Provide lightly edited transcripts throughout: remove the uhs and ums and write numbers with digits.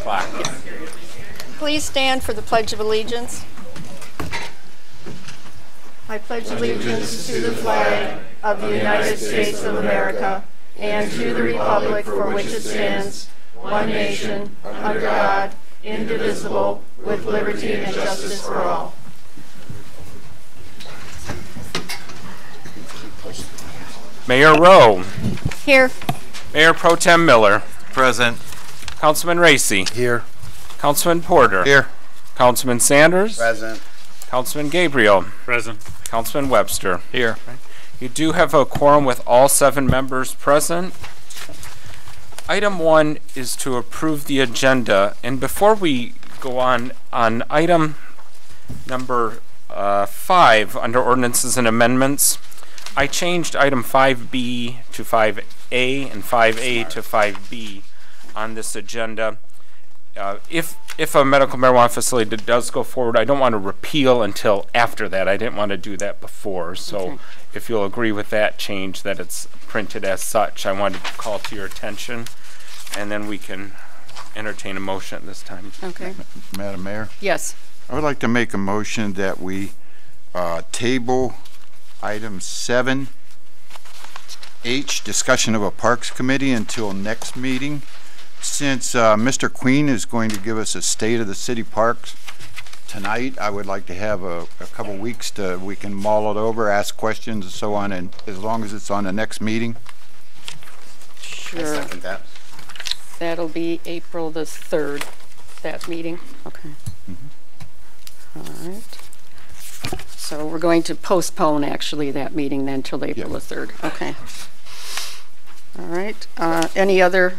o'clock. Please stand for the Pledge of Allegiance. I pledge allegiance to the flag of the United States of America and to the republic for which it stands, one nation, under God, indivisible, with liberty and justice for all. Mayor Rowe. Here. Mayor Pro Tem Miller. Present. Councilman Racy. Here. Councilman Porter. Here. Councilman Sanders. Present. Councilman Gabriel. Present. Councilman Webster. Here. You do have a quorum with all 7 members present. Item 1 is to approve the agenda. And before we go on item number 5 under ordinances and amendments, I changed item 5B to 5A and 5A to 5B on this agenda. If a medical marijuana facility does go forward, I don't want to repeal until after that. I didn't want to do that before. So okay. If you'll agree with that change, that it's printed as such, I wanted to call to your attention, and then we can entertain a motion at this time. Okay. Madam Mayor? Yes. I would like to make a motion that we table item 7H, discussion of a Parks Committee, until next meeting. Since Mr. Queen is going to give us a state of the city parks tonight, I would like to have a couple weeks we can mull it over, ask questions and so on, and as long as it's on the next meeting. Sure. I second that. That'll be April the 3rd, that meeting. Okay. All right. So we're going to postpone actually that meeting then till April the 3rd. Okay. All right. Any other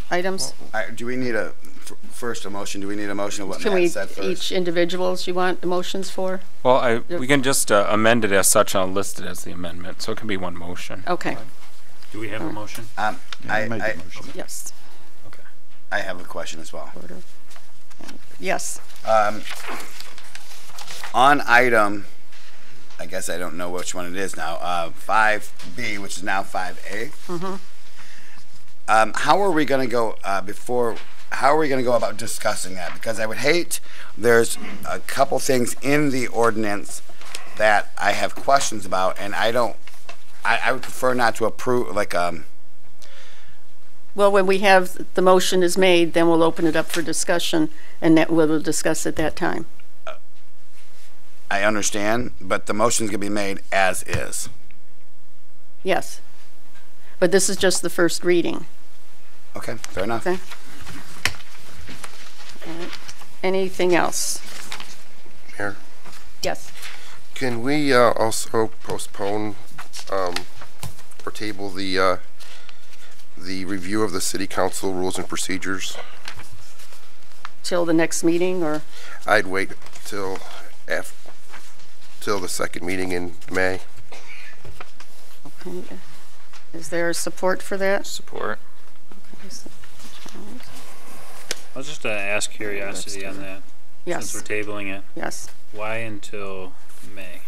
items? Do we need a motion? Do we need a motion of what Matt said first? Each individuals you want motions for? Well, we can just amend it as such and I'll list it as the amendment, so it can be one motion. Okay. Do we have a motion? Yes. Okay. I have a question as well. Yes. On item, I guess I don't know which one it is now, 5B, which is now 5A. How are we going to go how are we going to go about discussing that? Because I would hate, there's a couple things in the ordinance that I have questions about, and I would prefer not to approve, well, when we have the motion is made, then we'll open it up for discussion, and that we'll discuss at that time. I understand, but the motion's going to be made as is. Yes. But this is just the first reading. Okay, fair enough. Okay. All right. Anything else? Mayor? Yes. Can we also postpone or table the review of the City Council rules and procedures? Till the next meeting, or? I'd wait till the second meeting in May. Okay. Is there support for that? Support. Okay, so I'll just ask curiosity on that. yes. Since we're tabling it. Yes. Why until May?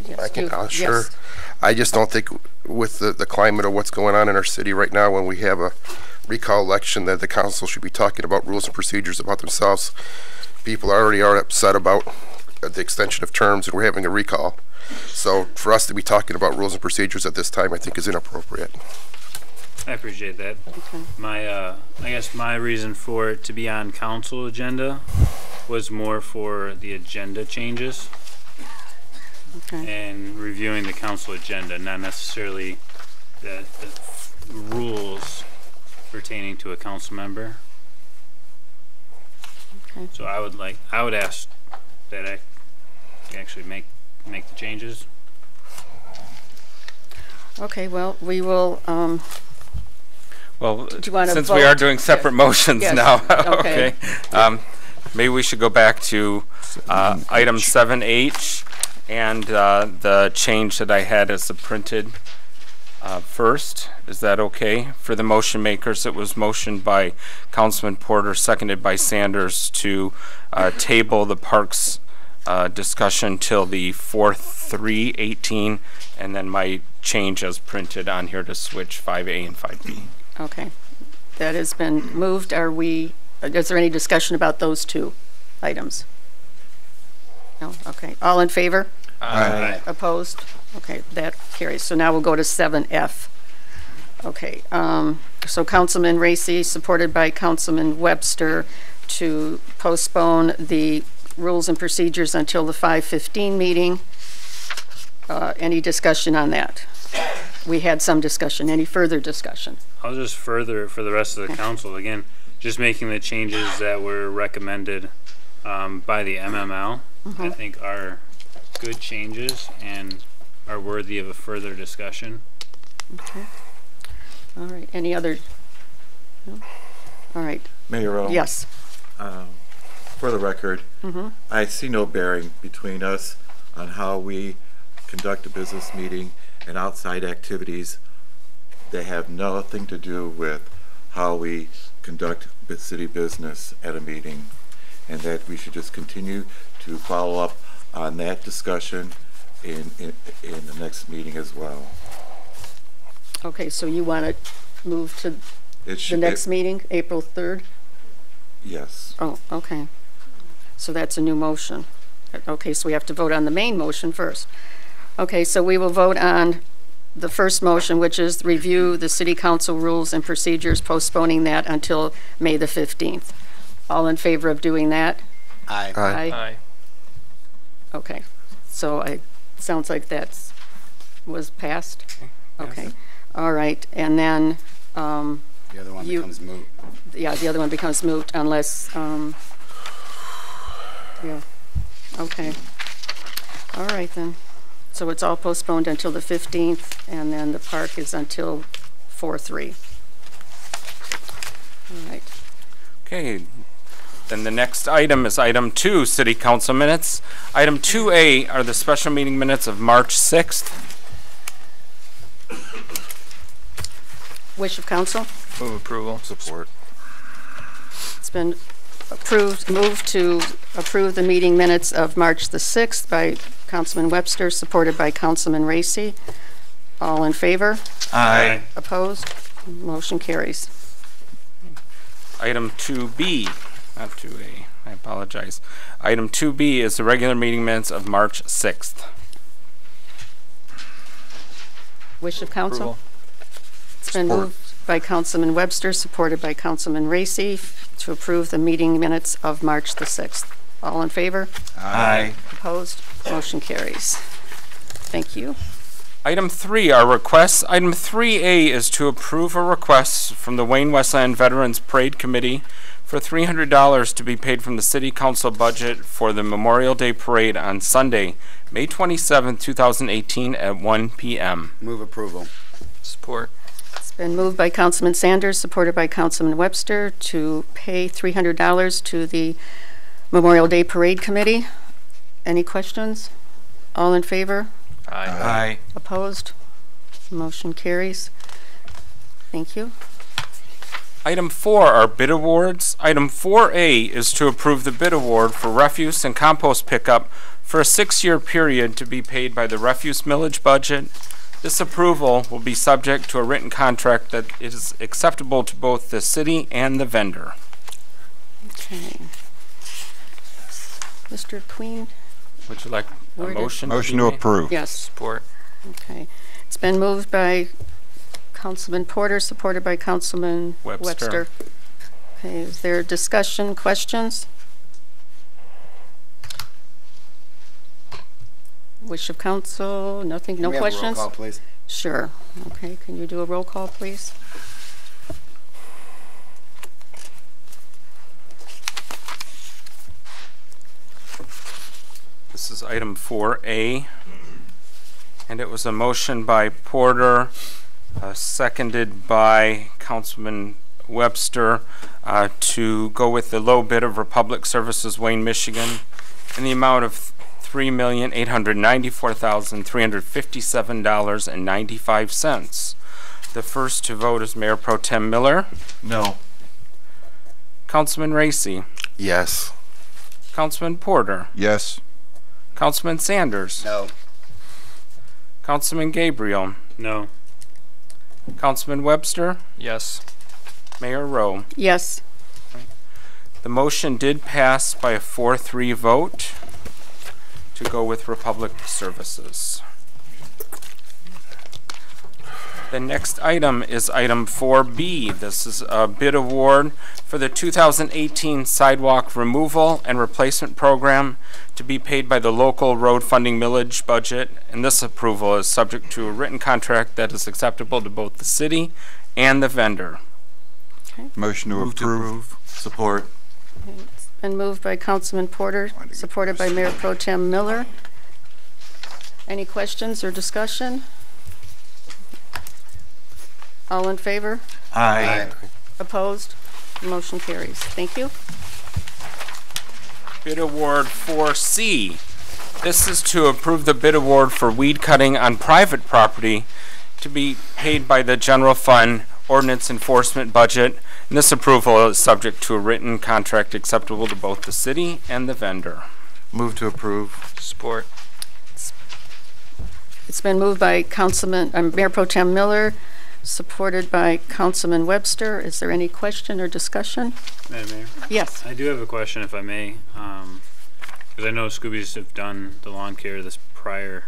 Yes, I can, sure. Yes. I just don't think with the climate of what's going on in our city right now, when we have a recall election, that the council should be talking about rules and procedures about themselves. People already are upset about the extension of terms, and we're having a recall. So for us to be talking about rules and procedures at this time, I think is inappropriate. I appreciate that. Okay. I guess my reason for it to be on council agenda was more for the agenda changes. Okay. And reviewing the council agenda, not necessarily the rules pertaining to a council member. Okay. So I would ask that I actually make the changes. Okay, well, we will, Well, do you want to since vote? we are doing separate motions Yes. now, Okay. okay. Maybe we should go back to item 7H and the change that I had as the printed first. Is that okay? For the motion makers, it was motioned by Councilman Porter, seconded by Sanders, to table the parks discussion till the 4/3/18, and then my change as printed on here to switch 5A and 5B. Okay. That has been moved. Is there any discussion about those two items? No? Okay. All in favor? Aye. Opposed? Okay, that carries. So now we'll go to 7F. Okay, so Councilman Racy, supported by Councilman Webster, to postpone the rules and procedures until the 5:15 meeting. Any discussion on that? We had some discussion. Any further discussion? I'll just further for the rest of the council, again, just making the changes that were recommended by the MML, I think are good changes and are worthy of a further discussion. Okay. All right, any other? No? All right, Mayor Earl, yes. for the record, I see no bearing between us on how we conduct a business meeting and outside activities. They have nothing to do with how we conduct city business at a meeting, and that we should just continue to follow up on that discussion in the next meeting as well. Okay, so you want to move to the next meeting, April 3rd? Yes. Oh, okay. So that's a new motion. Okay, so we have to vote on the main motion first. Okay, so we will vote on the first motion, which is review the city council rules and procedures, postponing that until May the 15th. All in favor of doing that? Aye. Aye. Okay, so sounds like that was passed? Okay, all right, and then, The other one becomes moot. yeah, the other one becomes moot unless, yeah, okay. All right then. So it's all postponed until the 15th, and then the park is until 4/3. All right. Okay, then the next item is item 2, city council minutes. Item 2A are the special meeting minutes of March 6th. Wish of council? Move approval. Support. It's been moved to approve the meeting minutes of March the 6th by Councilman Webster, supported by Councilman Racy. All in favor? Aye. Opposed? Motion carries. Item 2B, not 2A, I apologize. Item 2B is the regular meeting minutes of March 6th. Wish of council? Approval. It's been moved by Councilman Webster, supported by Councilman Racy, to approve the meeting minutes of March the 6th. All in favor? Aye. Opposed? Motion carries. Thank you. Item 3 are requests. Item 3A is to approve a request from the Wayne Westland Veterans Parade Committee for $300 to be paid from the City Council budget for the Memorial Day Parade on Sunday, May 27, 2018 at 1 p.m. Move approval. Support. It's been moved by Councilman Sanders, supported by Councilman Webster, to pay $300 to the Memorial Day Parade Committee. Any questions? All in favor? Aye. Opposed? Motion carries. Thank you. Item 4 are bid awards. Item 4A is to approve the bid award for refuse and compost pickup for a 6-year period to be paid by the refuse millage budget. This approval will be subject to a written contract that is acceptable to both the city and the vendor. Okay. Mr. Queen? Would you like a motion? Motion be to made? approve. Yes. Support. Okay. It's been moved by Councilman Porter, supported by Councilman Webster. Okay, is there discussion, questions? Wish of council, nothing, no Can we have a roll questions? call, please? Sure. Okay, can you do a roll call, please? This is item 4A, and it was a motion by Porter, seconded by Councilman Webster, to go with the low bid of Republic Services Wayne, Michigan, in the amount of $3,894,357.95. The first to vote is Mayor Pro Tem Miller. No. Councilman Racy. Yes. Councilman Porter. Yes. Councilman Sanders. No. Councilman Gabriel. No. Councilman Webster, Yes. Mayor Rowe. Yes. The motion did pass by a 4-3 vote to go with Republic Services. The next item is item 4B. This is a bid award for the 2018 sidewalk removal and replacement program to be paid by the local road funding millage budget. And this approval is subject to a written contract that is acceptable to both the city and the vendor. Motion to approve. Support. It's been moved by Councilman Porter, supported by Mayor Pro Tem Miller. Any questions or discussion? All in favor? Aye. Opposed? Motion carries. Thank you. Bid award 4C. This is to approve the bid award for weed cutting on private property to be paid by the general fund ordinance enforcement budget. And this approval is subject to a written contract acceptable to both the city and the vendor. Move to approve. Support. It's been moved by Mayor Pro Tem Miller, supported by Councilman Webster. Is there any question or discussion? Madam Mayor, Yes. I do have a question if I may, because I know Scoobies have done the lawn care this prior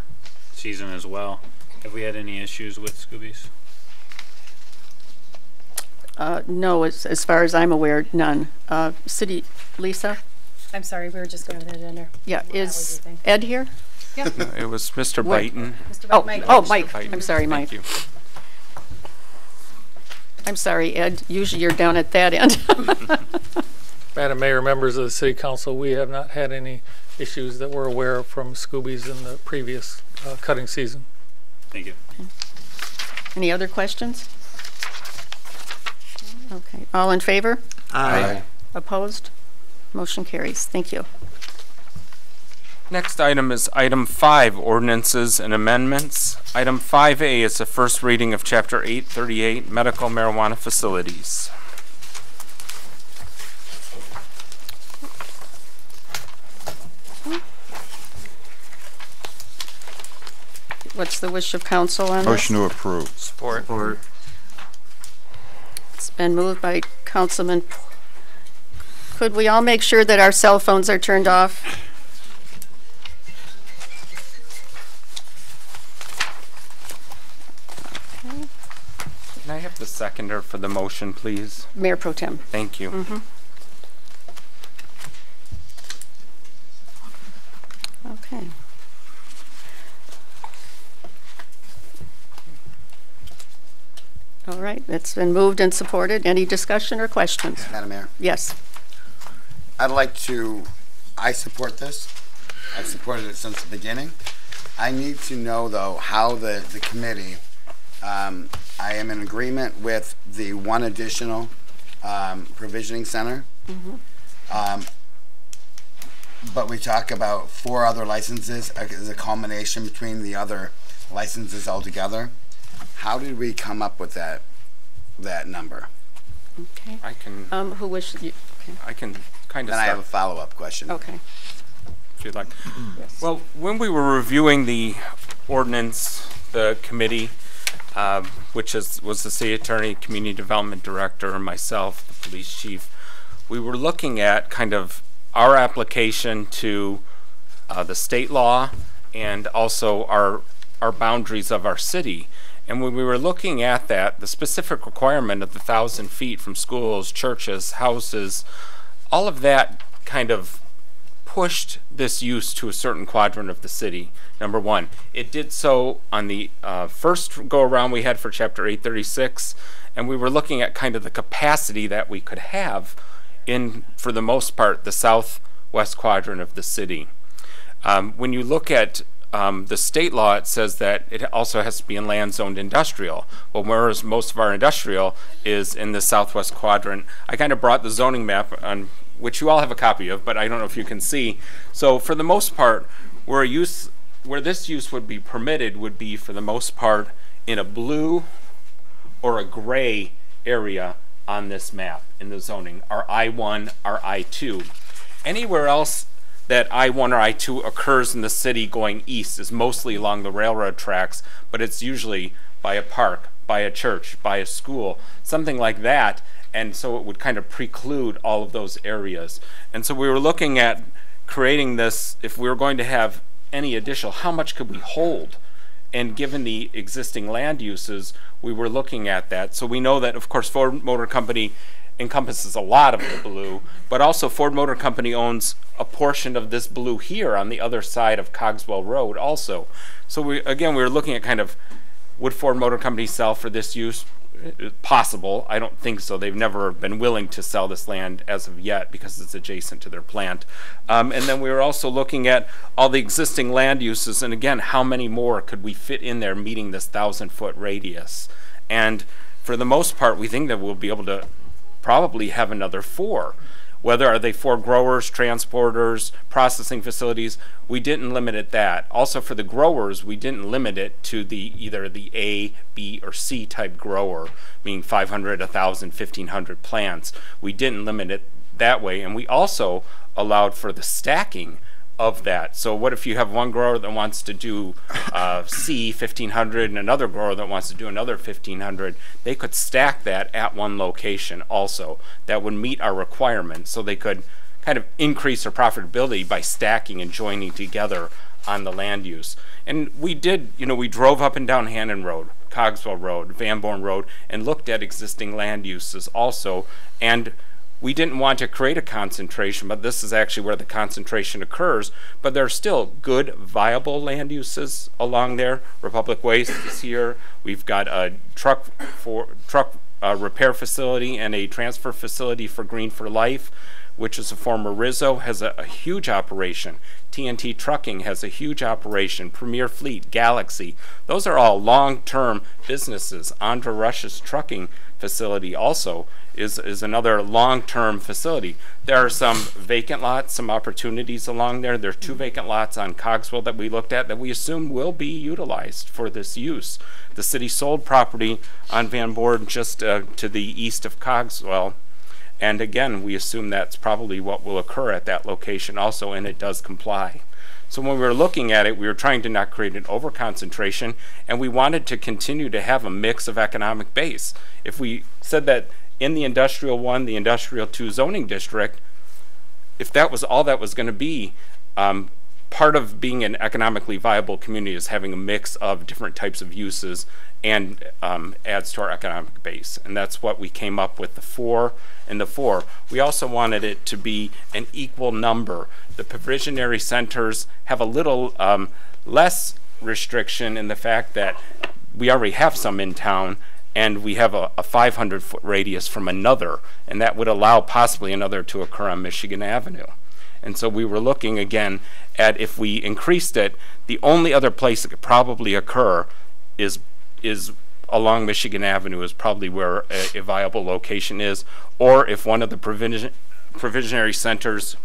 season as well. Have we had any issues with Scoobies? No, as far as I'm aware, none. City, Lisa? I'm sorry, we were just going to the agenda. Yeah, What was is your thing? Ed here? It was Mr. Wait. Byton. Mr. Oh, Mike. Mike. Byton. I'm sorry, Mike. Thank you. I'm sorry, Ed. Usually you're down at that end. Madam Mayor, members of the City Council, we have not had any issues that we're aware of from Scoobies in the previous cutting season. Thank you. Any other questions? Okay. All in favor? Aye. Opposed? Motion carries. Thank you. Next item is item 5, ordinances and amendments. Item 5A is the first reading of Chapter 838, medical marijuana facilities. What's the wish of council on this? Motion to approve. Support. Support. It's been moved by Councilman. Could we all make sure that our cell phones are turned off? Can I have the seconder for the motion, please? Mayor Pro Tem. Thank you. Okay. All right, it's been moved and supported. Any discussion or questions? Madam Mayor, Yes. I support this. I've supported it since the beginning. I need to know, though, how the committee, I am in agreement with the one additional provisioning center. But we talk about 4 other licenses as a culmination between the other licenses altogether. How did we come up with that number? Okay. I can Who wishes? Okay. kind of Then I have a start follow-up question. Okay. if you'd like. Yes. Well, when we were reviewing the ordinance, the committee, which was the city attorney, community development director, and myself, the police chief, we were looking at kind of our application to the state law and also our boundaries of our city. And when we were looking at that, the specific requirement of the 1,000 feet from schools, churches, houses, all of that kind of pushed this use to a certain quadrant of the city, number one. It did so on the first go-around we had for Chapter 836, and we were looking at kind of the capacity that we could have in, for the most part, the southwest quadrant of the city. When you look at the state law, it says that it also has to be in land zoned industrial. Well, whereas most of our industrial is in the southwest quadrant, I kind of brought the zoning map on which you all have a copy of, but I don't know if you can see. So for the most part, where this use would be permitted would be for the most part in a blue or a gray area on this map in the zoning, our I-1, our I-2. Anywhere else that I-1 or I-2 occurs in the city going east is mostly along the railroad tracks, but it's usually by a park, by a church, by a school, something like that. And so it would kind of preclude all of those areas. And so we were looking at creating this, if we were going to have any additional, how much could we hold? And given the existing land uses, we were looking at that. So we know that, of course, Ford Motor Company encompasses a lot of the blue, but also Ford Motor Company owns a portion of this blue here on the other side of Cogswell Road also. So we were looking at kind of, would Ford Motor Company sell for this use? Possible. I don't think so. They've never been willing to sell this land as of yet because it's adjacent to their plant. And then we were also looking at all the existing land uses, and again, how many more could we fit in there meeting this 1,000-foot radius? And for the most part, we think that we'll be able to probably have another 4. Whether are they for growers, transporters, processing facilities, we didn't limit it that. Also for the growers, we didn't limit it to either the A, B, or C type grower, meaning 500, 1,000, 1,500 plants. We didn't limit it that way, and we also allowed for the stacking of that. So what if you have one grower that wants to do C 1,500 and another grower that wants to do another 1,500? They could stack that at one location also. That would meet our requirements, so they could kind of increase their profitability by stacking and joining together on the land use. And we did, we drove up and down Hannon Road, Cogswell Road, Van Born Road, and looked at existing land uses also. And we didn't want to create a concentration, but this is actually where the concentration occurs. But there are still good, viable land uses along there. Republic Waste is here. We've got a truck repair facility and a transfer facility for Green for Life, which is a former Rizzo, has a huge operation. TNT Trucking has a huge operation. Premier Fleet, Galaxy. Those are all long-term businesses. Andra Rush's trucking facility also is another long-term facility. There are some vacant lots, some opportunities along there. There are 2 vacant lots on Cogswell that we looked at that we assume will be utilized for this use. The city sold property on Van Born just to the east of Cogswell. And again, we assume that's probably what will occur at that location also, and it does comply. So when we were looking at it, we were trying to not create an overconcentration, and we wanted to continue to have a mix of economic base. If we said that in the Industrial 1, the Industrial 2 zoning district, if that was all that was going to be, part of being an economically viable community is having a mix of different types of uses and adds to our economic base. And that's what we came up with, the 4 and the 4. We also wanted it to be an equal number. The provisionary centers have a little less restriction in the fact that we already have some in town, and we have a 500-foot radius from another, and that would allow possibly another to occur on Michigan Avenue. And so we were looking again at, if we increased it, the only other place it could probably occur is along Michigan Avenue, is probably where a viable location is, or if one of the provisionary centers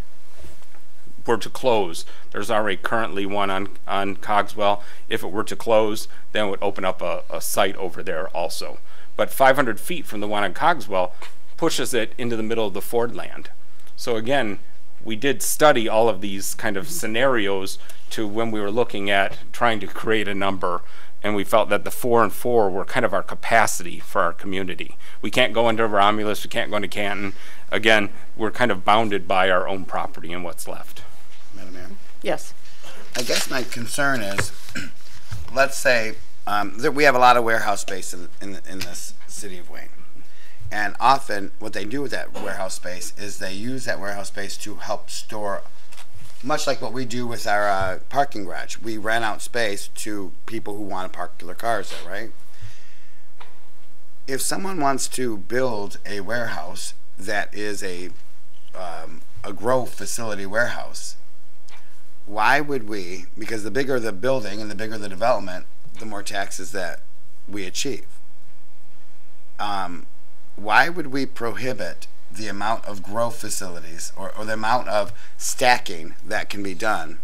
were to close. There's already currently one on Cogswell. If it were to close, then it would open up a site over there also. But 500 feet from the one on Cogswell pushes it into the middle of the Ford land. So again, we did study all of these kind of scenarios to when we were looking at trying to create a number, and we felt that the 4 and 4 were kind of our capacity for our community. We can't go into Romulus, we can't go into Canton. Again, we're kind of bounded by our own property and what's left. Madam Mayor? Yes. I guess my concern is, let's say that we have a lot of warehouse space in this city of Wayne. And often what they do with that warehouse space is they use that warehouse space to help store, much like what we do with our parking garage. We rent out space to people who want to park their cars there, right? If someone wants to build a warehouse that is a grow facility warehouse, why would we, because the bigger the building and the bigger the development, the more taxes that we achieve. Why would we prohibit the amount of grow facilities or the amount of stacking that can be done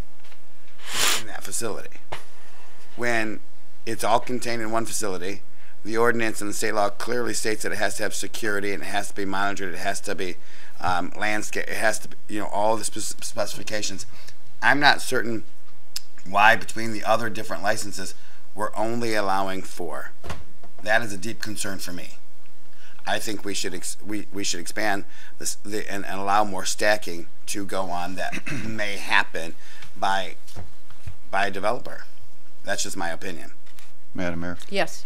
in that facility? When it's all contained in one facility, the ordinance and the state law clearly states that it has to have security and it has to be monitored, it has to be landscape, it has to be, all the specifications. I'm not certain why between the other different licenses we're only allowing 4. That is a deep concern for me. I think we should we should expand this and allow more stacking to go on that may happen by a developer. That's just my opinion. Madam Mayor. Yes.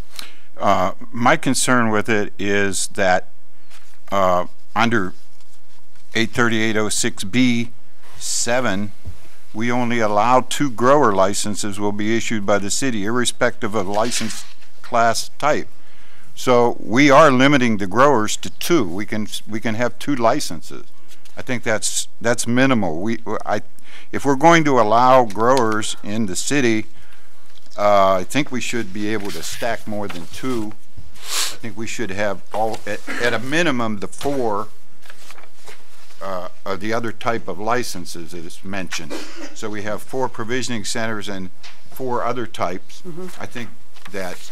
My concern with it is that under 83806B7, we only allow 2 grower licenses will be issued by the city, irrespective of license class type. So we are limiting the growers to 2. We can have 2 licenses. I think that's minimal. If we're going to allow growers in the city, I think we should be able to stack more than 2. I think we should have at a minimum the 4 of the other type of licenses that is mentioned. So we have 4 provisioning centers and 4 other types. I think that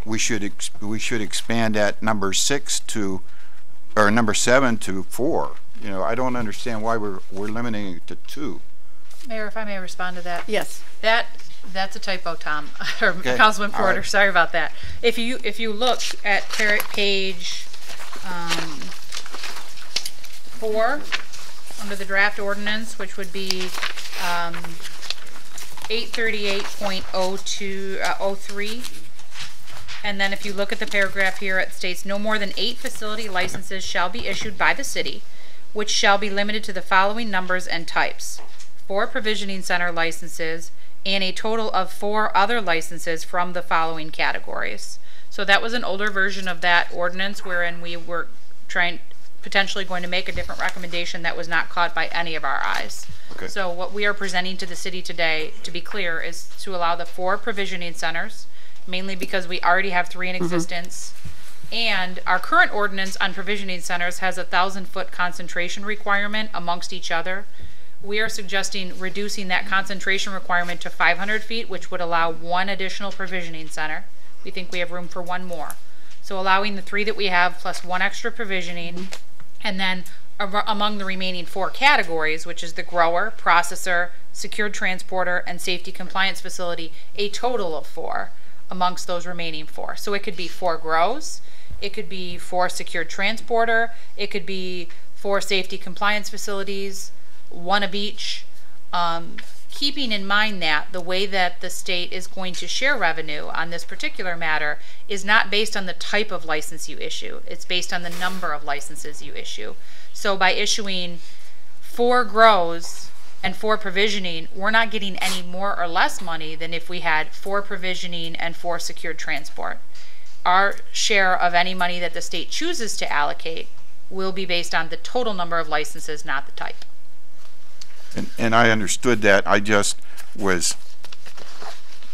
we should expand at number 6 to, or number 7 to 4. You know, I don't understand why we're limiting it to 2. Mayor, if I may respond to that. Yes. That's a typo, Tom, or Okay. Councilman Porter. Right. Sorry about that. If you look at page 4 under the draft ordinance, which would be 838.03, and then if you look at the paragraph here, it states no more than 8 facility licenses shall be issued by the city, which shall be limited to the following numbers and types: 4 provisioning center licenses and a total of 4 other licenses from the following categories. So that was an older version of that ordinance wherein we were potentially going to make a different recommendation that was not caught by any of our eyes. Okay. So what we are presenting to the city today, to be clear, is to allow the 4 provisioning centers, mainly because we already have 3 in existence. And our current ordinance on provisioning centers has a 1,000-foot concentration requirement amongst each other. We are suggesting reducing that concentration requirement to 500 feet, which would allow 1 additional provisioning center. We think we have room for 1 more. So allowing the 3 that we have plus 1 extra provisioning, and then among the remaining 4 categories, which is the grower, processor, secured transporter, and safety compliance facility, a total of 4 amongst those remaining 4. So it could be 4 grows, it could be 4 secured transporter, it could be 4 safety compliance facilities, 1 of each, keeping in mind that the way that the state is going to share revenue on this particular matter is not based on the type of license you issue. It's based on the number of licenses you issue. So by issuing 4 grows and 4 provisioning, we're not getting any more or less money than if we had 4 provisioning and 4 secured transport. Our share of any money that the state chooses to allocate will be based on the total number of licenses, not the type. And I understood that. I just was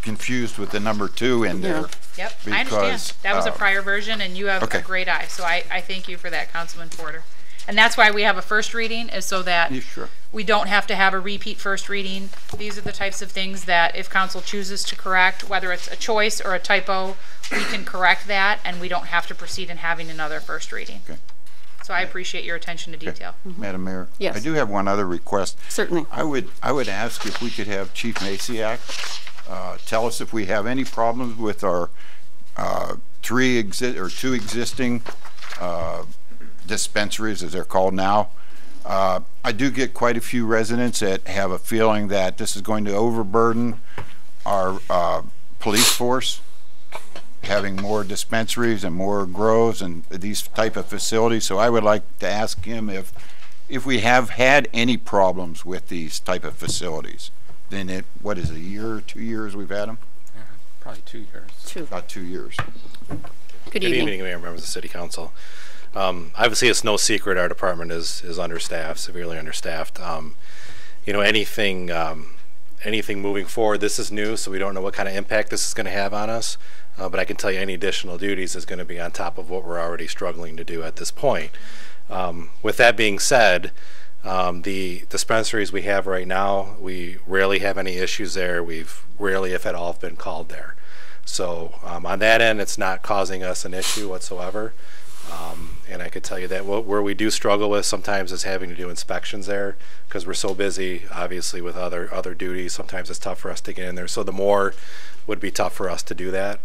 confused with the number 2 in there. Yep, I understand. Because, That was a prior version, and you have okay. a great eye. So I thank you for that, Councilman Porter. And that's why we have a first reading, is so that Yeah, sure. we don't have to have a repeat first reading. These are the types of things that if council chooses to correct, whether it's a choice or a typo, we can correct that, and we don't have to proceed in having another first reading. Okay. So I appreciate your attention to detail. Madam Mayor? Yes. I do have one other request. Certainly. I would ask if we could have Chief Masiak tell us if we have any problems with our 2 existing dispensaries, as they're called now. I do get quite a few residents that have a feeling that this is going to overburden our police force, having more dispensaries and more grows and these type of facilities. So I would like to ask him if we have had any problems with these type of facilities. Then what is it, a year or 2 years we've had them? Probably 2 years. 2. About 2 years. Good Good evening. evening, Mayor, members of the City Council. Obviously, it's no secret our department is understaffed, severely understaffed. You know, anything moving forward, this is new, so we don't know what kind of impact this is going to have on us. But I can tell you any additional duties is going to be on top of what we're already struggling to do at this point. With that being said, the dispensaries we have right now, we rarely have any issues there. We've rarely, if at all, been called there. So on that end, it's not causing us an issue whatsoever. And I could tell you that where we do struggle with sometimes is having to do inspections there, because we're so busy, obviously, with other duties. Sometimes it's tough for us to get in there. So the more would be tough for us to do that.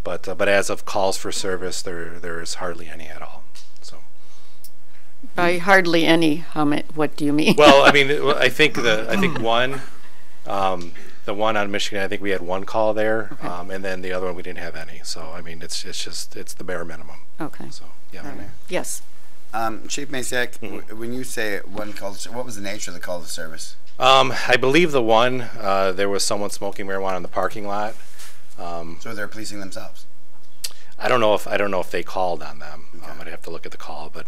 But as of calls for service, there is hardly any at all. So. By hardly any, what do you mean? Well, I mean, I think one, the one on Michigan, I think we had one call there, Okay. and then the other one we didn't have any. So I mean, it's the bare minimum. Okay. So yeah. Yes. Chief Masiak, when you say one call, what was the nature of the call to service? I believe the one there was someone smoking marijuana in the parking lot. So they're policing themselves. I don't know if they called on them. Okay. I'd have to look at the call, but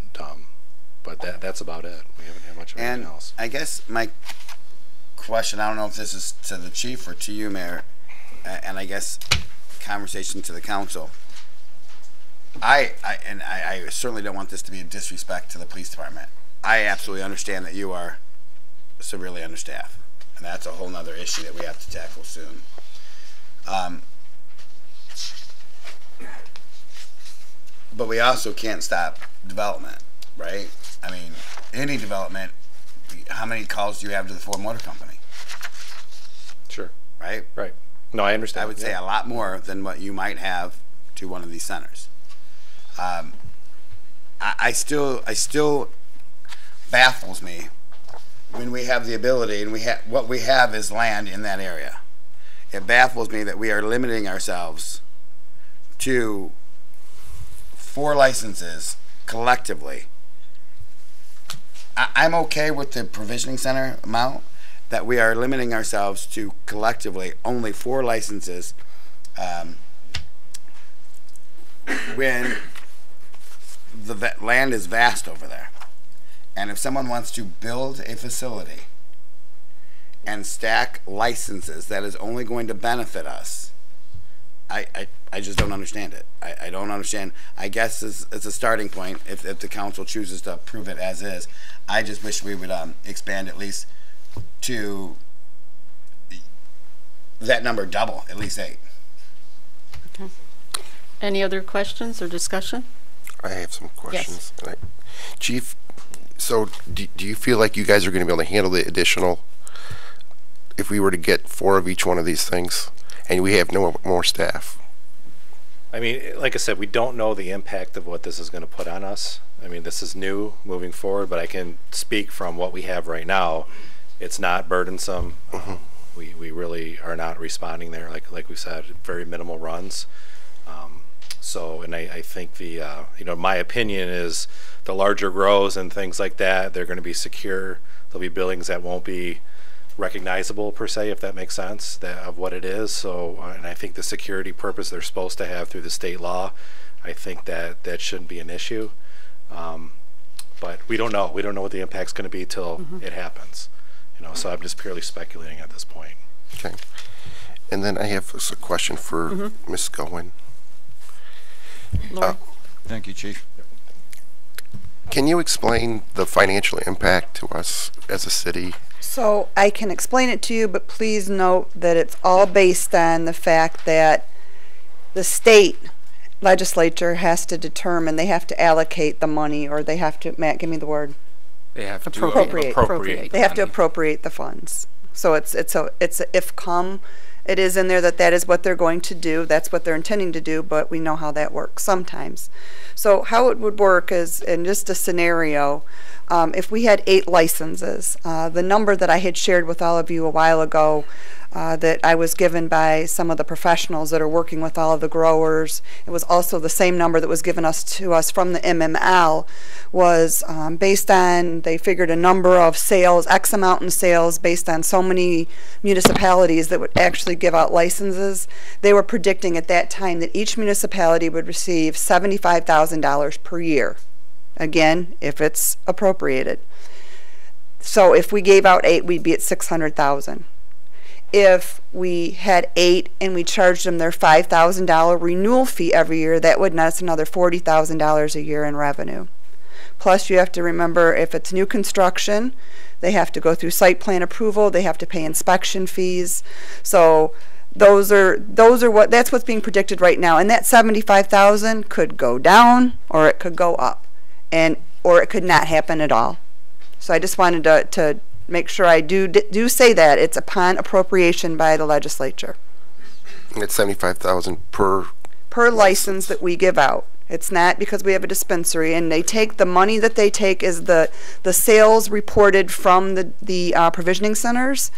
that's about it. We haven't had much of anything And else. I guess my question, I don't know if this is to the chief or to you, Mayor, and I guess conversation to the council. I certainly don't want this to be a disrespect to the police department. I absolutely understand that you are severely understaffed, and that's a whole nother issue that we have to tackle soon. But we also can't stop development, right? I mean, any development, how many calls do you have to the Ford Motor Company? Sure. Right? Right. No, I understand. I would say a lot more than what you might have to one of these centers. I still baffles me when we have the ability and what we have is land in that area. It baffles me that we are limiting ourselves to 4 licenses collectively. I'm okay with the provisioning center amount, that we are limiting ourselves to collectively only 4 licenses when the land is vast over there. And if someone wants to build a facility and stack licenses that is only going to benefit us, I just don't understand it. I don't understand. I guess it's a starting point if the council chooses to approve it as is. I just wish we would expand at least to that number double, at least 8. Okay. Any other questions or discussion? I have some questions. Yes. Chief, so do you feel like you guys are going to be able to handle the additional, if we were to get 4 of each one of these things and we have no more staff? I mean, like I said, we don't know the impact of what this is going to put on us. I mean, this is new moving forward, but I can speak from what we have right now. It's not burdensome. Mm-hmm. We really are not responding there, like we said, very minimal runs. So, and I think the, my opinion is the larger grows and things like that, they're going to be secure. There'll be buildings that won't be recognizable per se, if that makes sense, of what it is. So, and I think the security purpose they're supposed to have through the state law, I think that shouldn't be an issue. But we don't know. We don't know what the impact's going to be till it happens. So I'm just purely speculating at this point. Okay. And then I have a question for Ms. Gowen. Lori? Thank you, Chief. Can you explain the financial impact to us as a city? So I can explain it to you, but please note that it's all based on the fact that the state legislature has to determine, they have to allocate the money, or they have to, Matt, give me the word. They have to appropriate. They have to appropriate the funds. So it's a if come. It is in there that is what they're going to do. That's what they're intending to do, but we know how that works sometimes. So how it would work is, in just a scenario, if we had 8 licenses, the number that I had shared with all of you a while ago, that I was given by some of the professionals that are working with all of the growers, it was also the same number that was given to us from the MML, was based on, they figured a number of sales, X amount in sales based on so many municipalities that would actually give out licenses. They were predicting at that time that each municipality would receive $75,000 per year. Again, if it's appropriated. So if we gave out 8, we'd be at $600,000. If we had 8 and we charged them their $5,000 renewal fee every year, that would net us another $40,000 a year in revenue. Plus, you have to remember, if it's new construction, they have to go through site plan approval, they have to pay inspection fees. So That's what's being predicted right now. And that 75,000 could go down or it could go up, or it could not happen at all. So I just wanted to make sure I do say that it's upon appropriation by the legislature. It's 75,000 per license that we give out. It's not because we have a dispensary, and they take the money that they take is the sales reported from the provisioning centers,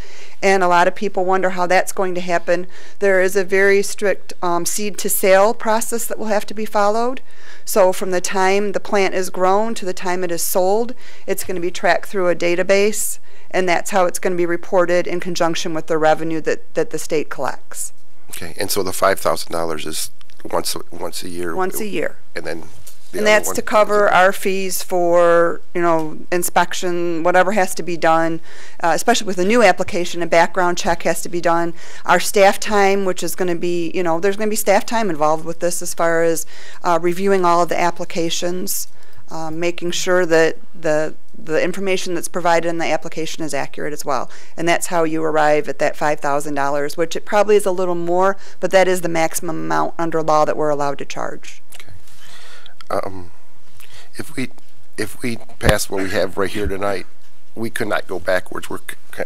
and a lot of people wonder how that's going to happen. There is a very strict seed to sale process that will have to be followed. So from the time the plant is grown to the time it is sold, it's going to be tracked through a database, and that's how it's going to be reported in conjunction with the revenue that the state collects. Okay, and so the $5,000 is once a year. Once a year. And then. And that's to cover our fees for, inspection, whatever has to be done, especially with a new application, a background check has to be done. Our staff time, which is going to be, there's going to be staff time involved with this as far as reviewing all of the applications, making sure that the information that's provided in the application is accurate as well. And that's how you arrive at that $5,000, which it probably is a little more, but that is the maximum amount under law that we're allowed to charge. If we pass what we have right here tonight, we could not go backwards.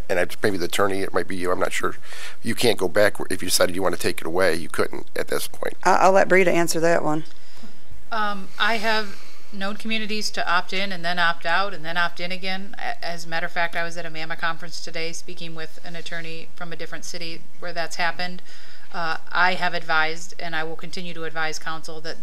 And maybe the attorney, it might be you, I'm not sure. You can't go backward. If you decided you want to take it away, you couldn't at this point. I'll let Brita answer that one. I have known communities to opt in and then opt out and then opt in again. As a matter of fact, I was at a MAMA conference today speaking with an attorney from a different city where that's happened. I have advised, and I will continue to advise council, that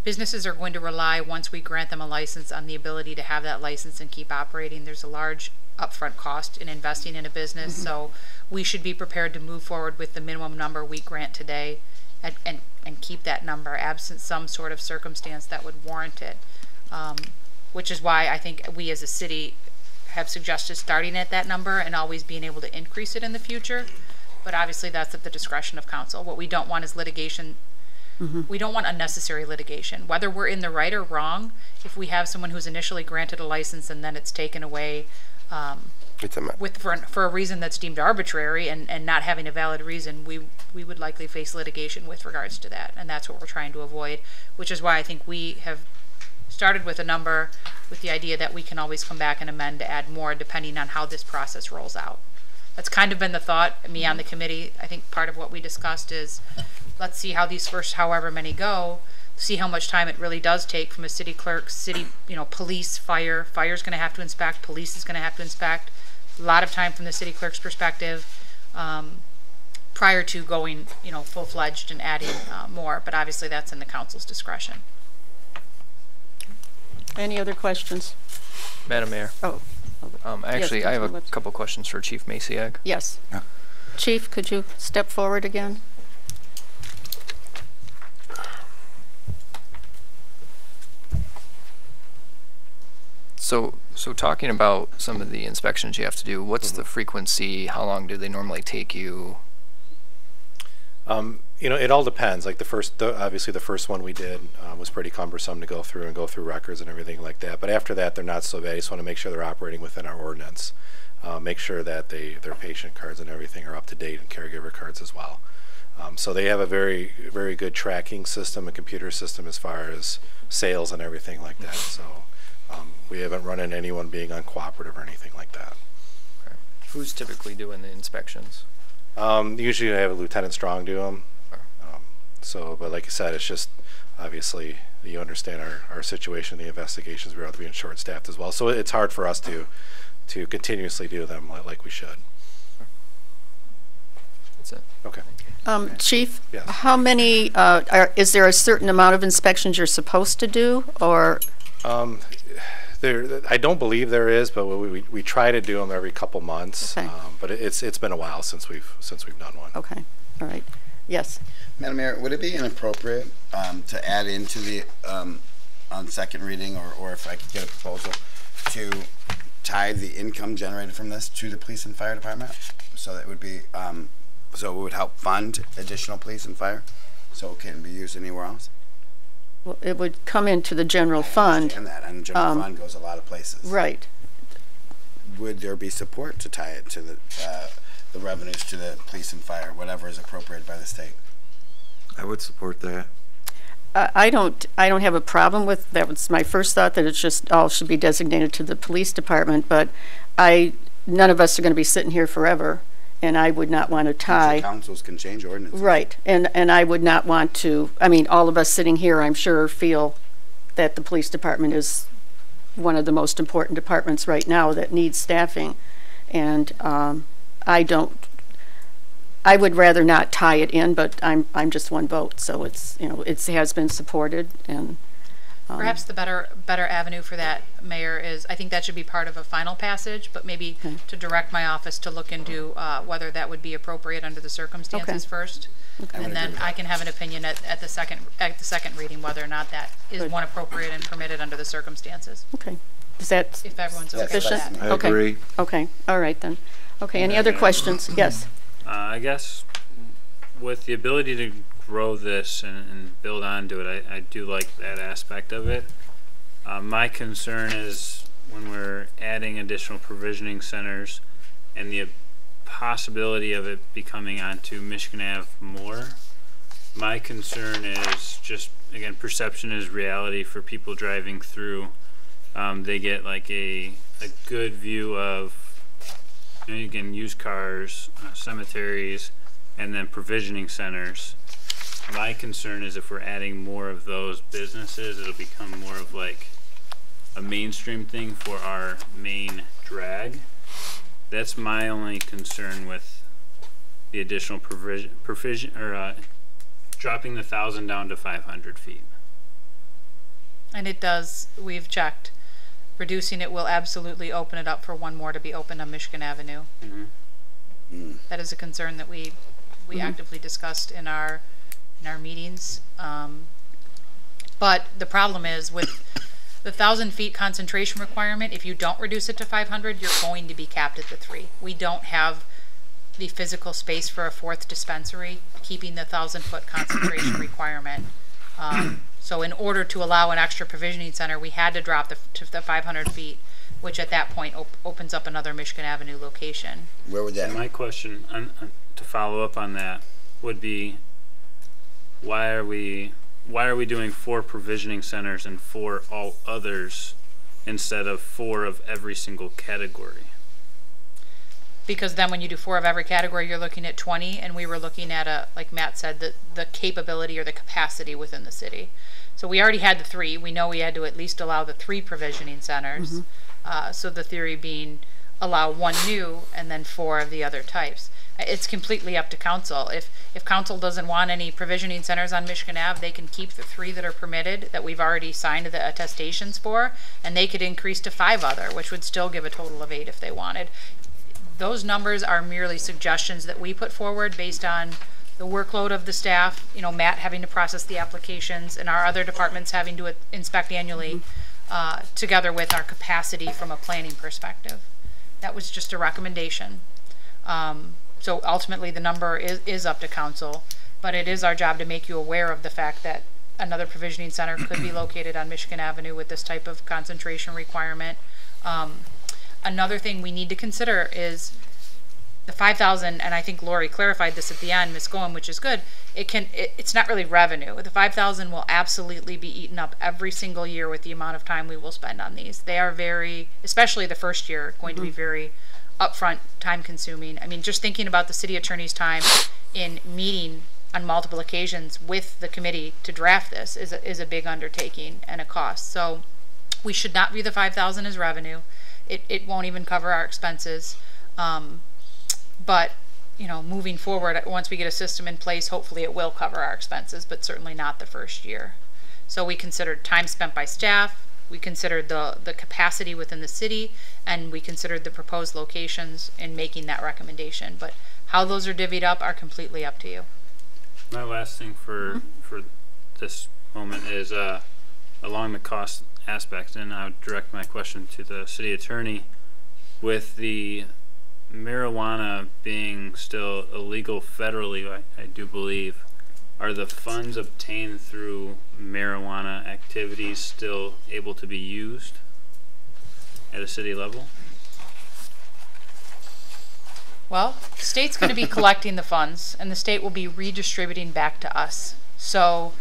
businesses are going to rely, once we grant them a license, on the ability to have that license and keep operating. There's a large upfront cost in investing in a business, so we should be prepared to move forward with the minimum number we grant today and keep that number absent some sort of circumstance that would warrant it, which is why I think we as a city have suggested starting at that number and always being able to increase it in the future. But obviously that's at the discretion of council. What we don't want is litigation. We don't want unnecessary litigation. Whether we're in the right or wrong, if we have someone who's initially granted a license and then it's taken away for a reason that's deemed arbitrary and not having a valid reason, we would likely face litigation with regards to that. And that's what we're trying to avoid, which is why I think we have started with a number with the idea that we can always come back and amend to add more depending on how this process rolls out. That's kind of been the thought, me on the committee. I think part of what we discussed is, let's see how these first however many go, see how much time it really does take from a city clerk, police, fire. Fire's going to have to inspect, police is going to have to inspect. A lot of time from the city clerk's perspective prior to going, full-fledged and adding more. But obviously that's in the council's discretion. Any other questions? Madam Mayor. Oh. Actually, yes, I have a couple questions for Chief Masiak. Yes. Yeah. Chief, could you step forward again? So talking about some of the inspections you have to do, what's the frequency? How long do they normally take you? It all depends. Like obviously the first one we did was pretty cumbersome to go through records and everything like that. But after that, they're not so bad. I just want to make sure they're operating within our ordinance. Make sure that their patient cards and everything are up to date, and caregiver cards as well. So they have a very, very good tracking system, a computer system as far as sales and everything like that. So we haven't run into anyone being uncooperative or anything like that. Okay. Who's typically doing the inspections? Usually I have a Lieutenant Strong do them. But like I said, it's just obviously you understand our situation, the investigations, we're out to being short-staffed as well. So it's hard for us to continuously do them like we should. That's it. Okay. Chief, yes. How many, is there a certain amount of inspections you're supposed to do, or? I don't believe there is, but we try to do them every couple months. Okay. But it's been a while since we've done one. Okay. All right. Yes. Madam Mayor, would it be inappropriate to add into the on second reading, or if I could get a proposal to tie the income generated from this to the police and fire department, so that it would be so it would help fund additional police and fire, so it can be used anywhere else? Well, it would come into the general fund. And that, and the general fund goes a lot of places. Right. Would there be support to tie it to the revenues to the police and fire, whatever is appropriated by the state. I would support that. I don't have a problem with, that was my first thought, that it's just all should be designated to the police department, but none of us are going to be sitting here forever, and I would not want to tie. Future councils can change ordinances. Right, and I would not want to, I mean, all of us sitting here, I'm sure, feel that the police department is one of the most important departments right now that needs staffing, and I would rather not tie it in, but I'm just one vote, so it's, you know, it has been supported, and Perhaps the better avenue for that, Mayor, is I think that should be part of a final passage, but maybe to direct my office to look into whether that would be appropriate under the circumstances first, and then I can have an opinion at the second reading whether or not that is one appropriate and permitted under the circumstances. Okay, is that if everyone's okay with sufficient? that? I agree. Okay, all right then. Okay, any other questions? Yes. I guess with the ability to grow this and build onto it, I do like that aspect of it. My concern is when we're adding additional provisioning centers and the possibility of it becoming onto Michigan Ave more. My concern is just, again, perception is reality for people driving through. They get like a good view of, you know, again, used cars, cemeteries, and then provisioning centers. My concern is if we're adding more of those businesses, it'll become more of like a mainstream thing for our main drag. That's my only concern with the additional provision or dropping the 1,000 down to 500 feet. And it does, we've checked. Reducing it will absolutely open it up for one more to be opened on Michigan Avenue. That is a concern that we actively discussed in our meetings. But the problem is with the 1,000 feet concentration requirement, if you don't reduce it to 500, you're going to be capped at the 3. We don't have the physical space for a 4th dispensary, keeping the 1,000-foot concentration requirement. So in order to allow an extra provisioning center, we had to drop to the 500 feet, which at that point opens up another Michigan Avenue location. Where would that? So my question to follow up on that would be, why are we doing 4 provisioning centers and 4 all others instead of 4 of every single category? Because then when you do 4 of every category, you're looking at 20, and we were looking at like Matt said, the capability or the capacity within the city. So we already had the 3. We know we had to at least allow the 3 provisioning centers. So the theory being allow 1 new and then 4 of the other types. It's completely up to council. If council doesn't want any provisioning centers on Michigan Ave, they can keep the 3 that are permitted that we've already signed the attestations for, and they could increase to 5 other, which would still give a total of 8 if they wanted. Those numbers are merely suggestions that we put forward based on the workload of the staff, you know, Matt having to process the applications and our other departments having to inspect annually, together with our capacity from a planning perspective. That was just a recommendation. So ultimately the number is up to council, but it is our job to make you aware of the fact that another provisioning center could be located on Michigan Avenue with this type of concentration requirement. Another thing we need to consider is the 5,000, and I think Lori clarified this at the end, Ms. Goen, which is good. It's not really revenue. The 5,000 will absolutely be eaten up every single year with the amount of time we will spend on these. They are very, especially the first year, going to be very upfront, time consuming. I mean, just thinking about the city attorney's time in meeting on multiple occasions with the committee to draft this is a big undertaking and a cost. So we should not view the 5,000 as revenue. It won't even cover our expenses. But, you know, moving forward, once we get a system in place, hopefully it will cover our expenses, but certainly not the first year. So we considered time spent by staff, we considered the capacity within the city, and we considered the proposed locations in making that recommendation. But how those are divvied up are completely up to you. My last thing for this moment is along the cost aspect, and I would direct my question to the city attorney. With the marijuana being still illegal federally, I do believe, are the funds obtained through marijuana activities still able to be used at a city level? Well, the state's going to be collecting the funds, and the state will be redistributing back to us. So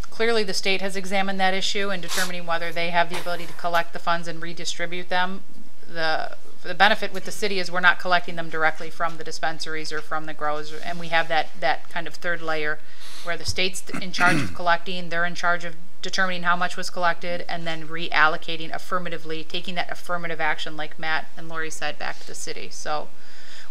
clearly the state has examined that issue and determining whether they have the ability to collect the funds and redistribute them. The benefit with the city is we're not collecting them directly from the dispensaries or from the grows, and we have that kind of third layer where the state's in charge of collecting, they're in charge of determining how much was collected, and then reallocating affirmatively, taking that affirmative action like Matt and Lori said back to the city. So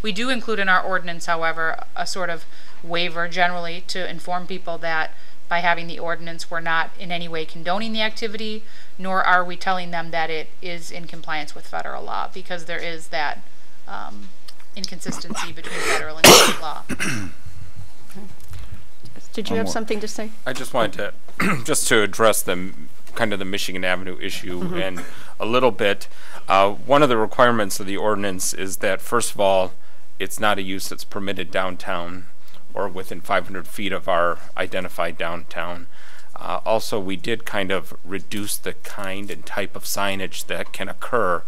we do include in our ordinance, however, a sort of waiver generally to inform people that by having the ordinance, we're not in any way condoning the activity, nor are we telling them that it is in compliance with federal law, because there is that inconsistency between federal and state law. Did you have something to say? I just wanted to, just to address the kind of the Michigan Avenue issue and a little bit. One of the requirements of the ordinance is that, first of all, it's not a use that's permitted downtown or within 500 feet of our identified downtown. Also, we did kind of reduce the kind and type of signage that can occur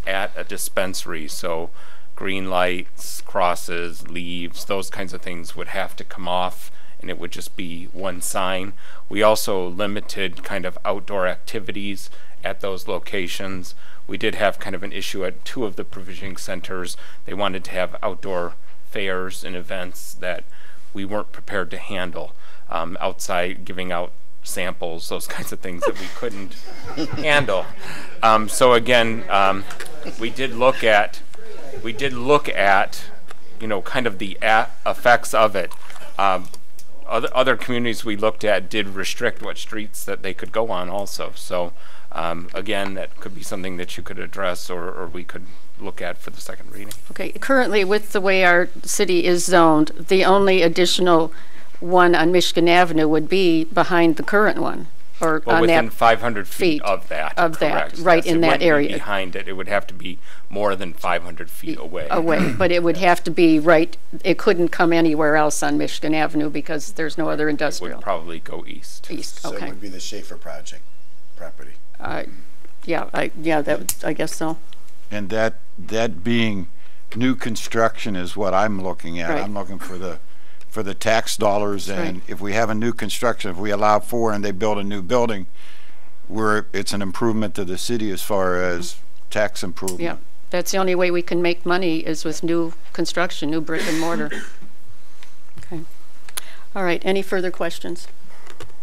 at a dispensary. So green lights, crosses, leaves, those kinds of things would have to come off, and it would just be one sign. We also limited kind of outdoor activities at those locations. We did have kind of an issue at 2 of the provisioning centers. They wanted to have outdoor fairs and events that we weren't prepared to handle, outside giving out samples, those kinds of things that we couldn't handle. So again, we did look at, you know, kind of the effects of it. Other communities we looked at did restrict what streets that they could go on also. So again, that could be something that you could address, or we could look at for the second reading. Okay, currently with the way our city is zoned, the only additional one on Michigan Avenue would be behind the current one, or well, on within that 500 feet of that. Of correct. that, right, Yes, in it that wouldn't be area. behind it, it would have to be more than 500 feet away. But it would have to be right, it couldn't come anywhere else on Michigan Avenue because there's no other It industrial. would probably go east. East, So it okay. would be the Schaefer project property. Yeah, I guess so. And that being new construction is what I'm looking at. Right. I'm looking for the tax dollars, That's and right. if we have a new construction, if we allow 4 and they build a new building, it's an improvement to the city as far as tax improvement. Yeah, that's the only way we can make money is with new construction, new brick and mortar. Okay. All right, any further questions?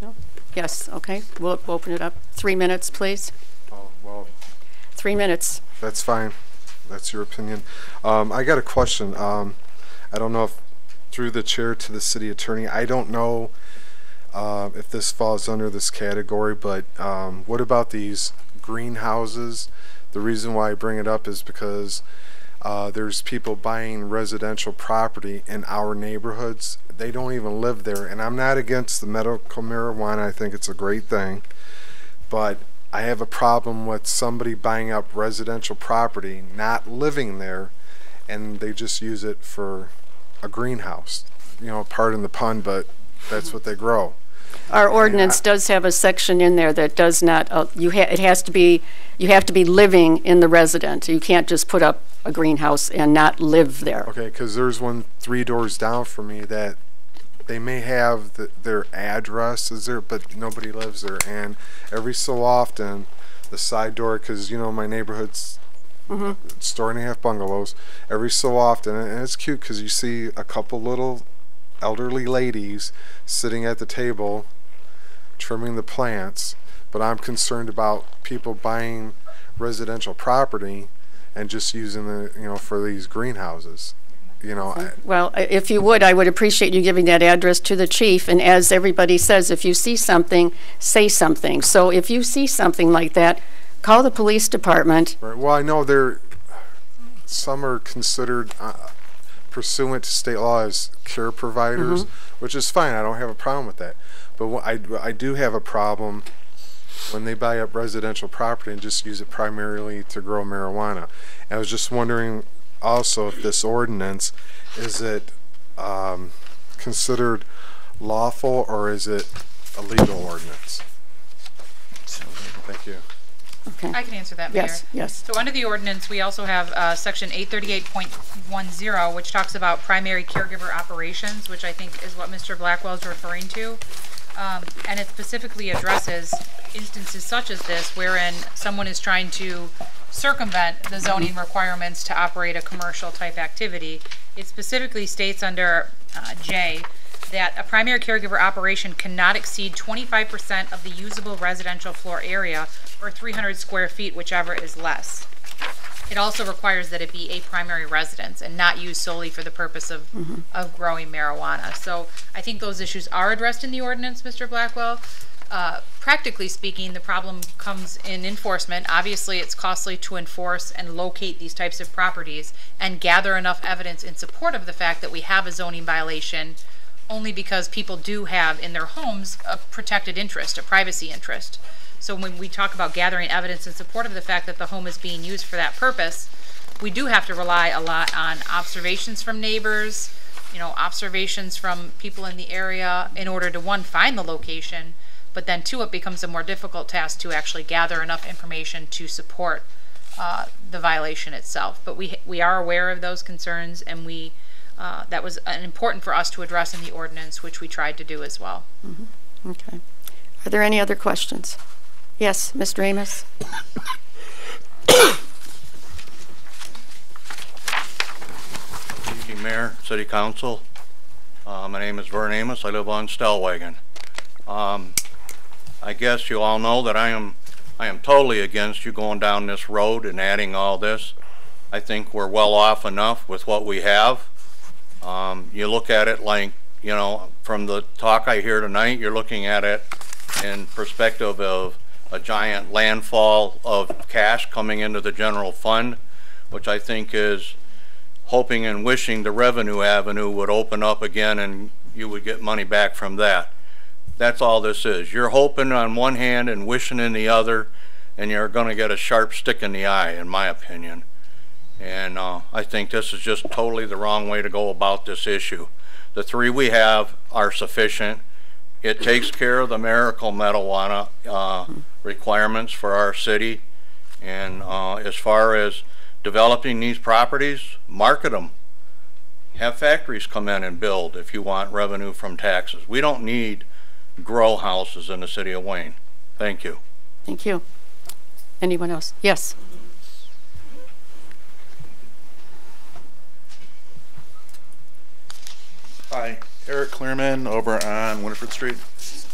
No? Yes, okay, we'll open it up. 3 minutes, please. Oh, well, 3 minutes. that's fine. That's your opinion. I got a question. I don't know if through the chair to the city attorney, I don't know if this falls under this category, but what about these greenhouses? The reason why I bring it up is because there's people buying residential property in our neighborhoods. They don't even live there, and I'm not against the medical marijuana. I think it's a great thing, but I have a problem with somebody buying up residential property, not living there, and they just use it for a greenhouse. You know, pardon the pun, but that's what they grow. Our ordinance does have a section in there that does not, you have to be living in the residence. You can't just put up a greenhouse and not live there. Okay, because there's one 3 doors down from me that they may have their address is there, but nobody lives there. And every so often, the side door, because you know my neighborhood's story and a half bungalows. Every so often, and it's cute because you see a couple little elderly ladies sitting at the table trimming the plants. But I'm concerned about people buying residential property and just using the, you know, for these greenhouses. You know, Well, if you would, I would appreciate you giving that address to the chief, and as everybody says, if you see something, say something. So if you see something like that, call the police department. right. Well, I know some are considered pursuant to state law as care providers, which is fine. I don't have a problem with that. But what I do have a problem when they buy up residential property and just use it primarily to grow marijuana. And I was just wondering also if this ordinance, is it considered lawful or is it a legal ordinance? Thank you. Okay. I can answer that, Mayor. Yes, yes. So under the ordinance, we also have section 838.10, which talks about primary caregiver operations, which I think is what Mr. Blackwell is referring to. And it specifically addresses instances such as this, wherein someone is trying to circumvent the zoning requirements to operate a commercial type activity. It specifically states under J that a primary caregiver operation cannot exceed 25% of the usable residential floor area or 300 square feet, whichever is less. It also requires that it be a primary residence and not used solely for the purpose of growing marijuana. So I think those issues are addressed in the ordinance, Mr. Blackwell. Practically speaking, the problem comes in enforcement. Obviously, it's costly to enforce and locate these types of properties and gather enough evidence in support of the fact that we have a zoning violation, only because people do have in their homes a protected interest, a privacy interest. So when we talk about gathering evidence in support of the fact that the home is being used for that purpose, we do have to rely a lot on observations from neighbors, observations from people in the area in order to, one, find the location, but then two, it becomes a more difficult task to actually gather enough information to support the violation itself. But we are aware of those concerns, and that was important for us to address in the ordinance, which we tried to do as well. Okay. Are there any other questions? Yes, Mr. Amos. Good evening, Mayor, City Council. My name is Vern Amos. I live on Stellwagen. I guess you all know that I am totally against you going down this road and adding all this. I think we're well off enough with what we have. You look at it like, from the talk I hear tonight, you're looking at it in perspective of a giant landfall of cash coming into the general fund, which I think is hoping and wishing the revenue avenue would open up again and you would get money back from that. That's all this is. You're hoping on one hand and wishing in the other, and you're going to get a sharp stick in the eye, in my opinion. And I think this is just totally the wrong way to go about this issue. The three we have are sufficient. It takes care of the medical marijuana requirements for our city. And as far as developing these properties, market them. Have factories come in and build if you want revenue from taxes. We don't need grow houses in the city of Wayne. Thank you. Thank you. Anyone else? Yes. Hi, Eric Clearman over on Winifred Street.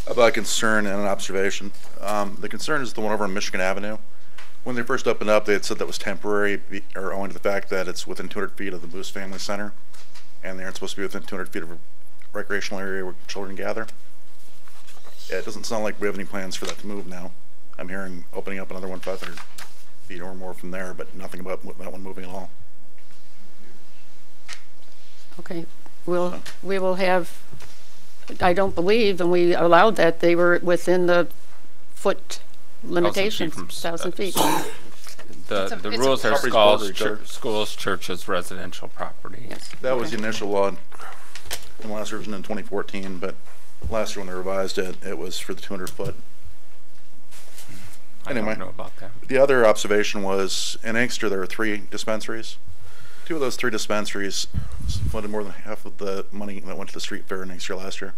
About a concern and an observation. The concern is the one over on Michigan Avenue. When they first opened up, they had said that was temporary, or owing to the fact that it's within 200 feet of the Moose Family Center, and they aren't supposed to be within 200 feet of a recreational area where children gather. Yeah, it doesn't sound like we have any plans for that to move now. I'm hearing opening up another one 500 feet or more from there, but nothing about that one moving at all. Okay. We will have, I don't believe, and we allowed that, they were within the foot limitations, 1,000 feet. The rules are schools, churches, residential property. Yes. That was the initial law in the last revision in 2014, but last year when they revised it, it was for the 200 foot. Anyway, I don't know about that. The other observation was in Inkster there are 3 dispensaries. 2 of those 3 dispensaries funded more than half of the money that went to the street fair in Inkster last year.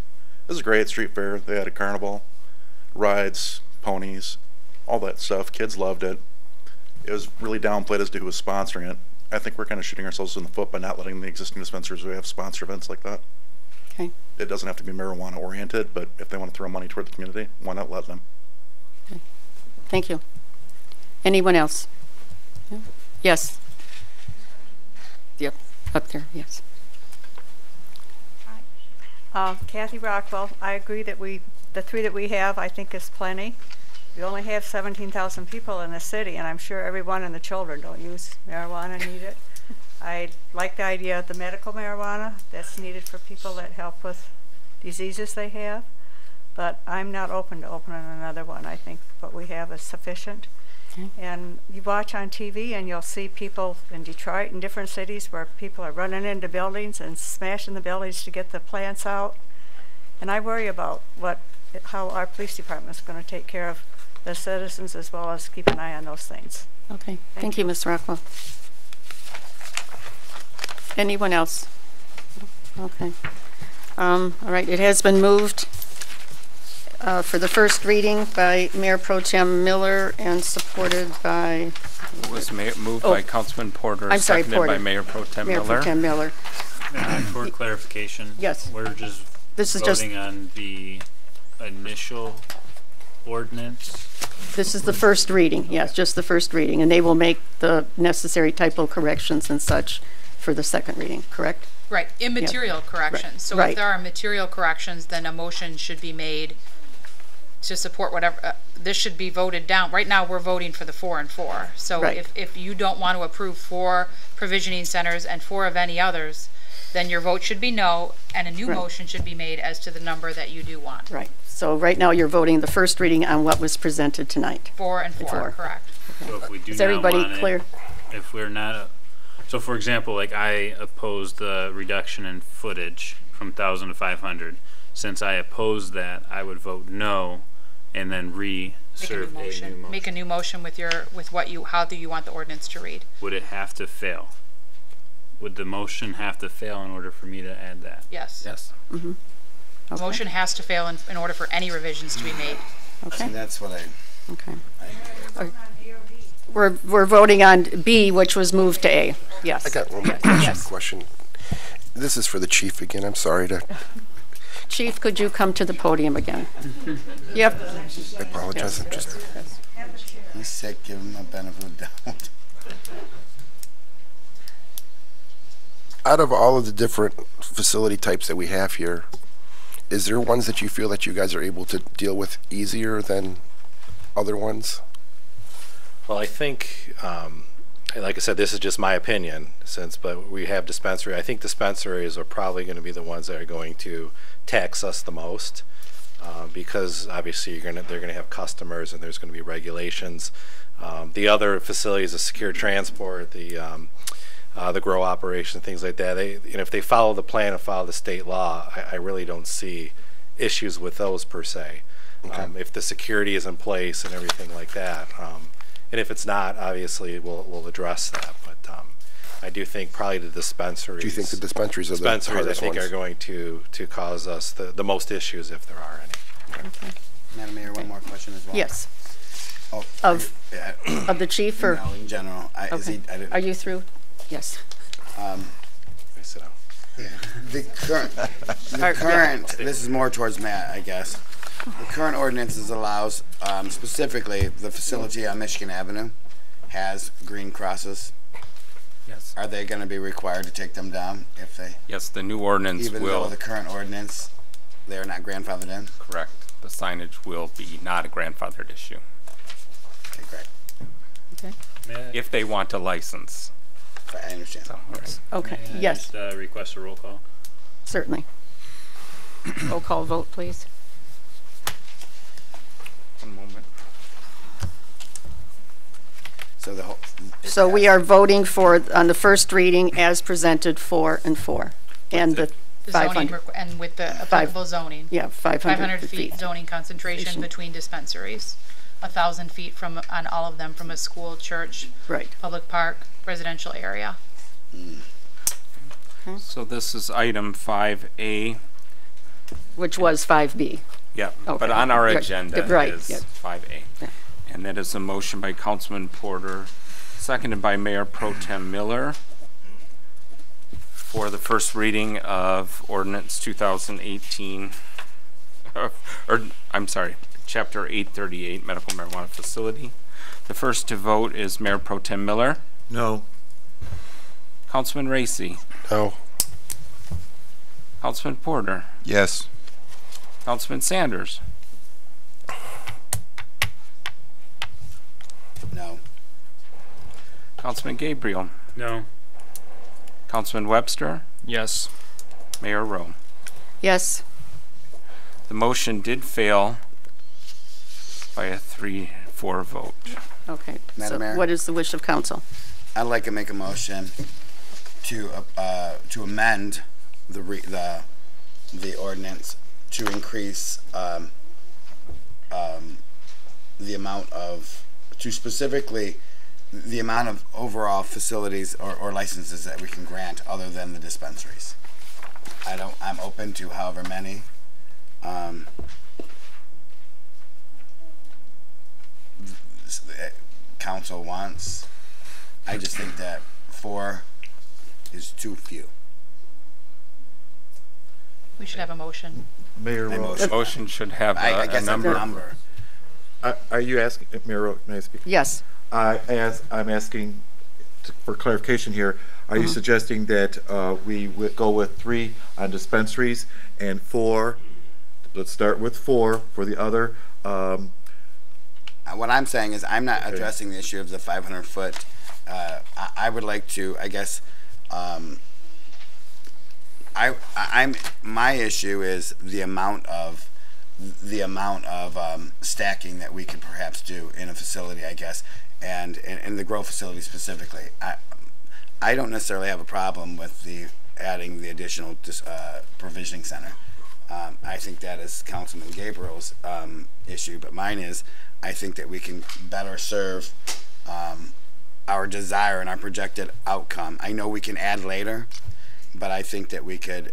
This is a great street fair. They had a carnival, rides, ponies, all that stuff. Kids loved it. It was really downplayed as to who was sponsoring it. I think we're kind of shooting ourselves in the foot by not letting the existing dispensaries we have sponsor events like that. Okay. It doesn't have to be marijuana oriented, but if they want to throw money toward the community, why not let them? Okay. Thank you. Anyone else? Yeah. Yes. Yep, up there, yes. Kathy Rockwell, I agree that the 3 that we have, I think is plenty. We only have 17,000 people in the city, and I'm sure everyone and the children don't use marijuana, need it. I like the idea of the medical marijuana that's needed for people that help with diseases they have, but I'm not open to opening another one. I think what we have is sufficient. Okay. And you watch on TV and you'll see people in Detroit and different cities where people are running into buildings and smashing the buildings to get the plants out. And I worry about how our police department is going to take care of the citizens as well as keep an eye on those things. Okay, thank you, Ms. Rockwell. Anyone else? Okay. All right, it has been moved for the first reading by Mayor Pro Tem Miller and supported by... It was moved by Councilman Porter, I'm sorry, seconded Porter. by Mayor Pro Tem Mayor Miller. Pro Tem Miller. For clarification, Yes. we're just This is just- voting on the initial ordinance. This is the first reading, yes, just the first reading, and they will make the necessary typo corrections and such for the second reading, correct? Right, immaterial corrections. So Right. if there are material corrections, then a motion should be made to support whatever, this should be voted down. Right now, we're voting for the 4 and 4. So Right. if you don't want to approve 4 provisioning centers and 4 of any others, then your vote should be no, and a new Right. motion should be made as to the number that you do want. Right. So right now, you're voting the first reading on what was presented tonight. 4 and 4, correct. So if we do Is not everybody want it, clear? if we're not, so for example, like I opposed the reduction in footage from 1,000 to 500. Since I opposed that, I would vote no, and then serve a new motion. Make a new motion with what you, how do you want the ordinance to read? Would it have to fail? Would the motion have to fail in order for me to add that? Yes. Yes. Mm-hmm. The motion has to fail in order for any revisions to be made. Okay. See, that's what I. Okay. We're voting on B, which was moved to A. Yes. I got one more question. This is for the chief again. I'm sorry to. Chief, could you come to the podium again? Yep. I apologize. I'm just. He's sick. Give him a benefit of the doubt. Out of all of the different facility types that we have here, is there ones that you feel that you guys are able to deal with easier than other ones? Well, I think, like I said, this is just my opinion, but we have dispensary. I think dispensaries are probably going to be the ones that are going to tax us the most, because obviously they're going to have customers and there's going to be regulations. The other facilities, the secure transport, the grow operation, things like that. If they follow the plan and follow the state law, I really don't see issues with those per se. Okay. If the security is in place and everything like that, and if it's not, obviously we'll address that. But I do think probably the dispensaries. Do you think the dispensaries are the hardest I think ones? are going to cause us the most issues if there are any. Okay. Madam Mayor, one more question as well. Yes. Oh, Of the chief or? No, in general. Okay. Are you through? Yes. Sit down. Yeah. The current, this is more towards Matt, I guess. The current ordinances allows, specifically, the facility on Michigan Avenue has green crosses. Yes. Are they gonna be required to take them down if they? Yes, the new ordinance Even will. though the current ordinance, they're not grandfathered in? Correct. The signage will be not a grandfathered issue. Okay, great. Okay. If they want a license. I understand. So, yes. Okay. May I Yes. just, request a roll call? Certainly. Roll call vote, please. One moment. So the whole. So we are voting on the first reading as presented 4 and 4. And the The zoning 500. and with the applicable zoning. Yeah, 500 feet zoning concentration between dispensaries. 1,000 feet on all of them from a school, church, Right. public park, residential area. So this is item 5A. Which was 5B. Yeah, Okay. but on our Right. agenda Right, is yeah. 5A. Yeah. And that is a motion by Councilman Porter, seconded by Mayor Pro Tem Miller, for the first reading of ordinance 2018, I'm sorry, chapter 838, medical marijuana facility. The first to vote is Mayor Pro Tem Miller. No. Councilman Racy. No. Councilman Porter. Yes. Councilman Sanders. No. Councilman Gabriel. No. Councilman Webster. Yes. Mayor Rowe. Yes. The motion did fail by a 3-4 vote. Okay. Madam Mayor? What is the wish of council? I'd like to make a motion to amend the the amount of, to specifically the amount of overall facilities or licenses that we can grant other than the dispensaries. I'm open to however many. Council wants. I just think that 4 is too few. We should have a motion. Mayor My Rowe. Motion should have I a guess a number. Are you asking, Mayor Rowe, may I speak? Yes. I'm asking for clarification here. Are you suggesting that we would go with 3 on dispensaries and 4, let's start with 4 for the other? What I'm saying is I'm not addressing the issue of the 500-foot. I would like to, I guess, my issue is the amount of stacking that we could perhaps do in a facility, I guess, and in the grow facility specifically. I don't necessarily have a problem with adding the additional provisioning center. I think that is Councilman Gabriel's issue, but mine is I think that we can better serve our desire and our projected outcome. I know we can add later, but I think that we could.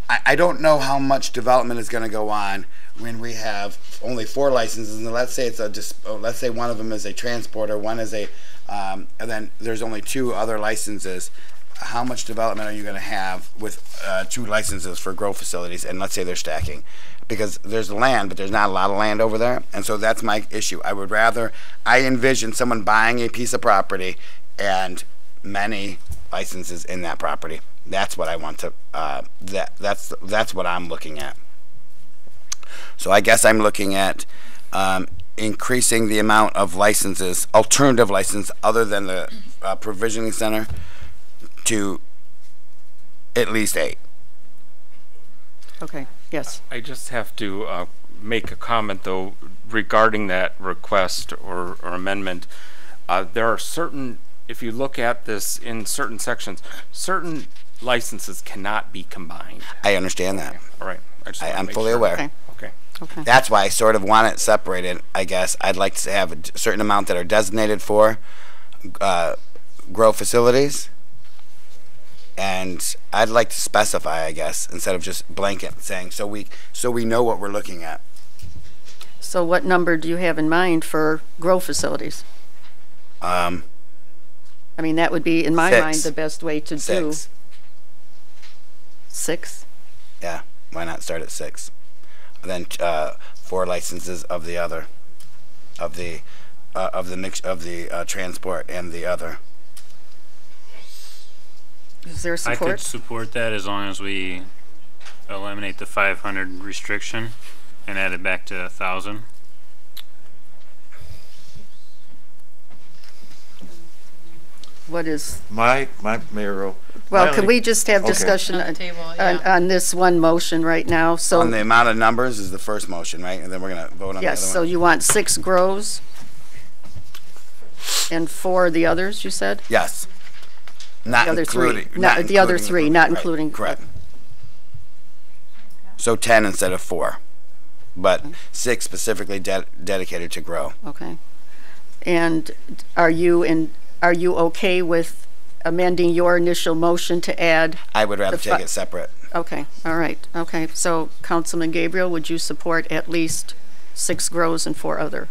I don't know how much development is going to go on when we have only 4 licenses, and let's say let's say one of them is a transporter, one is a, and then there's only 2 other licenses. How much development are you going to have with 2 licenses for grow facilities, and let's say they're stacking? Because there's land, but there's not a lot of land over there, and so that's my issue. I envision someone buying a piece of property and many licenses in that property. That's what I want to, that's what I'm looking at. So I guess I'm looking at increasing the amount of licenses, alternative license other than the provisioning center, to at least 8. Okay, yes. I just have to make a comment, though, regarding that request or amendment. There are certain, if you look at this in certain sections, certain licenses cannot be combined. I understand that. All right. I'm fully aware. Okay. Okay. That's why I sort of want it separated, I guess. I'd like to have a certain amount that are designated for grow facilities. And I'd like to specify, I guess, instead of just blanket saying, so we know what we're looking at. So what number do you have in mind for grow facilities? I mean, that would be, in my 6. mind, the best way to 6. do. 6? Yeah, why not start at 6? And then 4 licenses of the other, of the transport and the other. Is there support? I could support that as long as we eliminate the 500 restriction and add it back to 1,000. What is? My Mayor. Well, can we just have discussion On the table, on this one motion right now? So On the amount of numbers is the first motion, right? And then we're going to vote on the other yes, one. so you want 6 grows and 4 the others, you said? Yes. Not The other 3. including. Not the other 3, not right, including. Correct. So 10 instead of 4, but 6 specifically dedicated to grow. Okay. And are you okay with amending your initial motion to add? I would rather take it separate. Okay, all right. Okay, so Councilman Gabriel, would you support at least 6 grows and 4 other?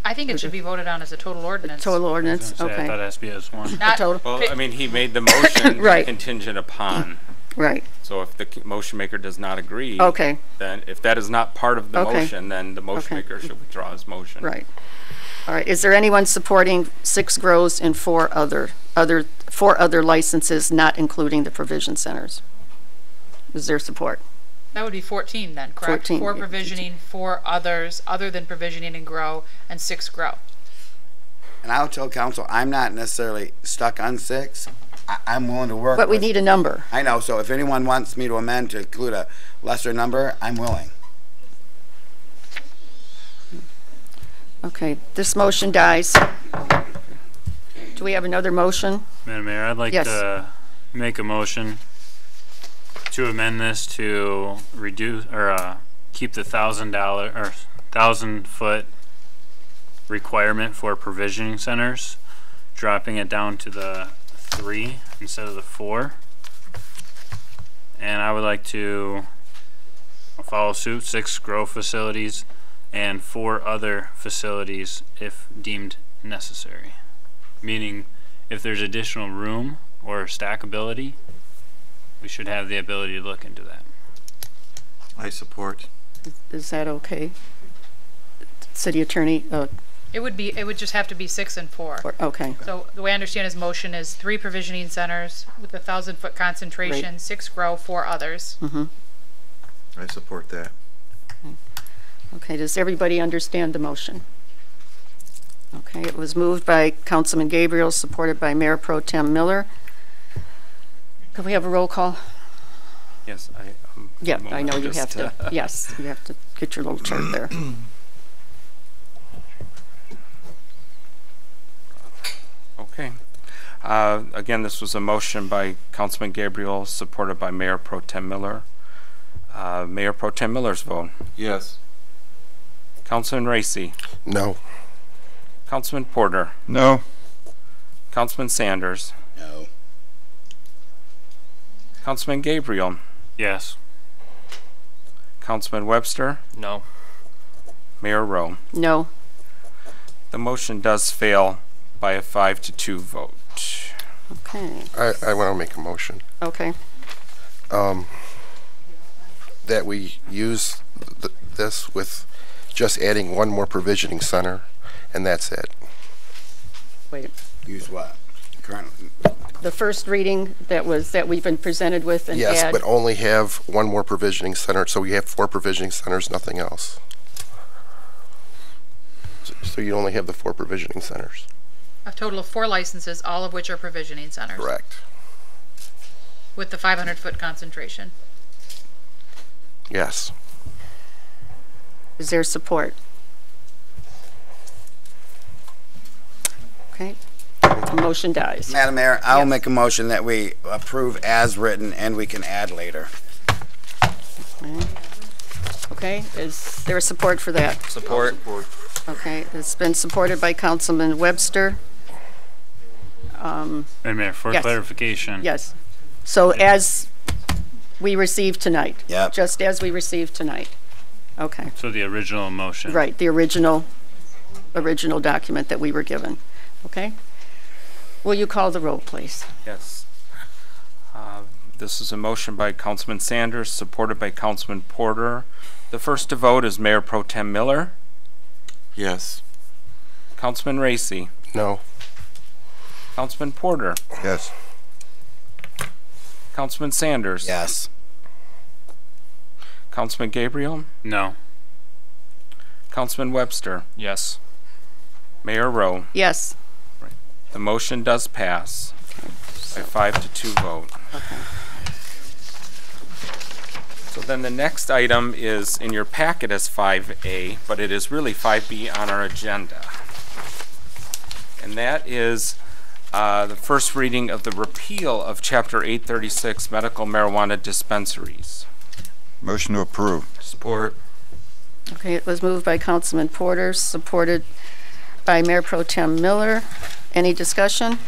I think it should be voted on as a total ordinance. Total ordinance, I okay. thought it has to be as one. Not total. Well, I mean, he made the motion Right. contingent upon. Right. So if the motion maker does not agree, Okay. then if that is not part of the Okay. motion, then the motion Okay. maker should withdraw his motion. Right. All right, is there anyone supporting 6 grows and 4 other licenses, not including the provision centers? Is there support? That would be 14 then, correct? 14, 4 yeah. provisioning, 4 others, other than provisioning and grow, and 6 grow. And I'll tell council, I'm not necessarily stuck on 6. I'm willing to work. But we need a number. I know, so if anyone wants me to amend to include a lesser number, I'm willing. Okay, this motion dies. Do we have another motion? Madam Mayor, I'd like Yes. to make a motion to amend this to reduce or keep the $1,000 or 1,000-foot requirement for provisioning centers, dropping it down to the 3 instead of the 4. And I would like to follow suit, 6 grow facilities and 4 other facilities if deemed necessary. Meaning, if there's additional room or stackability, we should have the ability to look into that. I support. Is that okay? City Attorney, It would just have to be 6 and 4. okay. So the way I understand his motion is 3 provisioning centers with a 1,000-foot concentration, Right. 6 grow, 4 others. Mm-hmm. I support that. Okay, does everybody understand the motion? Okay, it was moved by Councilman Gabriel, supported by Mayor Pro Tem Miller. Can we have a roll call? Yes, Yeah, I know you have to. Yes, you have to get your little chart there. Okay. Again, this was a motion by Councilman Gabriel, supported by Mayor Pro Tem Miller. Mayor Pro Tem Miller's vote. Yes. Councilman Racy. No. Councilman Porter. No. Councilman Sanders. No. Councilman Gabriel. Yes. Councilman Webster. No. Mayor Rowe. No. The motion does fail by a 5-2 vote. Okay. I want to make a motion. Okay. That we use this with just adding one more provisioning center, and that's it. Wait. Use what? Currently. The first reading that we've been presented with and Yes, add. but only have one more provisioning center, so we have 4 provisioning centers, nothing else. So you only have the 4 provisioning centers. A total of 4 licenses, all of which are provisioning centers. Correct. With the 500-foot concentration. Yes. Is there support? Okay. The motion dies. Madam Mayor, I'll make a motion that we approve as written and we can add later. Okay, is there support for that? Support. Okay, it's been supported by Councilman Webster. And Mayor, for Yes. clarification. Yes. So as we received tonight? Yep. Just as we received tonight? Okay. So the original motion. Right, the original document that we were given. Okay? Will you call the roll, please? Yes. This is a motion by Councilman Sanders, supported by Councilman Porter. The first to vote is Mayor Pro Tem Miller. Yes. Councilman Racy. No. Councilman Porter. Yes. Councilman Sanders. Yes. Councilman Gabriel. No. Councilman Webster. Yes. Mayor Rowe. Yes. The motion does pass by 5-2 vote. Okay. So then the next item is in your packet as 5A, but it is really 5B on our agenda. And that is the first reading of the repeal of Chapter 836, Medical Marijuana Dispensaries. Motion to approve. Support. Okay, it was moved by Councilman Porter, supported by Mayor Pro Tem Miller. Any discussion?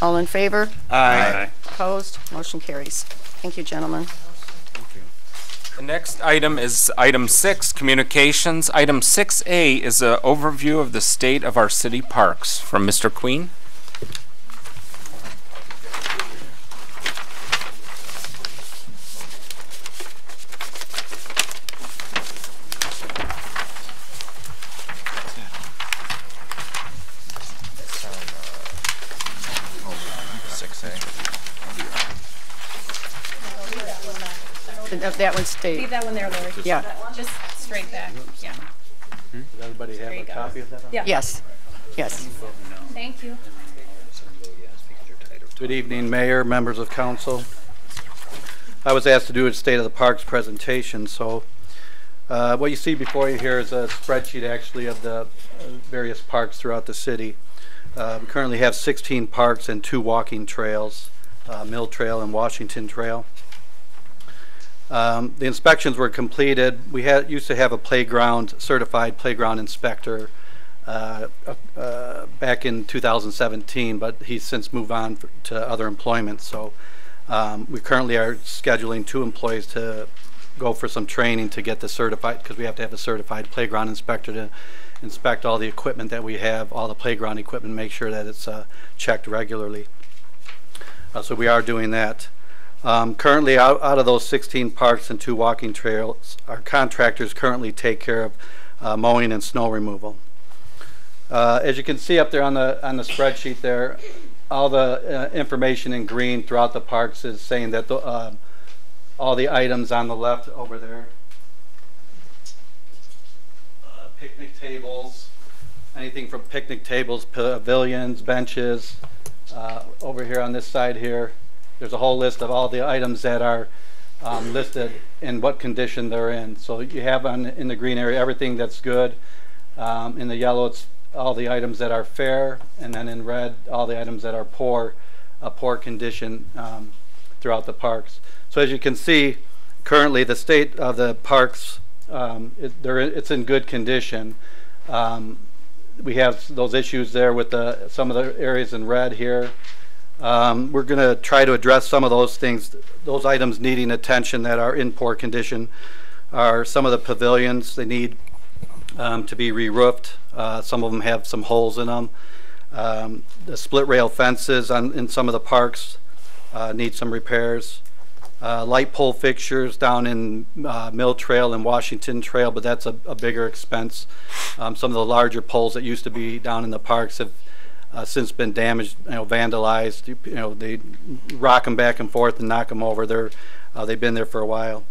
All in favor? Aye. Opposed? Motion carries. Thank you, gentlemen. The next item is item 6, communications. Item 6A is an overview of the state of our city parks from Mr. Queen. That one stayed. Leave that one there, Lori. Yeah. Just straight back. Yeah. Does everybody have a copy of that? Yeah. Yes. Yes. Thank you. Good evening, Mayor, members of council. I was asked to do a State of the Parks presentation, so what you see before you here is a spreadsheet actually of the various parks throughout the city. We currently have 16 parks and 2 walking trails, Mill Trail and Washington Trail. The inspections were completed. We used to have a certified playground inspector back in 2017, but he's since moved on to other employment. So we currently are scheduling 2 employees to go for some training to get the certified, because we have to have a certified playground inspector to inspect all the equipment that we have, all the playground equipment, make sure that it's checked regularly. So we are doing that. Currently, out of those 16 parks and 2 walking trails, our contractors currently take care of mowing and snow removal. As you can see up there on the spreadsheet there, all the information in green throughout the parks is saying that all the items on the left over there, picnic tables, anything from picnic tables, pavilions, benches. Over here on this side here, there's a whole list of all the items that are listed and what condition they're in. So you have in the green area everything that's good. In the yellow, it's all the items that are fair, and then in red, all the items that are poor condition throughout the parks. So as you can see, currently the state of the parks, it's in good condition. We have those issues there with some of the areas in red here. We're going to try to address some of those things. Those items needing attention that are in poor condition are some of the pavilions. They need to be re-roofed. Some of them have some holes in them. The split rail fences in some of the parks need some repairs. Light pole fixtures down in Mill Trail and Washington Trail, but that's a bigger expense. Some of the larger poles that used to be down in the parks have since been damaged, vandalized. They rock them back and forth and knock them over. They've been there for a while.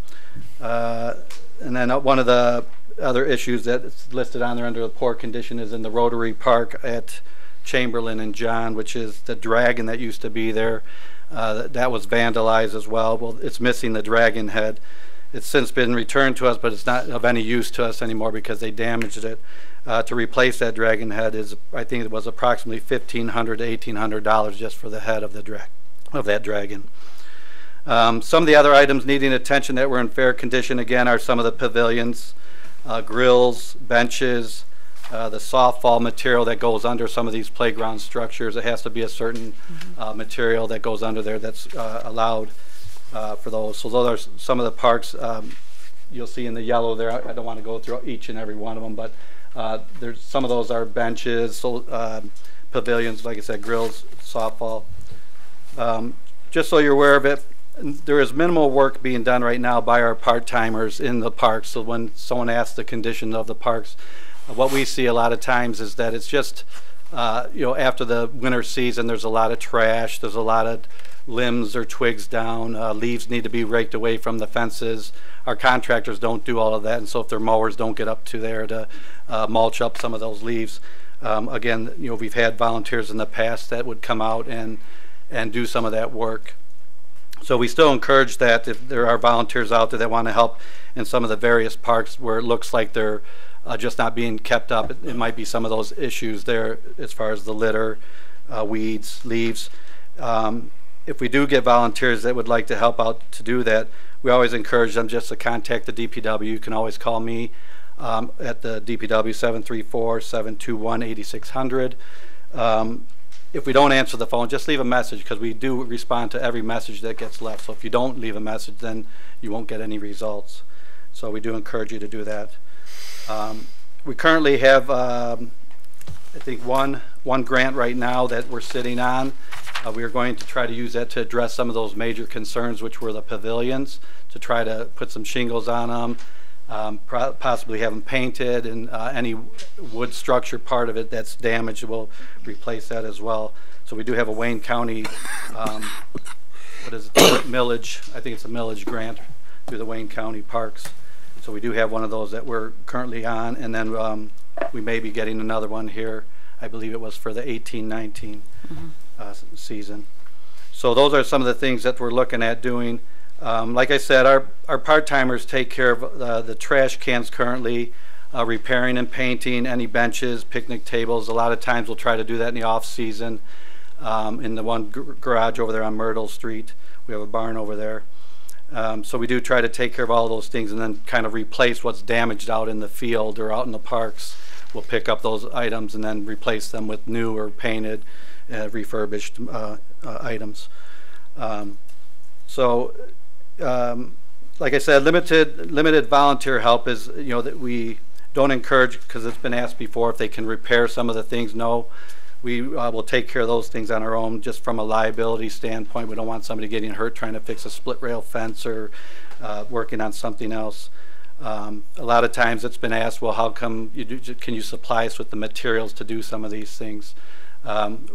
And then one of the other issues that's listed on there under the poor condition is in the Rotary Park at Chamberlain and John, which is the dragon that used to be there. That was vandalized as well. Well, it's missing the dragon head. It's since been returned to us, but it's not of any use to us anymore because they damaged it. To replace that dragon head I think it was approximately $1,500 to $1,800 just for the head of that dragon. Some of the other items needing attention that were in fair condition again are some of the pavilions, grills, benches, the softball material that goes under some of these playground structures. It has to be a certain material that goes under there that's allowed for those. So those are some of the parks you'll see in the yellow there. I don't want to go through each and every one of them, but there's some of those are benches, pavilions, like I said, grills, softball. Just so you're aware of it, there is minimal work being done right now by our part-timers in the parks. So when someone asks the condition of the parks, what we see a lot of times is that it's just, after the winter season, there's a lot of trash, there's a lot of limbs or twigs down, leaves need to be raked away from the fences. Our contractors don't do all of that, and so if their mowers don't get up to there to mulch up some of those leaves. Again, we've had volunteers in the past that would come out and do some of that work. So we still encourage that if there are volunteers out there that want to help in some of the various parks where it looks like they're just not being kept up. It might be some of those issues there as far as the litter, weeds, leaves. If we do get volunteers that would like to help out to do that, we always encourage them just to contact the DPW. You can always call me at the DPW 734-721-8600. If we don't answer the phone, just leave a message because we do respond to every message that gets left. So if you don't leave a message, then you won't get any results. So we do encourage you to do that. We currently have, I think, one grant right now that we're sitting on. We are going to try to use that to address some of those major concerns, which were the pavilions, to try to put some shingles on them, possibly have them painted, and any wood structure part of it that's damaged, we'll replace that as well. So we do have a Wayne County, what is it, millage, I think it's a millage grant through the Wayne County Parks. So we do have one of those that we're currently on, and then we may be getting another one here. I believe it was for the 18-19 season. So those are some of the things that we're looking at doing. Like I said, our part-timers take care of the trash cans currently, repairing and painting any benches, picnic tables. A lot of times we'll try to do that in the off-season. In the one garage over there on Myrtle Street, we have a barn over there. So we do try to take care of all those things and then kind of replace what's damaged out in the field or out in the parks. We'll pick up those items and then replace them with new or painted, refurbished items. Like I said, limited volunteer help is, that we don't encourage, because it's been asked before if they can repair some of the things. No, we will take care of those things on our own, just from a liability standpoint. We don't want somebody getting hurt trying to fix a split rail fence or working on something else. A lot of times it's been asked, well, how come can you supply us with the materials to do some of these things?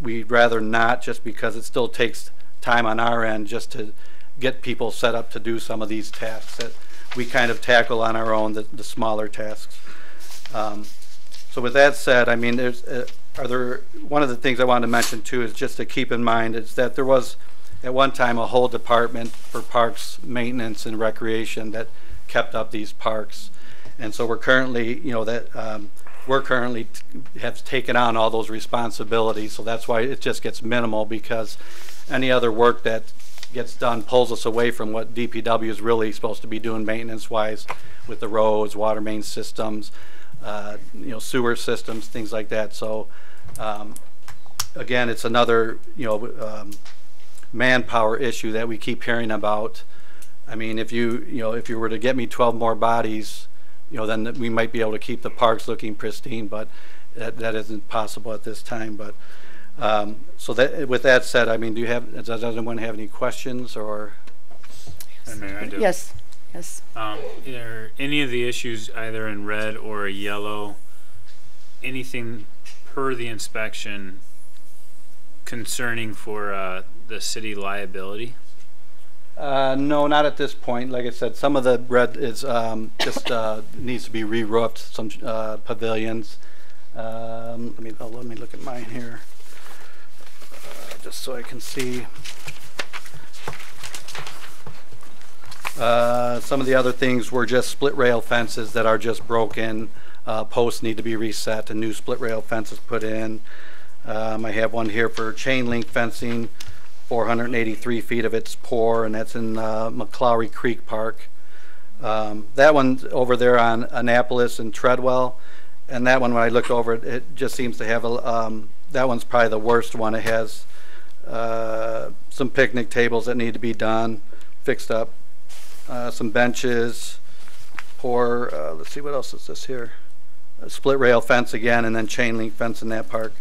We'd rather not, just because it still takes time on our end just to get people set up to do some of these tasks that we kind of tackle on our own, the smaller tasks. So with that said, I mean, one of the things I wanted to mention too is just to keep in mind is that there was at one time a whole department for parks maintenance and recreation that kept up these parks, and so we're currently, have taken on all those responsibilities. So that's why it just gets minimal, because any other work that gets done pulls us away from what DPW is really supposed to be doing maintenance-wise with the roads, water main systems, sewer systems, things like that. So again, it's another manpower issue that we keep hearing about. I mean, if you were to get me 12 more bodies, then we might be able to keep the parks looking pristine, but that isn't possible at this time. But so that, with that said, I mean, does anyone have any questions or? I do. Yes. Yes. Are any of the issues either in red or yellow, anything per the inspection concerning for the city liability? No, not at this point. Like I said, some of the red is just needs to be re-roofed. Some pavilions. Let me look at mine here, just so I can see. Some of the other things were just split rail fences that are just broken. Posts need to be reset and new split rail fences put in. I have one here for chain link fencing. 483 feet of it's poor, and that's in McClowry Creek Park. That one's over there on Annapolis and Treadwell, and that one, when I look over it, it just seems to have a, that one's probably the worst one. It has some picnic tables that need to be done, fixed up, some benches, poor, let's see, what else is this here? A split rail fence again, and then chain link fence in that park.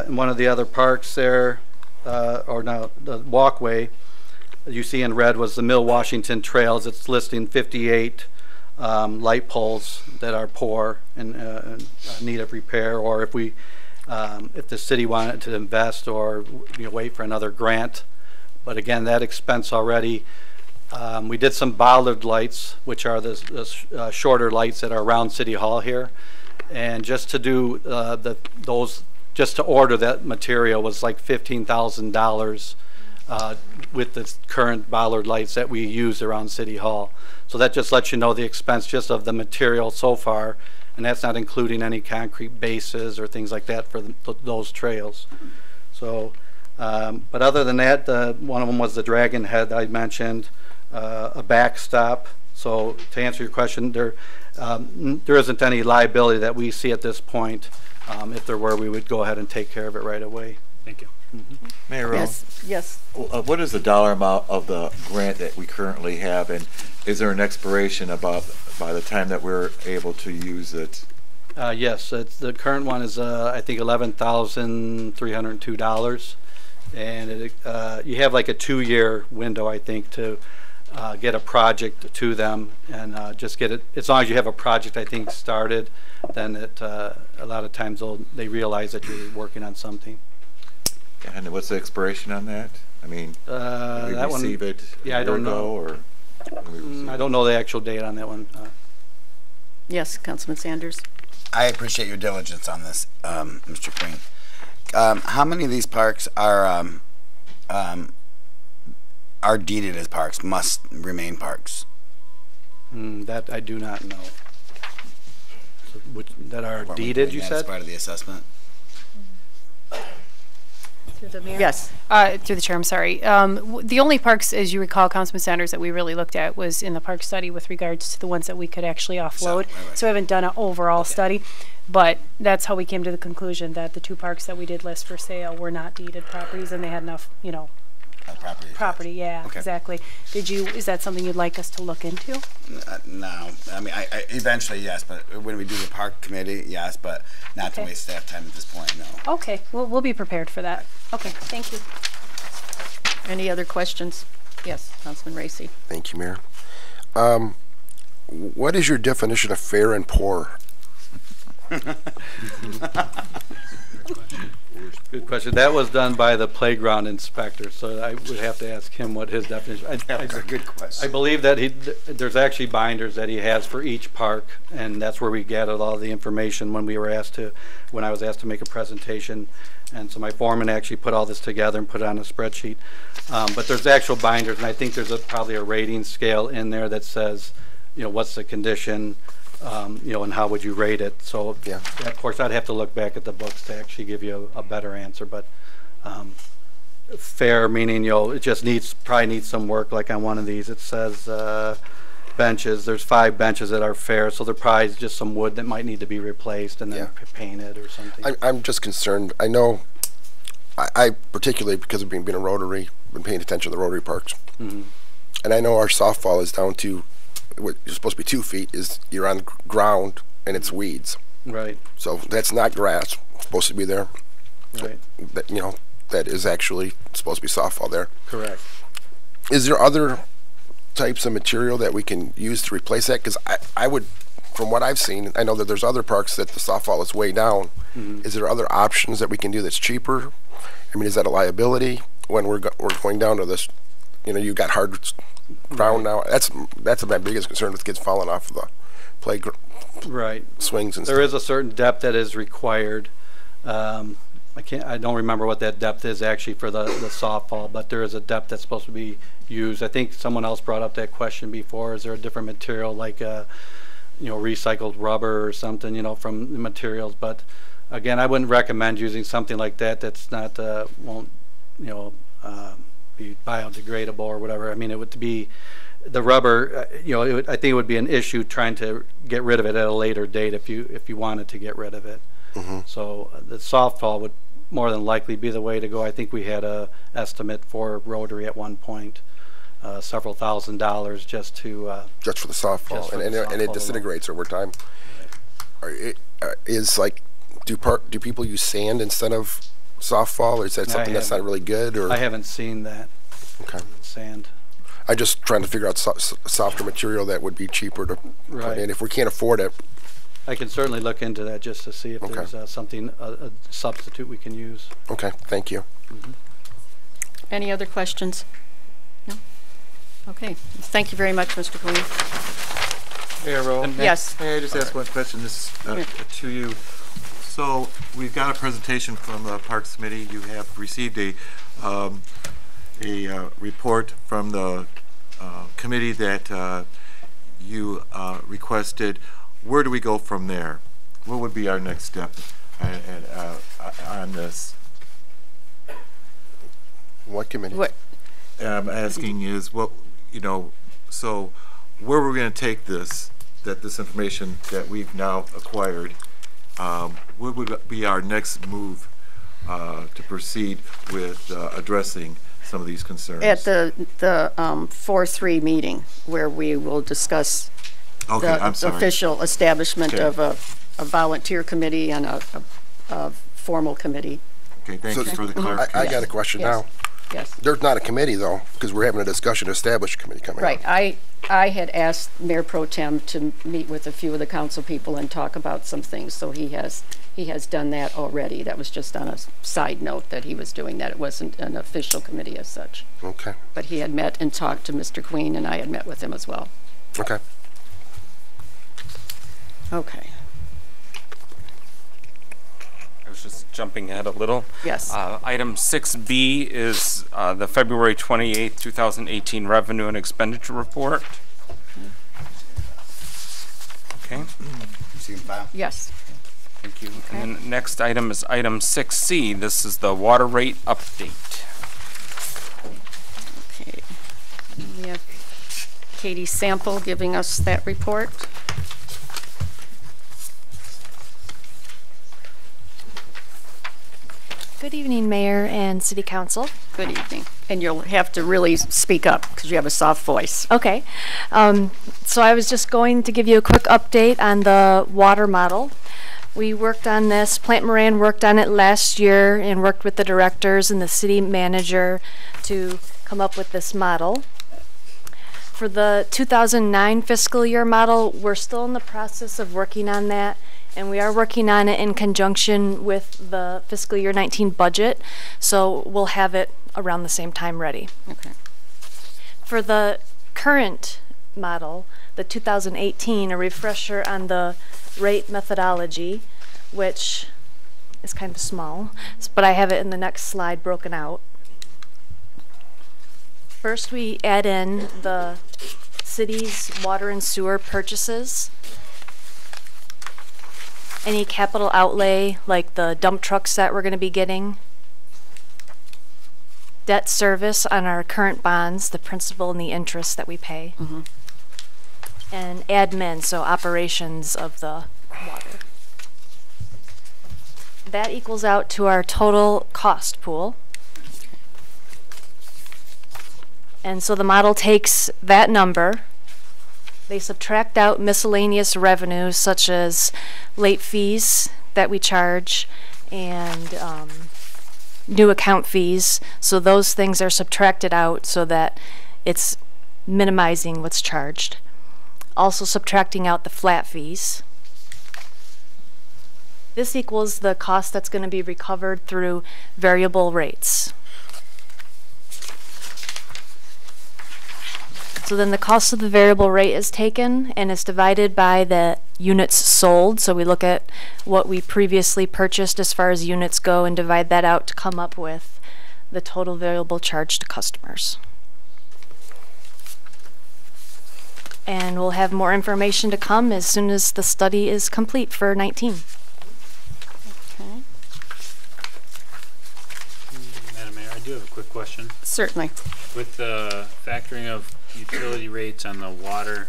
In one of the other parks there, the walkway you see in red was the Mill Washington Trails. It's listing 58 light poles that are poor and need of repair, or if the city wanted to invest or wait for another grant. But again, that expense already. We did some bollard lights, which are the shorter lights that are around City Hall here, and just to do those. Just to order that material was like $15,000 with the current bollard lights that we use around City Hall. So that just lets you know the expense just of the material so far, and that's not including any concrete bases or things like that for those trails. So, but other than that, one of them was the Dragon Head I mentioned, a backstop. So to answer your question, there isn't any liability that we see at this point. If there were, we would go ahead and take care of it right away. Thank you. Mm-hmm. Mayor, yes. What is the dollar amount of the grant that we currently have, and is there an expiration by the time that we're able to use it? Yes, the current one is I think $11,302, and you have like a 2-year window, I think, to get a project to them, and just get it. As long as you have a project, I think, started, then a lot of times they realize that you're working on something. And what's the expiration on that? I mean, did we receive it a year ago, or I don't know the actual date on that one. Yes, Councilman Sanders. I appreciate your diligence on this, Mr. Queen. How many of these parks are deeded as parks, must remain parks? That I do not know. So, that are deeded, you said? As part of the assessment? Through the mayor? Yes. Through the chair, I'm sorry. The only parks, as you recall, Councilman Sanders, that we really looked at was in the park study with regards to the ones that we could actually offload. So we haven't done an overall study, but that's how we came to the conclusion that the 2 parks that we did list for sale were not deeded properties and they had enough, you know, property. Yeah, Okay. exactly. Is that something you'd like us to look into? No, I mean, I eventually, yes, but when we do the park committee, yes, but not to Okay. waste staff time at this point, no. Okay, we'll be prepared for that. Okay, thank you. Any other questions? Yes, Councilman Racy. Thank you, Mayor. What is your definition of fair and poor? Good question. That was done by the playground inspector, so I would have to ask him what his definition. That's a good question. I believe that there's actually binders that he has for each park, and that's where we gathered all the information when I was asked to make a presentation. And so my foreman actually put all this together and put it on a spreadsheet. But there's actual binders, and I think there's probably a rating scale in there that says, you know, what's the condition, you know, and how would you rate it? So yeah, of course, I'd have to look back at the books to actually give you a better answer. But fair meaning, you know, it just probably needs some work. Like on one of these, it says benches. There's 5 benches that are fair, so there probably is just some wood that might need to be replaced and then painted or something. I'm just concerned. I know, I particularly because of being a Rotary, been paying attention to the Rotary parks, and I know our softball is down to what you're supposed to be 2 feet. Is you're on the ground and it's weeds. Right. So that's not grass. It's supposed to be there. Right. That, you know, that is actually supposed to be softball there. Correct. Is there other types of material that we can use to replace that? Because I would, from what I've seen, I know that there's other parks that the softball is way down. Is there other options that we can do that's cheaper? I mean, is that a liability when we're going down to this? You know, you got hard ground now. That's my biggest concern with kids falling off of the playground. Right. Swings and there stuff. Is a certain depth that is required. I don't remember what that depth is actually for the softball, but there is a depth that's supposed to be used. I think someone else brought up that question before. Is there a different material like you know, recycled rubber or something, you know, from the materials? But again, I wouldn't recommend using something like that that's not won't, you know, be biodegradable or whatever. I mean, it would be the rubber, you know, I think it would be an issue trying to get rid of it at a later date if you wanted to get rid of it. So the softball would more than likely be the way to go. I think we had a estimate for Rotary at one point, several $1,000s just for the softball, and it disintegrates over time. Is like, do people use sand instead of softball, or is that something that's not really good? Or I haven't seen that. Okay. Sand. I'm just trying to figure out softer material that would be cheaper to put in if we can't afford it. I can certainly look into that just to see if there's something, a substitute we can use. Okay, thank you. Any other questions? No? Okay. Thank you very much, Mr. Queen. Mayor Rowe? Yes. May I just ask one question? This is to you. So we've got a presentation from the Parks Committee. You have received a report from the committee that you requested. Where do we go from there? What would be our next step on this? What committee? What I'm asking is what, you know, so where we're going to take this information that we've now acquired, what would be our next move to proceed with addressing some of these concerns? At the 4-3 meeting where we will discuss the official establishment of a volunteer committee and a formal committee. Okay, thank you for the clarification. I got a question now. Yes. There's not a committee though, because we're having a discussion to establish a committee coming up. Right. I had asked Mayor Pro Tem to meet with a few of the council people and talk about some things, so he has done that already. That was just on a side note that he was doing that. It wasn't an official committee as such. Okay. But he had met and talked to Mr. Queen, and I had met with him as well. Okay. Okay. I was just jumping ahead a little. Yes. Item 6B is the February 28th, 2018 Revenue and Expenditure Report. Okay. You see in file? Yes. Thank you. And then the next item is item 6C. This is the water rate update. Okay. We have Katie Sample giving us that report. Good evening, Mayor and City Council. Good evening. And you'll have to really speak up because you have a soft voice. Okay. So I was just going to give you a quick update on the water model. We worked on this, Plant Moran worked on it last year and worked with the directors and the city manager to come up with this model. For the 2009 fiscal year model, we're still in the process of working on that, and we are working on it in conjunction with the fiscal year 19 budget, so we'll have it around the same time ready. Okay. For the current model, the 2018, a refresher on the rate methodology, which is kind of small, but I have it in the next slide broken out. First, we add in the city's water and sewer purchases. Any capital outlay, like the dump trucks that we're going to be getting. Debt service on our current bonds, the principal and the interest that we pay. Mm-hmm. And admin, so operations of the water. That equals out to our total cost pool. And so the model takes that number, they subtract out miscellaneous revenues such as late fees that we charge and new account fees. So those things are subtracted out so that it's minimizing what's charged. Also subtracting out the flat fees. This equals the cost that's going to be recovered through variable rates. So then the cost of the variable rate is taken and is divided by the units sold. So we look at what we previously purchased as far as units go and divide that out to come up with the total variable charge to customers. And we'll have more information to come as soon as the study is complete for 19. Okay. Madam Mayor, I do have a quick question. Certainly. With the factoring of utility rates on the water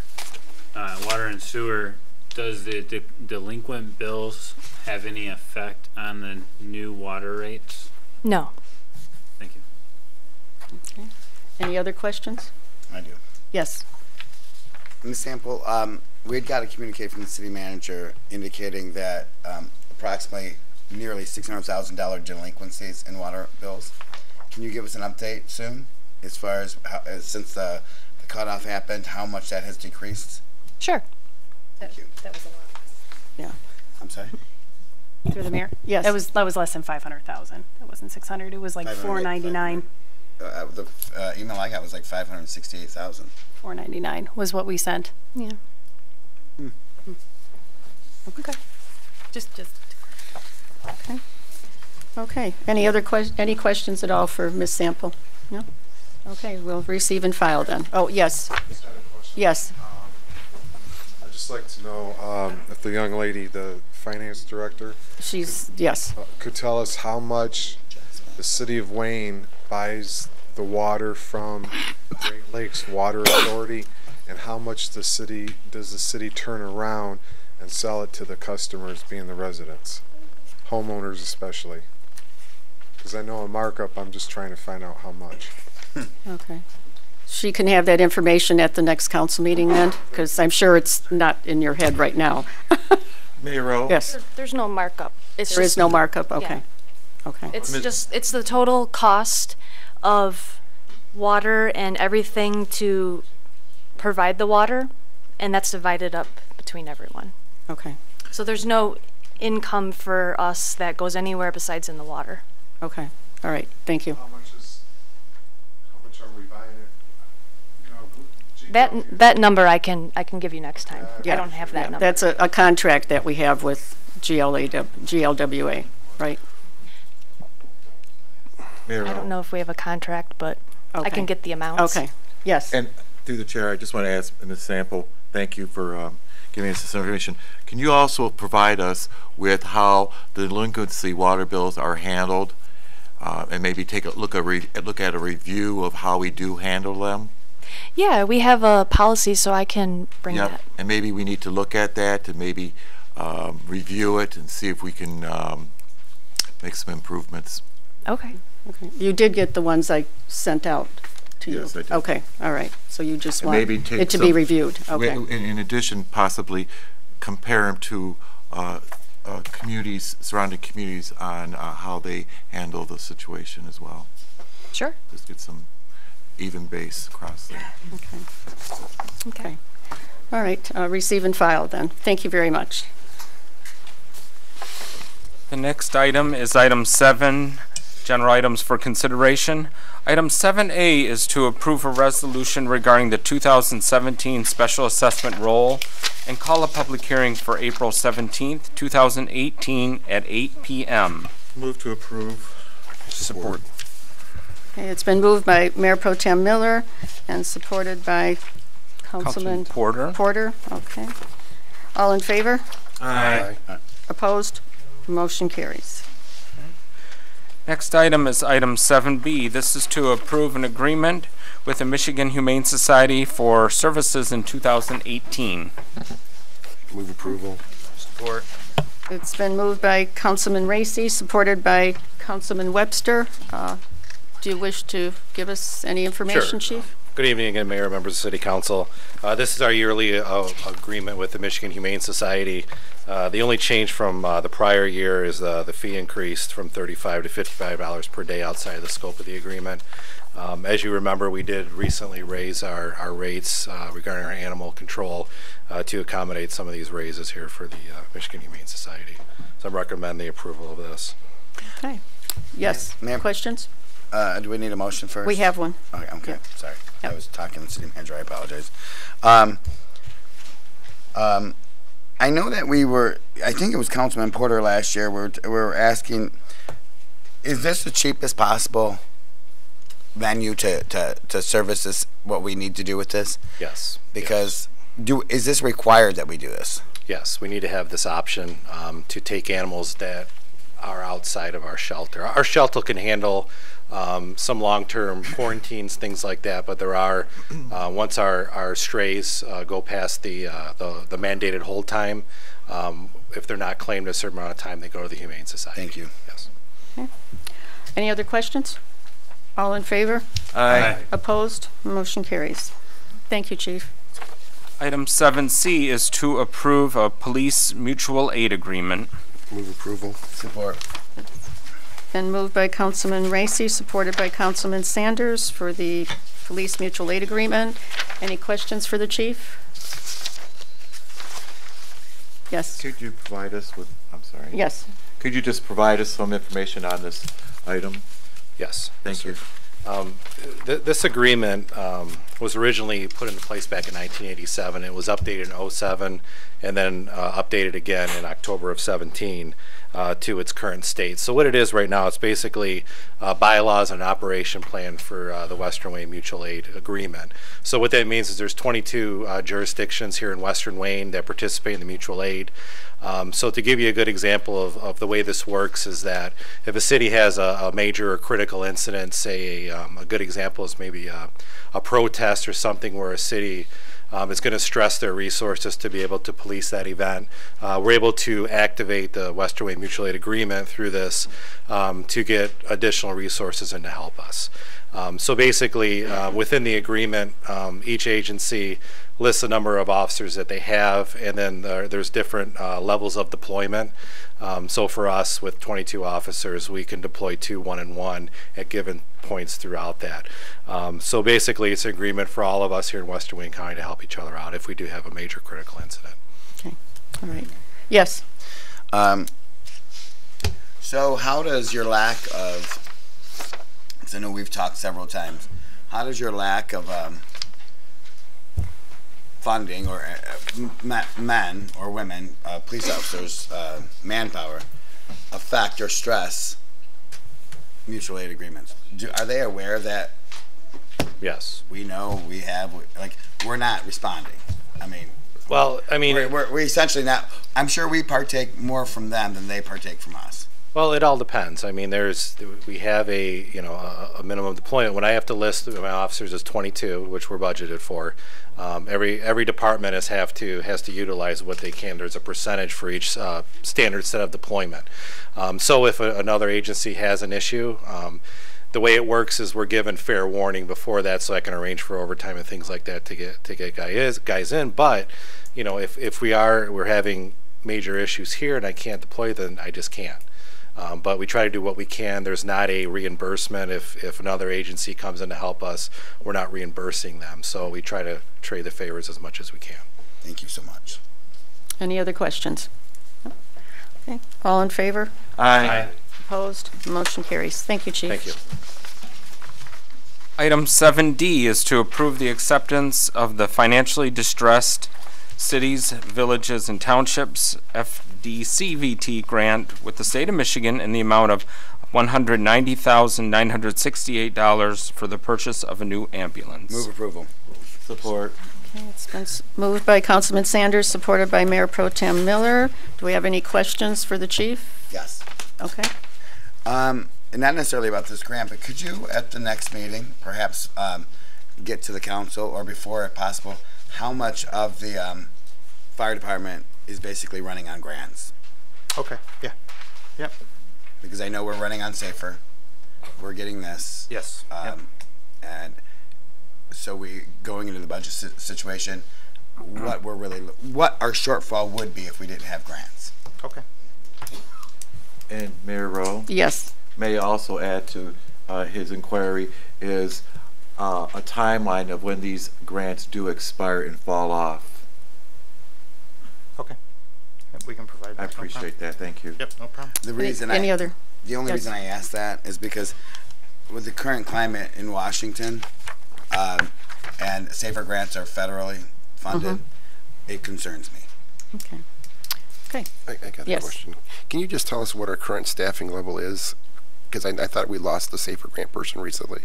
and sewer, does the delinquent bills have any effect on the new water rates? No. Thank you. Okay. Any other questions? I do. Yes. Ms. Sample, we had got a communique from the city manager indicating that approximately nearly $600,000 delinquencies in water bills. Can you give us an update soon as far as how, since the cutoff happened, how much that has decreased? Sure. Thank you. That was a lot. Yeah. I'm sorry? Through the mayor? Yes. That was less than 500,000. It wasn't 600. It was like 499. The email I got was like 568,000. 499 was what we sent. Yeah. Okay. Just. Okay. Okay. Any other any questions at all for Ms. Sample? No? Okay, we'll receive and file then. Oh, yes. Yes. I'd just like to know if the young lady, the finance director, yes, could tell us how much the city of Wayne buys the water from Great Lakes Water Authority, and how much does the city turn around and sell it to the customers, being the residents, homeowners especially. Because I know a markup, I'm just trying to find out how much. Okay. She can have that information at the next council meeting then, because I'm sure it's not in your head right now. Mayor O? Yes. There's no markup. There is no markup, okay. Yeah. Okay. It's the total cost of water and everything to provide the water, and that's divided up between everyone. Okay. So there's no income for us that goes anywhere besides in the water. Okay. All right. Thank you. How much are we buying it? That number I can give you next time. I don't have that number. That's a contract that we have with GLWA, right? Mayor I don't know if we have a contract, but I can get the amounts. Okay. Yes. And through the chair, I just want to ask Ms. Sample, thank you for giving us this information. Can you also provide us with how the delinquency water bills are handled, and maybe take a look at a review of how we do handle them? Yeah, we have a policy, so I can bring Yep. that. And maybe we need to look at that to maybe review it and see if we can make some improvements. Okay. Okay. You did get the ones I sent out to you? Yes, I did. Okay, all right. So you just And want maybe take it to be some- reviewed? Okay. In addition, possibly compare them to communities, surrounding communities on how they handle the situation as well. Sure. Just get some even base across there. Okay. Okay. All right, receive and file then. Thank you very much. The next item is item 7, general items for consideration. Item 7A is to approve a resolution regarding the 2017 special assessment roll and call a public hearing for April 17th, 2018 at 8 p.m. Move to approve. Support. Okay, it's been moved by Mayor Pro Tem Miller and supported by Councilman Porter. Porter, okay. All in favor? Aye. Opposed? Motion carries. Next item is item 7B. This is to approve an agreement with the Michigan Humane Society for services in 2018. Move approval. Support. It's been moved by Councilman Racy, supported by Councilman Webster. Do you wish to give us any information, Chief? Good evening again, Mayor, members of City Council. This is our yearly agreement with the Michigan Humane Society. The only change from the prior year is the fee increased from $35 to $55 per day outside of the scope of the agreement. As you remember, we did recently raise our rates regarding our animal control to accommodate some of these raises here for the Michigan Humane Society. So I recommend the approval of this. Okay. Yes. Ma'am. Questions? Do we need a motion first? We have one. Okay, sorry. Yep. I was talking to the city manager, I apologize. I know that I think it was Councilman Porter last year, we were asking, is this the cheapest possible venue to service this, what we need to do with this? Yes. Because is this required that we do this? Yes, we need to have this option to take animals that are outside of our shelter. Our shelter can handle some long-term quarantines, things like that, but there are, once our strays go past the mandated hold time, if they're not claimed a certain amount of time, they go to the Humane Society. Thank you. Yes. Okay. Any other questions? All in favor? Aye. Opposed? Motion carries. Thank you, Chief. Item 7C is to approve a police mutual aid agreement. Move approval. Support. Been moved by Councilman Racy, supported by Councilman Sanders for the police mutual aid agreement. Any questions for the chief? Yes. Could you provide us with, I'm sorry. Yes. Could you just provide us some information on this item? Yes. Thank you. This agreement was originally put into place back in 1987. It was updated in 07 and then updated again in October of 17 to its current state. So what it is right now, it's basically bylaws and an operation plan for the Western Wayne Mutual Aid Agreement. So what that means is there's 22 jurisdictions here in Western Wayne that participate in the mutual aid. So to give you a good example of the way this works is that if a city has a major or critical incident, say a good example is maybe a protest or something where a city is going to stress their resources to be able to police that event, we're able to activate the Western Wayne Mutual Aid Agreement through this to get additional resources and to help us. So basically, within the agreement, each agency lists a number of officers that they have, and then there's different levels of deployment. So for us, with 22 officers, we can deploy 2 1-on-1 at given points throughout that. So basically, it's an agreement for all of us here in Western Wayne County to help each other out if we do have a major critical incident. Okay. All right. Yes. So how does your lack of, because I know we've talked several times, how does your lack of funding or men or women, police officers, manpower, affect or stress mutual aid agreements? Are they aware that? Yes. We know we have, like, we're not responding. I mean, Well, I mean, we're essentially not. I'm sure we partake more from them than they partake from us. well, it all depends. I mean, we have a minimum deployment. When I have to list my officers as 22, which we're budgeted for, every department has to utilize what they can. There's a percentage for each standard set of deployment. So if another agency has an issue, the way it works is we're given fair warning before that, so I can arrange for overtime and things like that to get guys in. But if we're having major issues here and I can't deploy, then I just can't. But we try to do what we can. There's not a reimbursement. If another agency comes in to help us, we're not reimbursing them. So we try to trade the favors as much as we can. Thank you so much. Any other questions? No? Okay. All in favor? Aye. Opposed? Motion carries. Thank you, Chief. Thank you. Item 7D is to approve the acceptance of the financially distressed cities, villages, and townships FDCVT grant with the state of Michigan in the amount of $190,968 for the purchase of a new ambulance. Move approval. Support. Okay, it's been moved by Councilman Sanders, supported by Mayor Pro Tem Miller. Do we have any questions for the chief? Yes. Okay. Not necessarily about this grant, but could you, at the next meeting, perhaps get to the council, or before if possible, how much of the fire department is basically running on grants? Okay, yeah. Yep. Because I know we're running on SAFER. We're getting this. Yes. And so we, going into the budget situation, what our shortfall would be if we didn't have grants. Okay. And Mayor Rowe? Yes. May I also add to his inquiry is a timeline of when these grants do expire and fall off. Okay. Yep, we can provide that. I appreciate that. Thank you. Yep, no problem. The reason The only reason I ask that is because with the current climate in Washington, and SAFER grants are federally funded, it concerns me. Okay. Okay. I got a question. Can you just tell us what our current staffing level is? Because I thought we lost the SAFER grant person recently.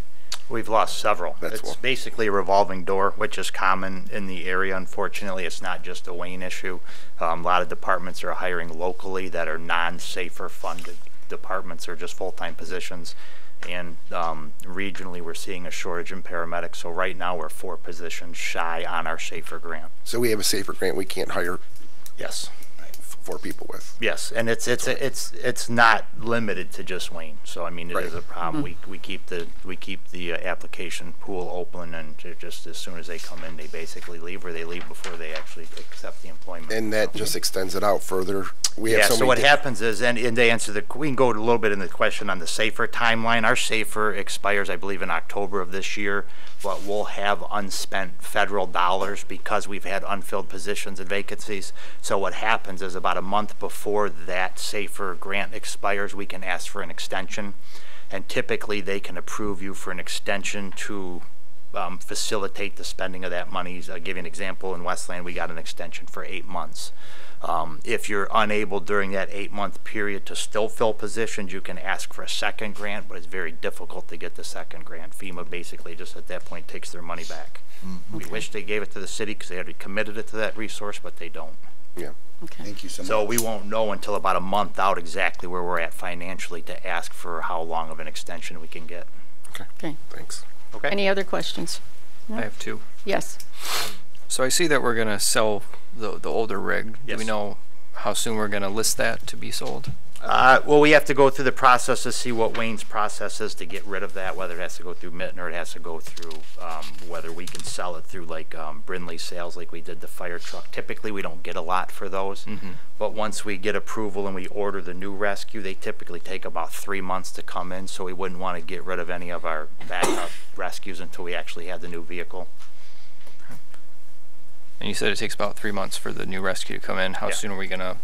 We've lost several. That's It's all. basically a revolving door, which is common in the area. Unfortunately, it's not just a Wayne issue. A lot of departments are hiring locally that are non-SAFER funded departments or just full-time positions. And regionally, we're seeing a shortage in paramedics. So right now, we're 4 positions shy on our SAFER grant. So we have a SAFER grant we can't hire Yes. 4 people with. Yes, and it's not limited to just Wayne. So I mean, it is a problem. We keep the application pool open, and just as soon as they come in, they basically leave, or they leave before they actually accept the employment. And that just extends it out further. We have So what happens is, and they answer we can go a little bit in the question on the SAFER timeline. Our SAFER expires, I believe, in October of this year, but we'll have unspent federal dollars because we've had unfilled positions and vacancies. So what happens is about a month before that SAFER grant expires, we can ask for an extension, and typically they can approve you for an extension to facilitate the spending of that money. I'll give you an example. In Westland, we got an extension for 8 months. If you're unable during that 8-month period to still fill positions, you can ask for a second grant, but it's very difficult to get the second grant. FEMA basically just at that point takes their money back. We wish they gave it to the city because they had committed it to that resource, but they don't. Yeah. Okay. Thank you so much. So we won't know until about a month out exactly where we're at financially to ask for how long of an extension we can get. Okay. Thanks. Okay. Any other questions? No? I have 2. Yes. So I see that we're going to sell the older rig. Yes. Do we know how soon we're going to list that to be sold? Well, we have to go through the process to see what Wayne's process is to get rid of that, whether it has to go through Mitten or it has to go through whether we can sell it through like Brindley sales like we did the fire truck. Typically, we don't get a lot for those, but once we get approval and we order the new rescue, they typically take about 3 months to come in, so we wouldn't want to get rid of any of our backup rescues until we actually have the new vehicle. And you said it takes about 3 months for the new rescue to come in. How soon are we going to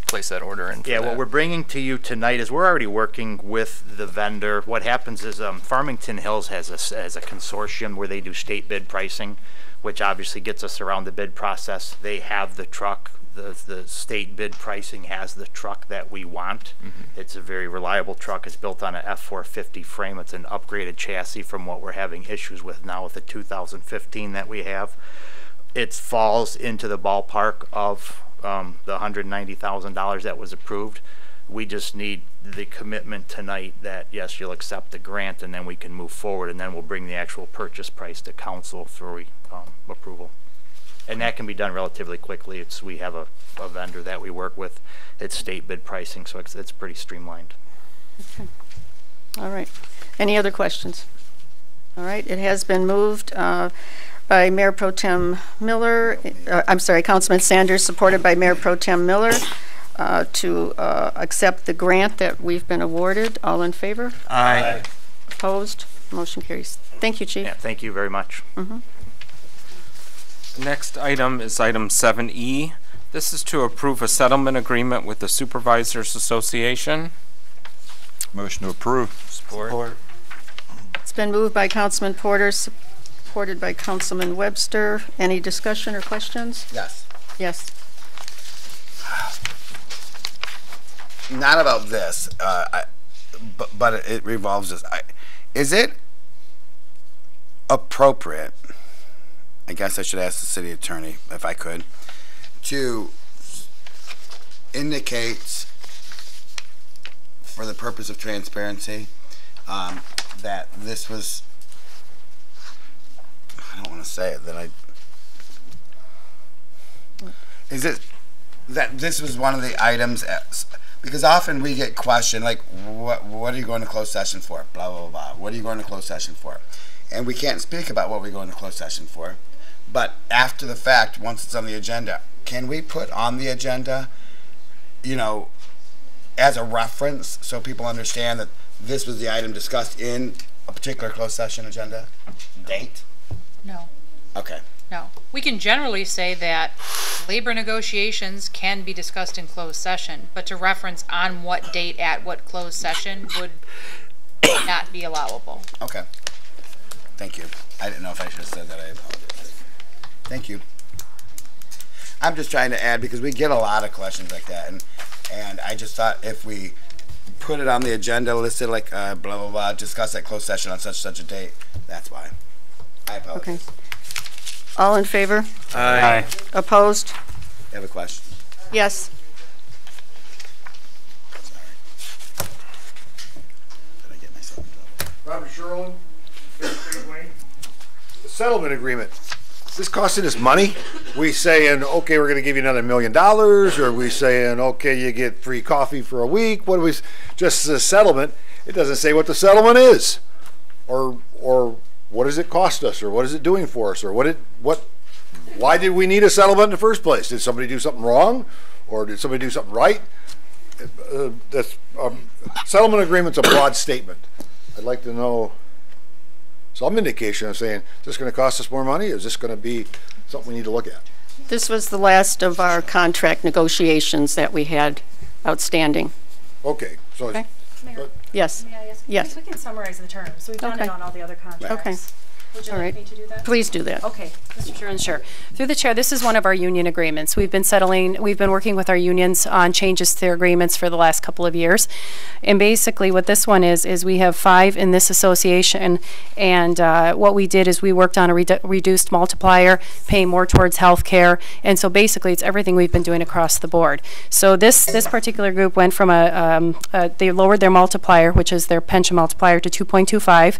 place that order in? Yeah, what we're bringing to you tonight is we're already working with the vendor. What happens is Farmington Hills has a consortium where they do state bid pricing, which obviously gets us around the bid process. They have the truck. The state bid pricing has the truck that we want. It's a very reliable truck. It's built on an F450 frame. It's an upgraded chassis from what we're having issues with now with the 2015 that we have. it falls into the ballpark of the $190,000 that was approved. We just need the commitment tonight that, yes, you'll accept the grant, and then we can move forward, and then we'll bring the actual purchase price to council for approval. And that can be done relatively quickly. We have a vendor that we work with. It's state bid pricing, so it's pretty streamlined. Okay. All right. Any other questions? All right. It has been moved by Mayor Pro Tem Miller. I'm sorry, Councilman Sanders, supported by Mayor Pro Tem Miller, to accept the grant that we've been awarded. All in favor? Aye. Opposed? Motion carries. Thank you, Chief. Yeah, thank you very much. Mm-hmm. The next item is item 7E. This is to approve a settlement agreement with the Supervisors Association. Motion to approve. Support. It's been moved by Councilman Porter, supported by Councilman Webster. Any discussion or questions? Yes. Yes. Not about this, but it revolves this. Is it appropriate, I guess I should ask the city attorney if I could, to indicate for the purpose of transparency that this was, I don't want to say it, is it that this was one of the items, because often we get questioned, like, what are you going to closed session for? Blah, blah, blah. What are you going to closed session for? And we can't speak about what we go into closed session for. But after the fact, once it's on the agenda, can we put on the agenda, as a reference so people understand that this was the item discussed in a particular closed session agenda date? No. Okay. No. We can generally say that labor negotiations can be discussed in closed session, but to reference on what date at what closed session would not be allowable. Okay. Thank you. I didn't know if I should have said that. I apologize. Thank you. I'm just trying to add, because we get a lot of questions like that, and I just thought if we put it on the agenda listed like blah, blah, blah, discuss that closed session on such a date, that's why. I apologize. Okay. All in favor? Aye. Opposed? You have a question? Yes. Sorry. Did I get myself in trouble? Robert Sherlin, the settlement agreement. Is this costing us money? We saying, okay, we're going to give you another $1 million, or are we saying, okay, you get free coffee for a week? What do we? Just the settlement. It doesn't say what the settlement is, or what does it cost us, or what is it doing for us, or why did we need a settlement in the first place? Did somebody do something wrong, or did somebody do something right? Settlement agreement's a broad statement. I'd like to know some indication of saying, is this going to cost us more money? Is this going to be something we need to look at? This was the last of our contract negotiations that we had outstanding. Okay. So okay. Mayor, yes. May I ask? Yes. We can summarize the terms. We've done Okay. it on all the other contracts. Okay. Would you All like right. me to do that? Please do that. Okay, Mr. Sherlin, sure. Through the chair, this is one of our union agreements. We've been working with our unions on changes to their agreements for the last couple of years. And basically what this one is we have 5 in this association, and what we did is we worked on a reduced multiplier, paying more towards health care, and so basically it's everything we've been doing across the board. So this particular group went from they lowered their multiplier, which is their pension multiplier, to 2.25.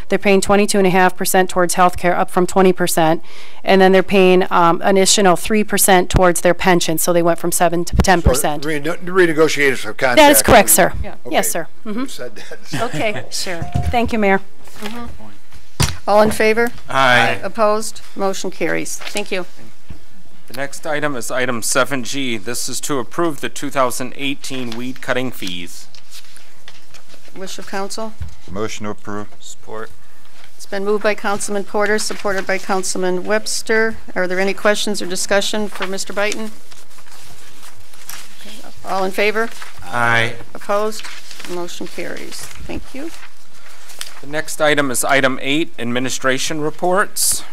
They're paying 22.5% towards health care, up from 20%, and then they're paying an additional 3% towards their pension, so they went from 7 to 10%. So renegotiated of contract. That is correct, sir. Yeah. Okay. Yes, sir. You said that. Okay, sure. Thank you, Mayor. All in favor? Aye. Opposed? Motion carries. Thank you. The next item is item 7G. This is to approve the 2018 weed cutting fees. Wish of council? Motion to approve. Support. It's been moved by Councilman Porter, supported by Councilman Webster. Are there any questions or discussion for Mr. Byton? Okay. All in favor? Aye. Opposed? Motion carries. Thank you. The next item is item 8, administration reports.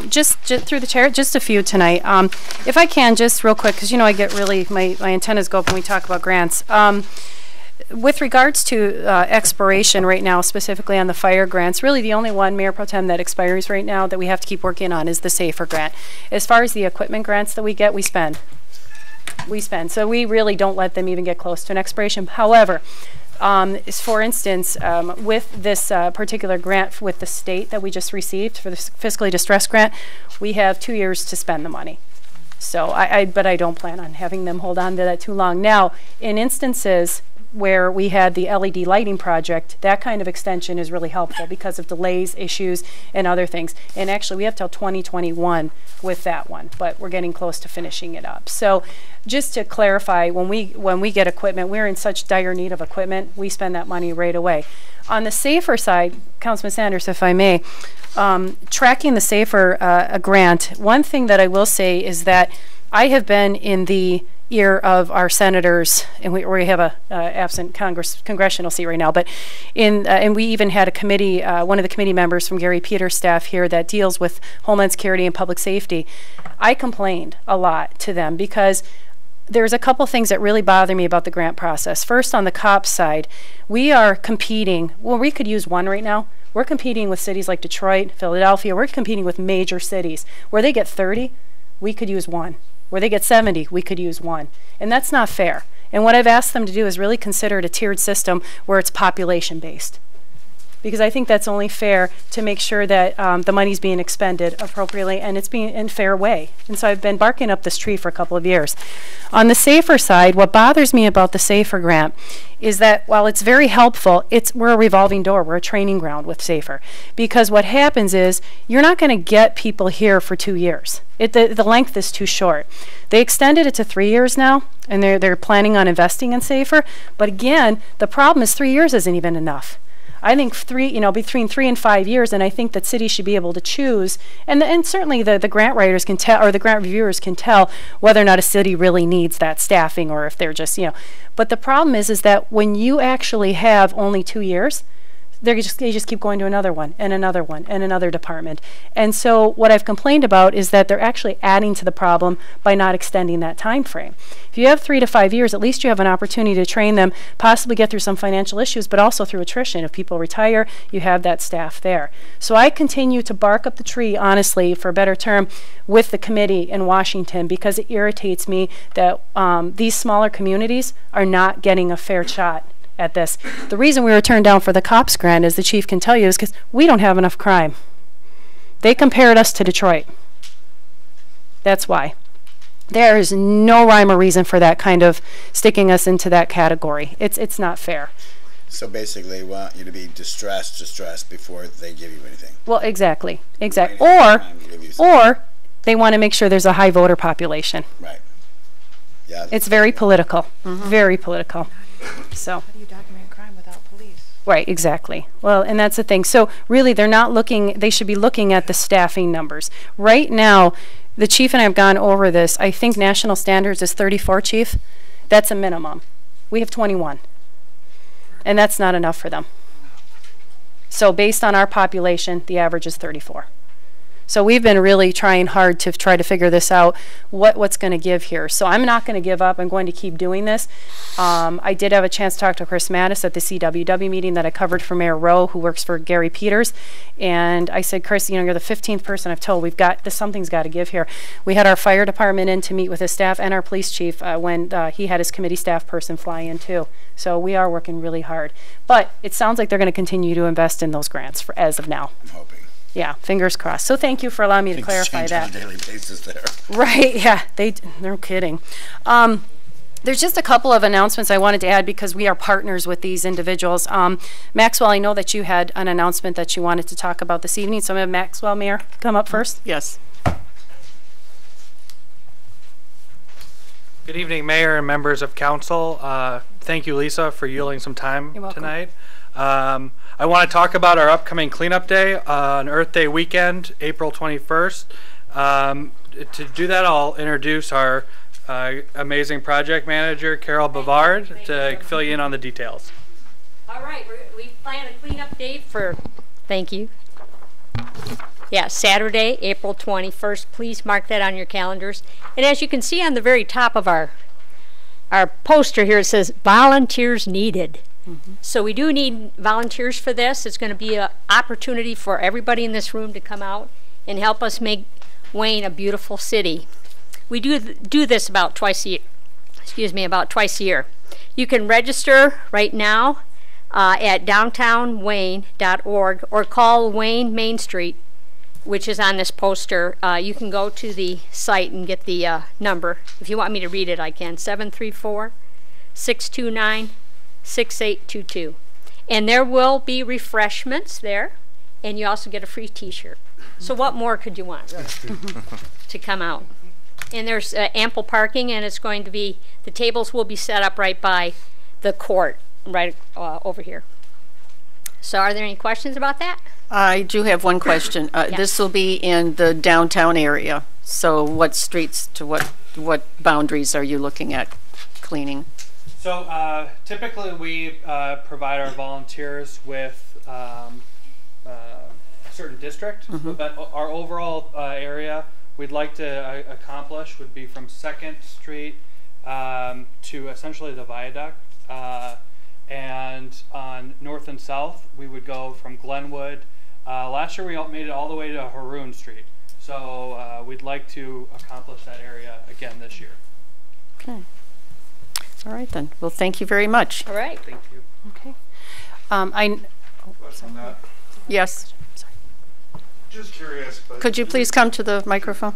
Just through the chair, just a few tonight. If I can, just real quick, because I get really, my antennas go up when we talk about grants. with regards to expiration right now, specifically on the fire grants, really the only one, Mayor Pro Tem, that expires right now that we have to keep working on is the SAFER grant. As far as the equipment grants that we get, we spend. So we really don't let them even get close to an expiration. However, for instance, with this particular grant with the state that we just received for the fiscally distressed grant, we have 2 years to spend the money. So but I don't plan on having them hold on to that too long. Now, in instances where we had the LED lighting project, that kind of extension is really helpful because of delays, issues, and other things. And actually, we have till 2021 with that one, but we're getting close to finishing it up. So just to clarify, when we get equipment, we're in such dire need of equipment, we spend that money right away. On the SAFER side, Councilman Sanders, if I may, tracking the SAFER grant, one thing that I will say is that I have been in the ear of our senators, and we have a absent congressional seat right now, but and we even had a committee, one of the committee members from Gary Peters' staff here that deals with Homeland Security and public safety. I complained a lot to them because there's a couple things that really bother me about the grant process. First, on the COPS side, we are competing, well, we could use one right now. We're competing with cities like Detroit, Philadelphia. We're competing with major cities. Where they get 30, we could use one. Where they get 70, we could use one. And that's not fair. And what I've asked them to do is really consider it a tiered system where it's population-based. Because I think that's only fair to make sure that the money's being expended appropriately and it's being in a fair way. And so I've been barking up this tree for a couple of years. On the SAFER side, what bothers me about the SAFER grant is that while it's very helpful, we're a revolving door. We're a training ground with SAFER. Because what happens is you're not going to get people here for 2 years. The length is too short. They extended it to 3 years now, and they're planning on investing in SAFER. But again, the problem is 3 years isn't even enough. I think between 3 and 5 years, and I think that cities should be able to choose, and certainly the grant writers can tell, or the grant reviewers can tell whether or not a city really needs that staffing, or if they're just, But the problem is that when you actually have only 2 years, they just keep going to another one and another one and another department. And so what I've complained about is that they're actually adding to the problem by not extending that time frame. If you have 3 to 5 years, at least you have an opportunity to train them, possibly get through some financial issues, but also through attrition. If people retire, you have that staff there. So I continue to bark up the tree, honestly, for a better term, with the committee in Washington because it irritates me that these smaller communities are not getting a fair shot at this. The reason we were turned down for the COPS grant, as the chief can tell you, is because we don't have enough crime. They compared us to Detroit. That's why. There is no rhyme or reason for that kind of sticking us into that category. It's not fair. So basically, they want you to be distressed before they give you anything. Well, exactly. Or they want to make sure there's a high voter population. Right. Yeah. It's very political. Very political. So. How do you document crime without police? Right, exactly. Well, and that's the thing. So really, they're not looking, they should be looking at the staffing numbers. Right now, the chief and I have gone over this. I think national standards is 34, chief. That's a minimum. We have 21. And that's not enough for them. So based on our population, the average is 34. So we've been really trying hard to try to figure this out, what's going to give here. So I'm not going to give up. I'm going to keep doing this. I did have a chance to talk to Chris Mattis at the CWW meeting that I covered for Mayor Rowe, who works for Gary Peters. And I said, Chris, you're the 15th person I've told. Something's got to give here. We had our fire department in to meet with his staff and our police chief when he had his committee staff person fly in too. So we are working really hard. But it sounds like they're going to continue to invest in those grants as of now. I'm hoping. Yeah, fingers crossed. So thank you for allowing me to clarify that. On a daily basis there. Right, yeah, they're kidding. There's just a couple of announcements I wanted to add because we are partners with these individuals. Maxwell, I know that you had an announcement that you wanted to talk about this evening, so I'm going to have Maxwell, Mayor, come up first. Yes. Good evening, Mayor and members of council. Thank you, Lisa, for yielding some time tonight. I want to talk about our upcoming cleanup day on Earth Day weekend, April 21st. To do that, I'll introduce our amazing project manager, Carol Bavard, to fill you in on the details. All right, we plan a cleanup day for, thank you. Yeah, Saturday, April 21st. Please mark that on your calendars. And as you can see on the very top of our our poster here, it says volunteers needed. So we do need volunteers for this. It's going to be an opportunity for everybody in this room to come out and help us make Wayne a beautiful city. We do this about twice a year. Excuse me, about twice a year. You can register right now at downtownwayne.org or call Wayne Main Street, which is on this poster. You can go to the site and get the number. If you want me to read it, I can. 734-629-6822. And there will be refreshments there, and you also get a free t-shirt. So what more could you want to come out? And there's ample parking, and it's going to be, the tables will be set up right by the court, right over here. So are there any questions about that? I do have one question. This will be in the downtown area. So what streets to what boundaries are you looking at cleaning? So typically we provide our volunteers with a certain district, but our overall area we'd like to accomplish would be from 2nd Street to essentially the viaduct. And on north and south, we would go from Glenwood. Last year we made it all the way to Haroon Street. So we'd like to accomplish that area again this year. Okay. All right then. Well, thank you very much. All right. Thank you. Okay. Yes. Sorry. Just curious, but could you please come to the microphone?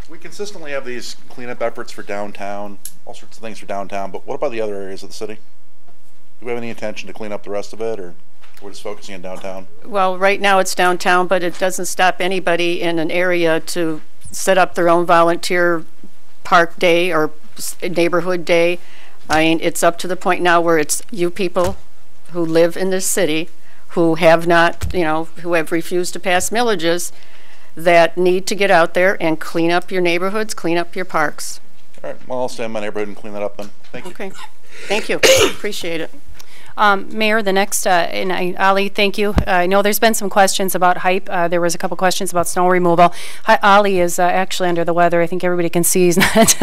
We consistently have these cleanup efforts for downtown, all sorts of things for downtown, but what about the other areas of the city? Do we have any intention to clean up the rest of it, or we're just focusing on downtown? Well, right now it's downtown, but it doesn't stop anybody in an area to set up their own volunteer park day or neighborhood day. I mean, it's up to the point now where it's you people who live in this city who have not, who have refused to pass millages that need to get out there and clean up your neighborhoods, clean up your parks. All right, well, I'll stay in my neighborhood and clean that up then. Thank you. Okay, thank you. Appreciate it. Mayor, the next, and Ali, thank you. I know there's been some questions about hype. There was a couple questions about snow removal. Ali is actually under the weather. I think everybody can see he's not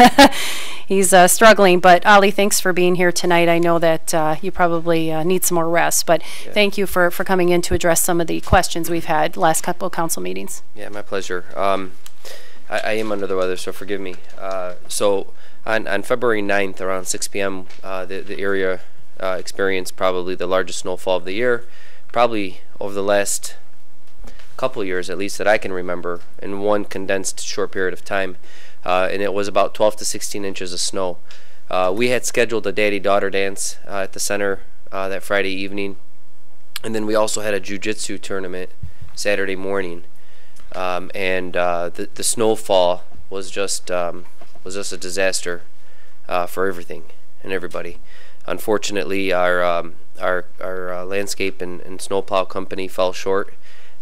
he's struggling. But Ali, thanks for being here tonight. I know that you probably need some more rest, but thank you for coming in to address some of the questions we've had last couple of council meetings. Yeah, my pleasure. I am under the weather, so forgive me. So on February 9th, around 6 p.m., the area experienced probably the largest snowfall of the year, probably over the last couple years at least that I can remember, in one condensed short period of time, and it was about 12 to 16 inches of snow. We had scheduled a daddy-daughter dance at the center that Friday evening, and then we also had a jiu-jitsu tournament Saturday morning, and the snowfall was just a disaster for everything and everybody. Unfortunately, our landscape and snowplow company fell short.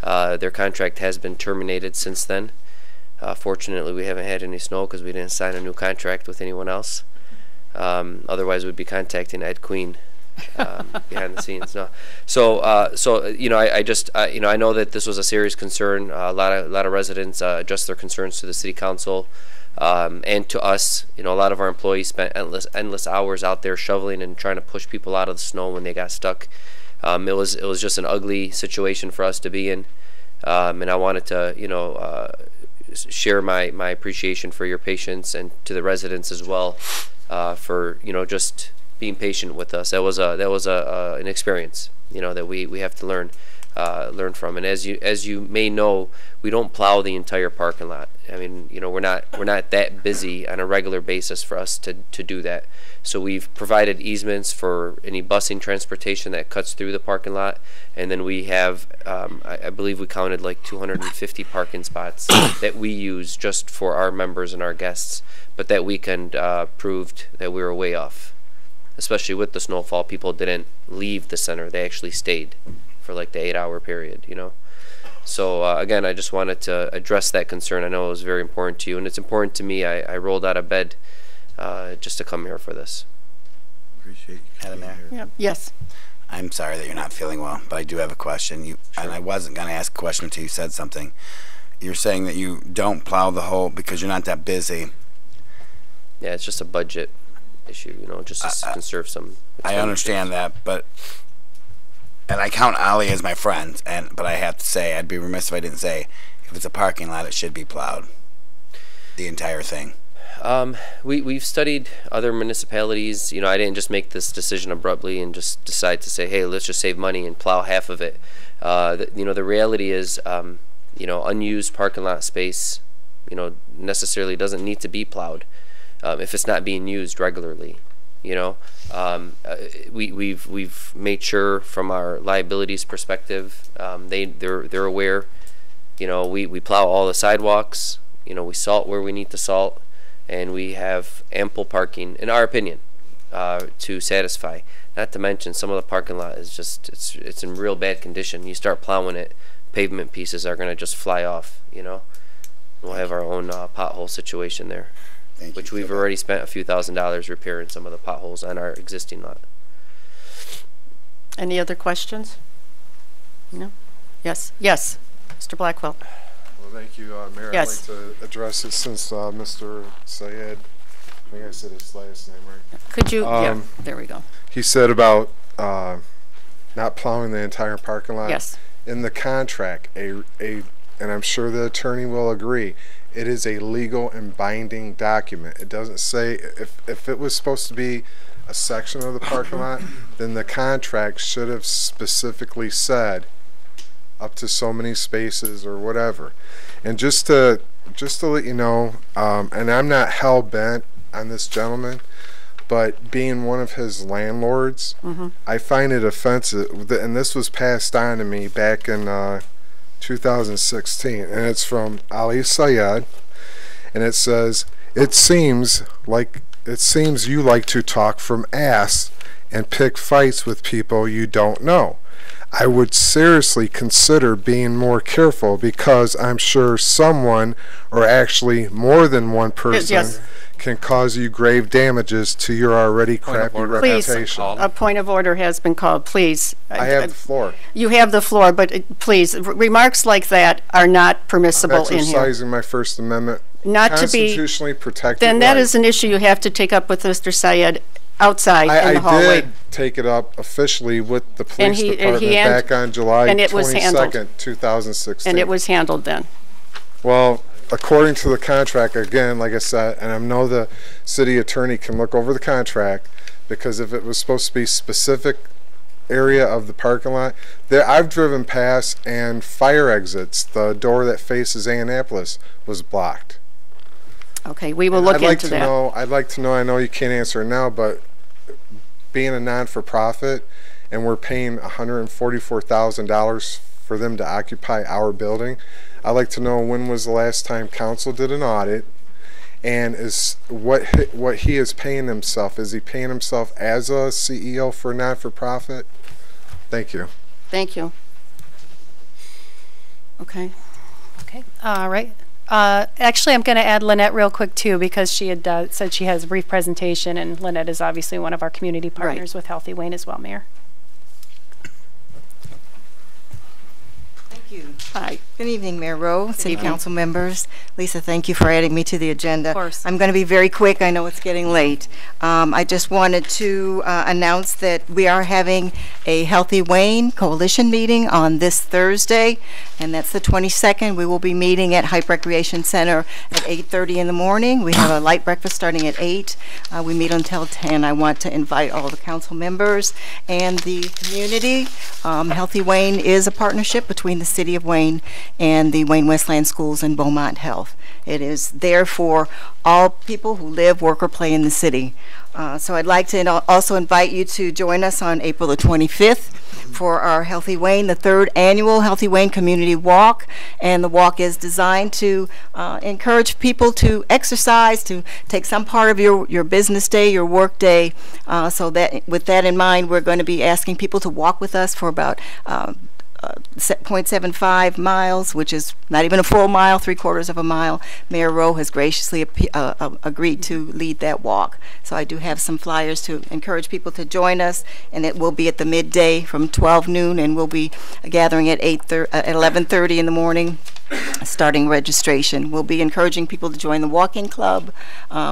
Their contract has been terminated since then. Fortunately, we haven't had any snow because we didn't sign a new contract with anyone else. Otherwise, we'd be contacting Ed Queen behind the scenes. No. So I know that this was a serious concern. A lot of residents addressed their concerns to the city council. And to us, a lot of our employees spent endless hours out there shoveling and trying to push people out of the snow when they got stuck. It was just an ugly situation for us to be in, and I wanted to share my appreciation for your patience, and to the residents as well for just being patient with us. That was an experience that we have to learn from. And as you may know, we don't plow the entire parking lot. I mean, we're not that busy on a regular basis for us to do that. So we've provided easements for any busing transportation that cuts through the parking lot, and then we have I believe we counted like 250 parking spots that we use just for our members and our guests, but that weekend proved that we were way off. Especially with the snowfall, people didn't leave the center, they actually stayed for like the 8-hour period, So again, I just wanted to address that concern. I know it was very important to you, and it's important to me. I rolled out of bed just to come here for this. Appreciate you. Madam Mayor. Yep. Yes. I'm sorry that you're not feeling well, but I do have a question. And I wasn't going to ask a question until you said something. You're saying that you don't plow the hole because you're not that busy. Yeah, it's just a budget issue, you know, just to conserve some. I understand that, but and I count Ali as my friend, but I have to say, I'd be remiss if I didn't say, if it's a parking lot, it should be plowed. The entire thing. We've studied other municipalities. You know, I didn't just make this decision abruptly and just decide to say, hey, let's just save money and plow half of it. You know, the reality is, you know, unused parking lot space, you know, necessarily doesn't need to be plowed if it's not being used regularly. You know, we've made sure from our liabilities perspective, they're aware. You know, we plow all the sidewalks. You know, we salt where we need to salt, and we have ample parking, in our opinion, to satisfy. Not to mention, some of the parking lot is just it's in real bad condition. You start plowing it, pavement pieces are gonna just fly off. You know, we'll have our own pothole situation there, which we've already spent a few $1,000s repairing some of the potholes on our existing lot. Any other questions? No? Yes. Yes. Mr. Blackwell. Well, thank you, Mayor. Yes. I'd like to address it since Mr. Syed, I think I said his last name right. Could you? Yeah, there we go. He said about not plowing the entire parking lot. Yes. In the contract, and I'm sure the attorney will agree, it is a legal and binding document. It doesn't say, if it was supposed to be a section of the parking lot, then the contract should have specifically said up to so many spaces or whatever. And just to let you know, and I'm not hell bent on this gentleman, but being one of his landlords, I find it offensive, and this was passed on to me back in 2016, and it's from Ali Syed, and it says, it seems you like to talk from ass and pick fights with people you don't know. I would seriously consider being more careful, because I'm sure someone, or actually more than one person, can cause you grave damages to your already crappy reputation. Please, a point of order has been called, please. I have the floor. You have the floor, but please, remarks like that are not permissible in here. Exercising my First Amendment not constitutionally protected then right. That is an issue you have to take up with Mr. Syed outside in the hallway. I did take it up officially with the police department back on July 22nd, 2016. And it was handled then. Well, according to the contract, again, like I said, and I know the city attorney can look over the contract, because if it was supposed to be specific area of the parking lot, there I've driven past and fire exits, the door that faces Annapolis was blocked. Okay, we will look into that. I'd like to know, I know you can't answer it now, but being a non-for-profit and we're paying $144,000 for them to occupy our building, I'd like to know when was the last time council did an audit, and is what he is paying himself. Is he paying himself as a CEO for a non-for-profit? Thank you. Thank you. Okay. Okay. All right. Actually, I'm going to add Lynette real quick, too, because she had said she has a brief presentation, and Lynette is obviously one of our community partners with Healthy Wayne as well, Mayor. Thank you. Hi. Good evening, Mayor Rowe, City Council members. Lisa, thank you for adding me to the agenda. Of course. I'm going to be very quick. I know it's getting late. I just wanted to announce that we are having a Healthy Wayne Coalition meeting on this Thursday, and that's the 22nd. We will be meeting at Hype Recreation Center at 8:30 in the morning. We have a light breakfast starting at 8. We meet until 10. I want to invite all the council members and the community. Healthy Wayne is a partnership between the City of Wayne and the Wayne Westland Schools and Beaumont Health. It is there for all people who live, work, or play in the city. So I'd like to also invite you to join us on April the 25th for our Healthy Wayne, the 3rd annual Healthy Wayne Community Walk. And the walk is designed to encourage people to exercise, to take some part of your business day, your work day. So that with that in mind, we're going to be asking people to walk with us for about 0.75 miles, which is not even a full mile, 3/4 of a mile. Mayor Rowe has graciously agreed to lead that walk. So I do have some flyers to encourage people to join us, and it will be at the midday from 12 noon, and we'll be gathering at 11:30 in the morning. starting registration. We'll be encouraging people to join the walking club,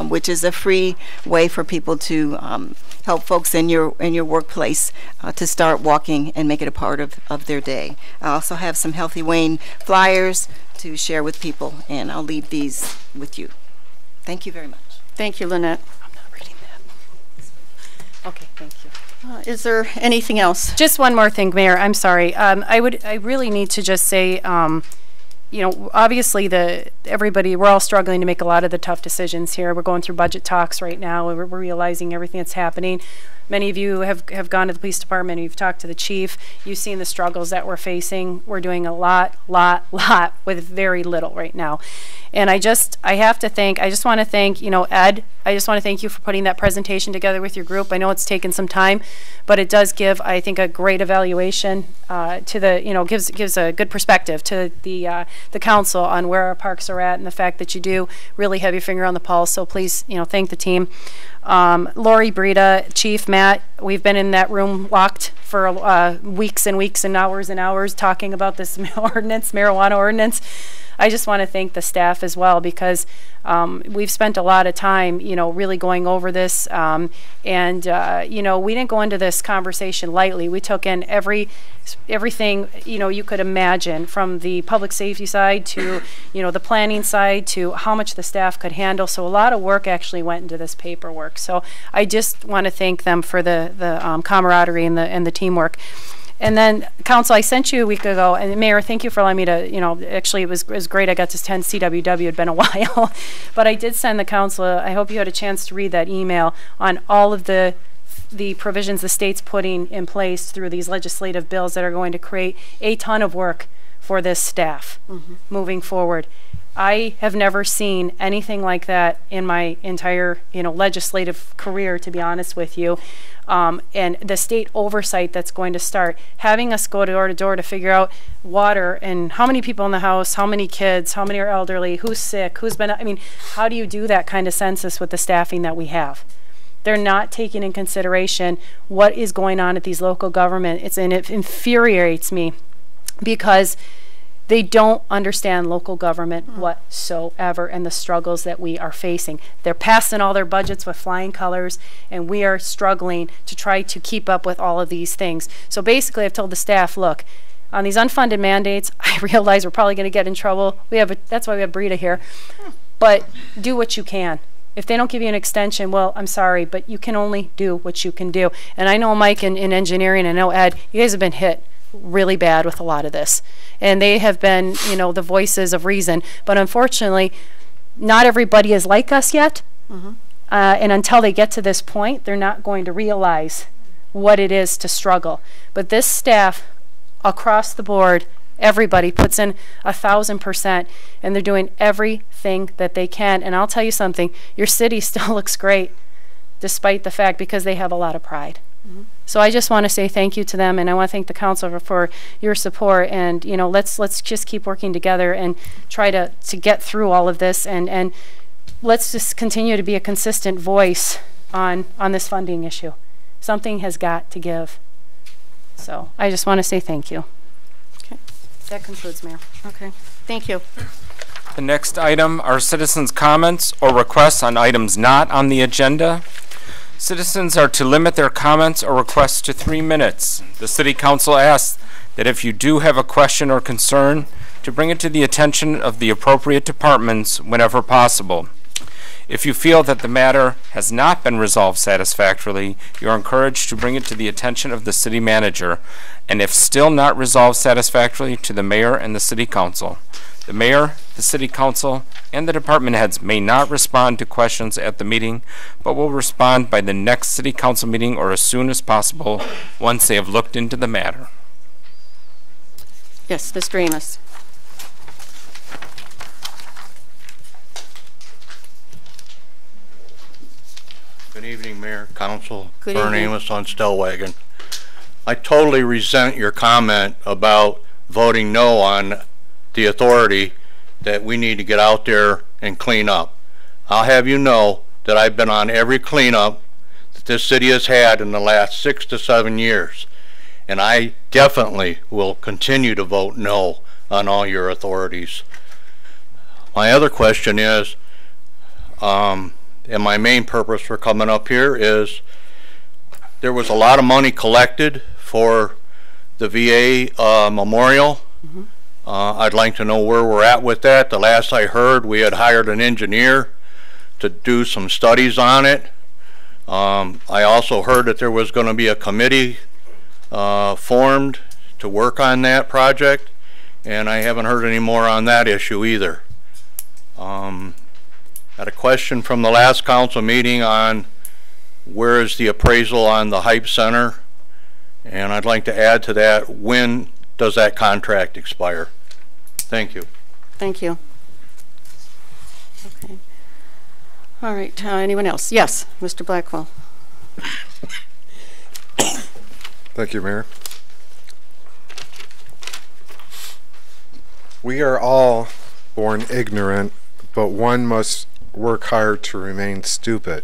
which is a free way for people to help folks in your workplace to start walking and make it a part of their day. I also have some Healthy Wayne flyers to share with people, and I'll leave these with you. Thank you very much. Thank you, Lynette. I'm not reading that. Okay, thank you. Is there anything else? Just one more thing, Mayor. I'm sorry. I really need to just say, you know, obviously we're all struggling to make a lot of the tough decisions here. We're going through budget talks right now. We're realizing everything that's happening. Many of you have gone to the police department. You've talked to the chief. You've seen the struggles that we're facing. We're doing a lot with very little right now. And I just want to thank, you know, Ed. I just want to thank you for putting that presentation together with your group. I know it's taken some time, but it does give, I think, a great evaluation to the, you know, gives a good perspective to the council on where our parks are at and the fact that you do really have your finger on the pulse. So please, you know, thank the team. Lori, Brita, Chief, Matt, we've been in that room locked for weeks and weeks and hours talking about this marijuana ordinance. I just want to thank the staff as well, because we've spent a lot of time, you know, really going over this, and you know, we didn't go into this conversation lightly. We took in everything, you know, you could imagine, from the public safety side to, you know, the planning side to how much the staff could handle. So a lot of work actually went into this paperwork. So I just want to thank them for the camaraderie and the teamwork. And then, Council, I sent you a week ago, and Mayor, thank you for allowing me to, you know, actually it was great. I got to attend CWW, it had been a while. But I did send the Council, I hope you had a chance to read that email on all of the provisions the state's putting in place through these legislative bills that are going to create a ton of work for this staff moving forward. I have never seen anything like that in my entire, you know, legislative career, to be honest with you. And the state oversight that's going to start, having us go door to door to figure out water and how many people in the house, how many kids, how many are elderly, who's sick, who's been, I mean, how do you do that kind of census with the staffing that we have? They're not taking in consideration what is going on at these local government. And it infuriates me, because they don't understand local government whatsoever and the struggles that we are facing. They're passing all their budgets with flying colors, and we are struggling to try to keep up with all of these things. So basically, I've told the staff, look, on these unfunded mandates, I realize we're probably going to get in trouble. That's why we have Brita here. But do what you can. If they don't give you an extension, well, I'm sorry, but you can only do what you can do. And I know Mike in engineering, I know Ed, you guys have been hit really bad with a lot of this, and they have been, you know, the voices of reason, but unfortunately not everybody is like us yet. And until they get to this point, they're not going to realize what it is to struggle. But this staff across the board, everybody puts in 1,000%, and they're doing everything that they can. And I'll tell you something, your city still looks great despite the fact, because they have a lot of pride. So I just want to say thank you to them, and I want to thank the council for your support. And, you know, let's just keep working together and try to get through all of this, and let's just continue to be a consistent voice on this funding issue. Something has got to give. So I just want to say thank you. Okay. That concludes, Mayor. Okay. Thank you. The next item are citizens' comments or requests on items not on the agenda. Citizens are to limit their comments or requests to 3 minutes. The City Council asks that if you do have a question or concern, to bring it to the attention of the appropriate departments whenever possible. If you feel that the matter has not been resolved satisfactorily, you are encouraged to bring it to the attention of the City Manager, and if still not resolved satisfactorily, to the Mayor and the City Council. The Mayor, the City Council, and the department heads may not respond to questions at the meeting, but will respond by the next City Council meeting or as soon as possible once they have looked into the matter. Yes, Mr. Amos. Good evening, Mayor, Council. Good Vern evening. Amos on Stellwagen. I totally resent your comment about voting no on the authority that we need to get out there and clean up. I'll have you know that I've been on every cleanup that this city has had in the last 6 to 7 years, and I definitely will continue to vote no on all your authorities. My other question is, and my main purpose for coming up here is, there was a lot of money collected for the VA memorial. I'd like to know where we're at with that. The last I heard, we had hired an engineer to do some studies on it. I also heard that there was going to be a committee formed to work on that project, and I haven't heard any more on that issue either. Had a question from the last council meeting on where is the appraisal on the Hype Center, and I'd like to add to that, when does that contract expire? Thank you. Thank you. Okay. All right, anyone else? Yes, Mr. Blackwell. Thank you, Mayor. We are all born ignorant, but one must work hard to remain stupid.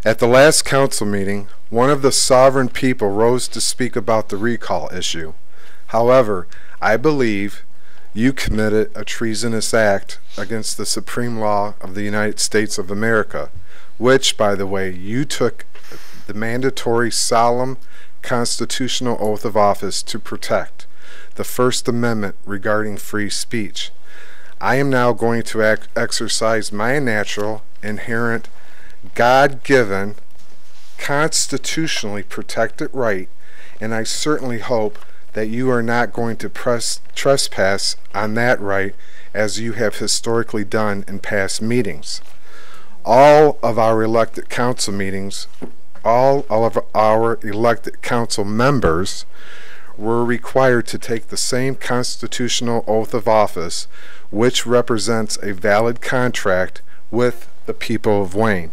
At the last council meeting, one of the sovereign people rose to speak about the recall issue. However, I believe you committed a treasonous act against the supreme law of the United States of America, which, by the way, you took the mandatory solemn constitutional oath of office to protect, the First Amendment regarding free speech. I am now going to exercise my natural, inherent, God-given, constitutionally protected right, and I certainly hope that you are not going to trespass on that right as you have historically done in past meetings. All of our elected council meetings, all of our elected council members were required to take the same constitutional oath of office, which represents a valid contract with the people of Wayne.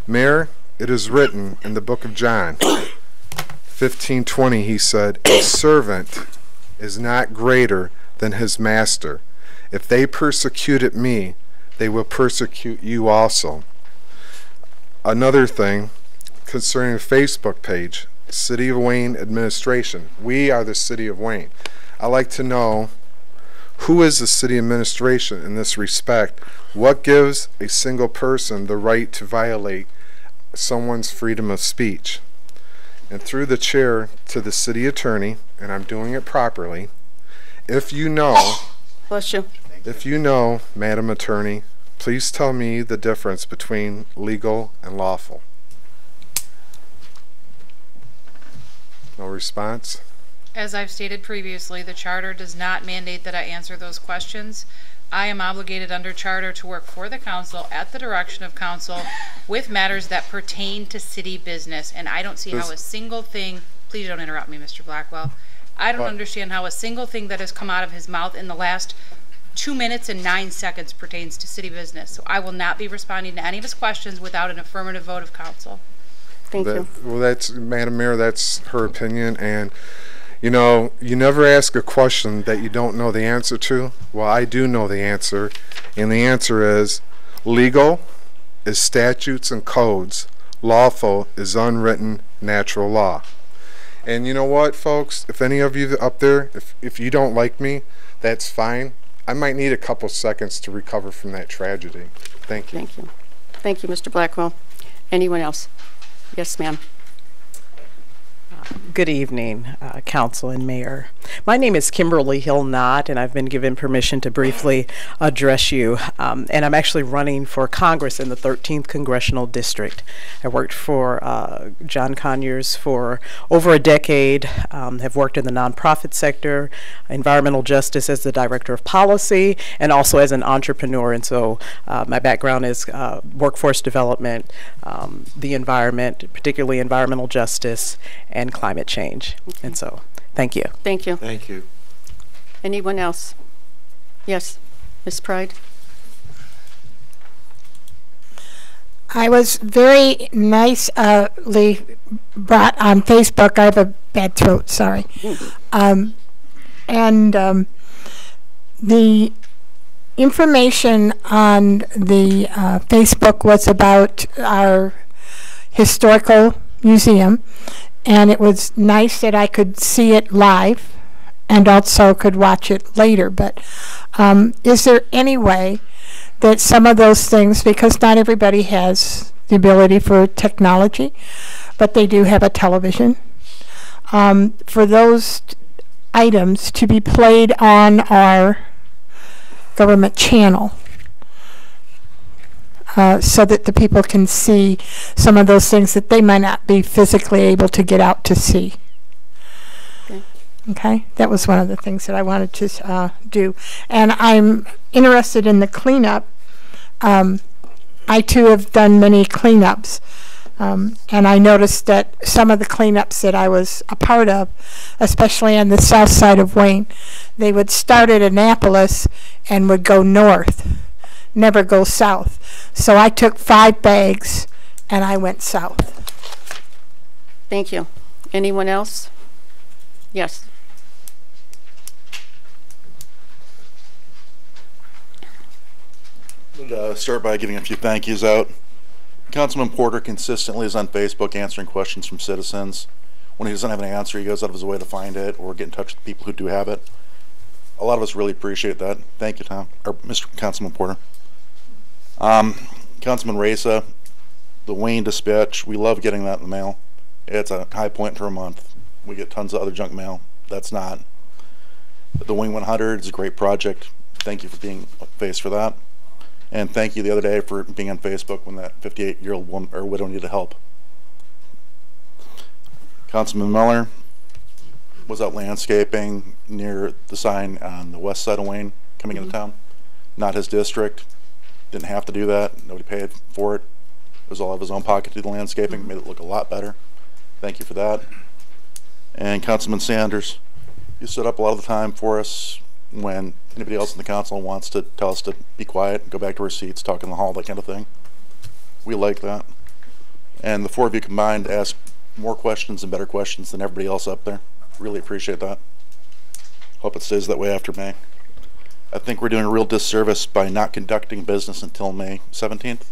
Mayor, it is written in the book of John 15:20, he said, "A servant is not greater than his master. If they persecuted me, they will persecute you also." Another thing concerning the Facebook page, City of Wayne administration. We are the City of Wayne. I'd like to know, who is the city administration in this respect? What gives a single person the right to violate someone's freedom of speech? And through the chair to the city attorney, and I'm doing it properly, if you know, bless you. If you know, Madam Attorney, please tell me the difference between legal and lawful. No response? As I've stated previously, the charter does not mandate that I answer those questions. I am obligated under charter to work for the council at the direction of council with matters that pertain to city business. And I don't see how a single thing, please don't interrupt me, Mr. Blackwell. I don't understand how a single thing that has come out of his mouth in the last 2 minutes and 9 seconds pertains to city business. So I will not be responding to any of his questions without an affirmative vote of council. Thank you. Well, that's, Madam Mayor, that's her opinion, and you know, you never ask a question that you don't know the answer to. Well, I do know the answer, and the answer is legal is statutes and codes. Lawful is unwritten natural law. And you know what, folks? If any of you up there, if you don't like me, that's fine. I might need a couple seconds to recover from that tragedy. Thank you. Thank you. Thank you, Mr. Blackwell. Anyone else? Yes, ma'am. Good evening, Council and Mayor. My name is Kimberly Hill Knott, and I've been given permission to briefly address you. And I'm actually running for Congress in the 13th Congressional District. I worked for John Conyers for over a decade, have worked in the nonprofit sector, environmental justice as the Director of Policy, and also as an entrepreneur. And so my background is workforce development, the environment, particularly environmental justice, and climate change. Okay. And so, thank you. Thank you. Thank you. Anyone else? Yes, Ms. Pride. I was very nicely brought on Facebook. I have a bad throat, sorry. The information on the Facebook was about our historical museum, and it was nice that I could see it live and also could watch it later. But is there any way that some of those things, because not everybody has the ability for technology, but they do have a television, for those items to be played on our government channel, so that the people can see some of those things that they might not be physically able to get out to see. Okay, that was one of the things that I wanted to do. And I'm interested in the cleanup. I too have done many cleanups. And I noticed that some of the cleanups that I was a part of, especially on the south side of Wayne, they would start at Annapolis and would go north, never go south. So I took 5 bags and I went south. Thank you. Anyone else? Yes. Start by giving a few thank yous out. Councilman Porter consistently is on Facebook answering questions from citizens. When he doesn't have an answer, he goes out of his way to find it or get in touch with people who do have it. A lot of us really appreciate that. Thank you, Tom, or Mr. Councilman Porter. Councilman Reza, the Wayne Dispatch, we love getting that in the mail. It's a high point for a month. We get tons of other junk mail. That's not. The Wayne 100 is a great project. Thank you for being faced for that. And thank you the other day for being on Facebook when that 58-year-old woman or widow needed help. Councilman Miller was out landscaping near the sign on the west side of Wayne coming into town. Not his district. Didn't have to do that. Nobody paid for it. It was all out of his own pocket to do the landscaping. Made it look a lot better. Thank you for that. And Councilman Sanders, you stood up a lot of the time for us when anybody else in the council wants to tell us to be quiet, go back to our seats, talk in the hall, that kind of thing. We like that. And the 4 of you combined ask more questions and better questions than everybody else up there. Really appreciate that. Hope it stays that way after May. I think we're doing a real disservice by not conducting business until May 17th.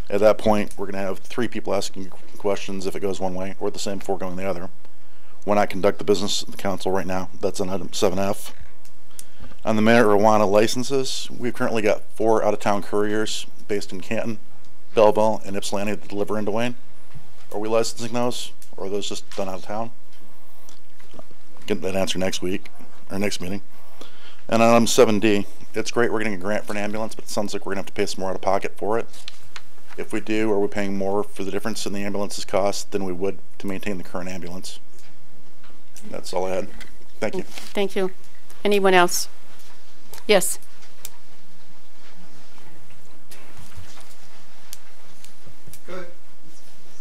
At that point, we're going to have 3 people asking questions if it goes one way, or the same 4 going the other. When I conduct the business of the council right now, that's on item 7F. On the marijuana licenses, we've currently got 4 out-of-town couriers based in Canton, Belleville, and Ypsilanti that deliver into Wayne. Are we licensing those, or are those just done out of town? Get that answer next week, or next meeting. And on item 7D, it's great we're getting a grant for an ambulance, but it sounds like we're going to have to pay some more out of pocket for it. If we do, are we paying more for the difference in the ambulance's cost than we would to maintain the current ambulance? That's all I had. Thank you. Thank you. Anyone else? Yes.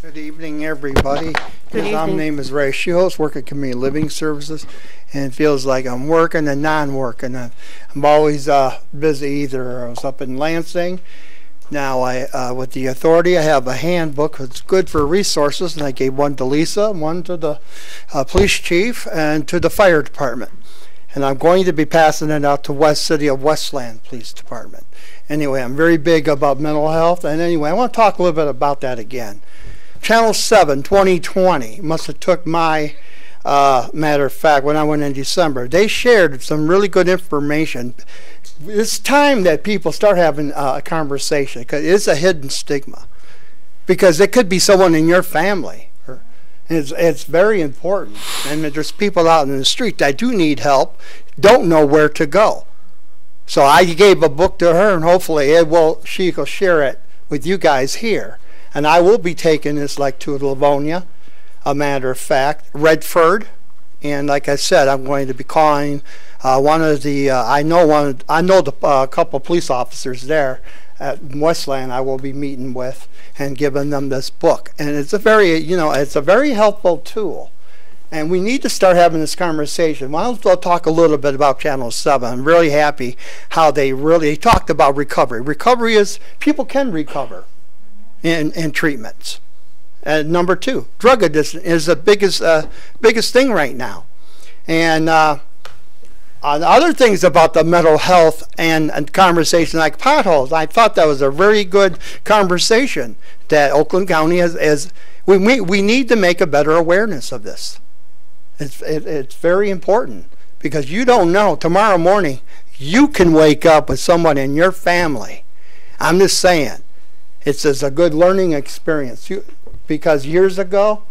Good evening, everybody. Good evening. My name is Ray Shields, work at Community Living Services, and it feels like I'm working and non-working. I'm always busy either. I was up in Lansing. Now, with the authority, I have a handbook that's good for resources, and I gave one to Lisa, one to the police chief, and to the fire department. And I'm going to be passing it out to West City of Westland Police Department. Anyway, I'm very big about mental health, and anyway, I want to talk a little bit about that again. Channel 7, 2020, must have took my, matter of fact, when I went in December, they shared some really good information. It's time that people start having a conversation, because it's a hidden stigma. Because it could be someone in your family. It's very important. And there's people out in the street that do need help, don't know where to go. So I gave a book to her, and hopefully she will share it with you guys here. And I will be taking this like to Livonia, a matter of fact, Redford, and like I said, I'm going to be calling one of the I know the couple police officers there at Westland. I will be meeting with and giving them this book, and it's a very it's a very helpful tool. And we need to start having this conversation. Why don't we talk a little bit about Channel 7? I'm really happy how they really talked about recovery. Recovery is, people can recover in treatments. And number 2, drug addiction is the biggest thing right now. And other things about the mental health and conversation like potholes, I thought that was a very good conversation that Oakland County we need to make a better awareness of this. It's very important because you don't know. Tomorrow morning, you can wake up with someone in your family. I'm just saying, it's just a good learning experience. Because years ago,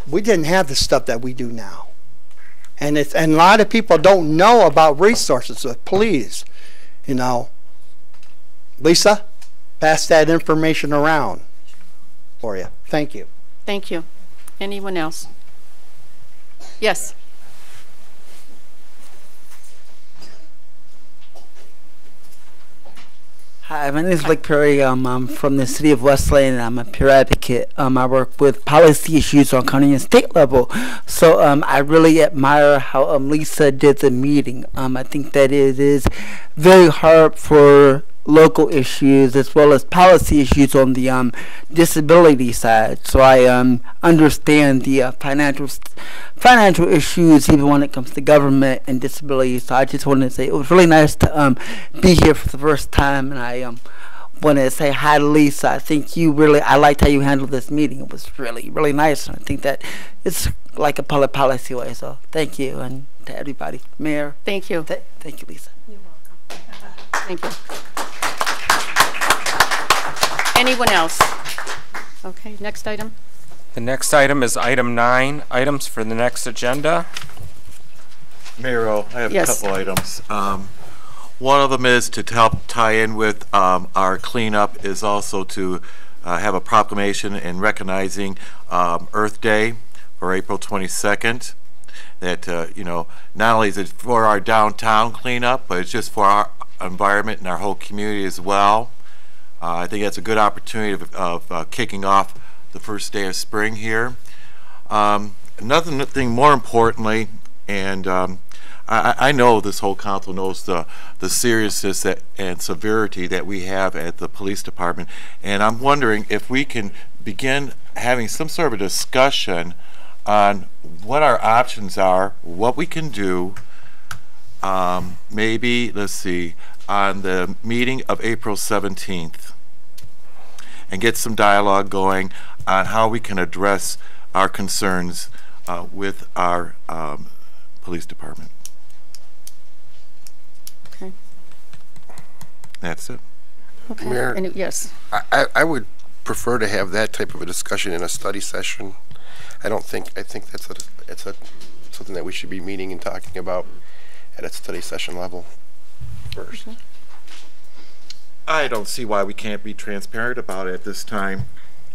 we didn't have the stuff that we do now. And a lot of people don't know about resources. So please, you know, Lisa, pass that information around for you. Thank you. Thank you. Anyone else? Yes. Hi, my name is Blake Perry. I'm from the city of Westlake, and I'm a peer advocate. I work with policy issues on county and state level. So I really admire how Lisa did the meeting. I think that it is very hard for local issues as well as policy issues on the disability side. So I understand the financial issues even when it comes to government and disability. So I just wanted to say it was really nice to be here for the first time, and I want to say hi to Lisa. I think I liked how you handled this meeting. It was really, really nice, and I think that it's like a public policy way. So thank you, and to everybody. Mayor. Thank you. Thank you, Lisa. You're welcome. Thank you. Anyone else? Okay, next item. The next item is item 9, items for the next agenda. Mayor, I have Yes. a couple items. One of them is to help tie in with our cleanup is also to have a proclamation in recognizing Earth Day for April 22nd. That, you know, not only is it for our downtown cleanup, but it's just for our environment and our whole community as well. I think that's a good opportunity of kicking off the first day of spring here. Another thing more importantly, and I know this whole council knows the seriousness and severity that we have at the police department, and I'm wondering if we can begin having some sort of a discussion on what our options are, what we can do. Maybe, let's see, on the meeting of April 17th, and get some dialogue going on how we can address our concerns with our police department. Okay. That's it. Okay. Mayor, yes. I would prefer to have that type of a discussion in a study session. I think it's something that we should be meeting and talking about at a study session level first. Okay. I don't see why we can't be transparent about it at this time.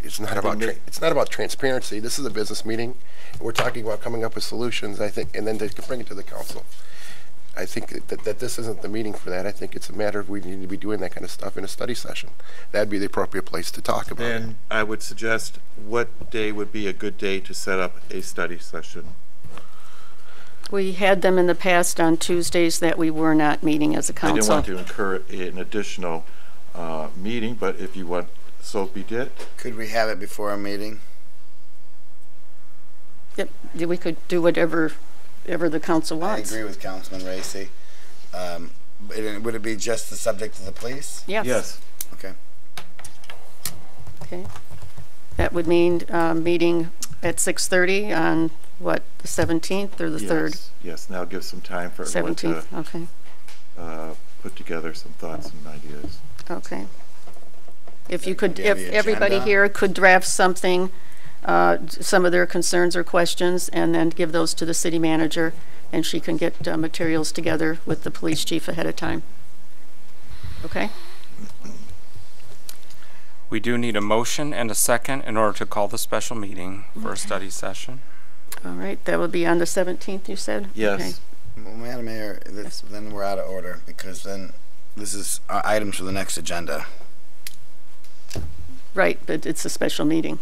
It's not about transparency. This is a business meeting. We're talking about coming up with solutions, I think, and then to bring it to the council. I think that this isn't the meeting for that. I think it's a matter of we need to be doing that kind of stuff in a study session. That'd be the appropriate place to talk about it. Then I would suggest what day would be a good day to set up a study session. We had them in the past on Tuesdays that we were not meeting as a council. I didn't want to incur an additional meeting, but if you want, so be it. Could we have it before a meeting? Yep, we could do whatever the council wants. I agree with Councilman Racy. Would it be just the subject of the police? Yes. Yes. Okay. Okay. That would mean meeting at 6:30 on what, the 17th or the 3rd? Yes, now give some time for everyone 17th. to Okay. Put together some thoughts and ideas. Okay. If you could, Do you have if the everybody agenda? here could draft something, some of their concerns or questions, and then give those to the city manager, and she can get materials together with the police chief ahead of time. Okay? We do need a motion and a second in order to call the special meeting for a study session. All right, that would be on the 17th, you said? Yes. Okay. Well, Madam Mayor, then we're out of order because then this is items for the next agenda. Right, but it's a special meeting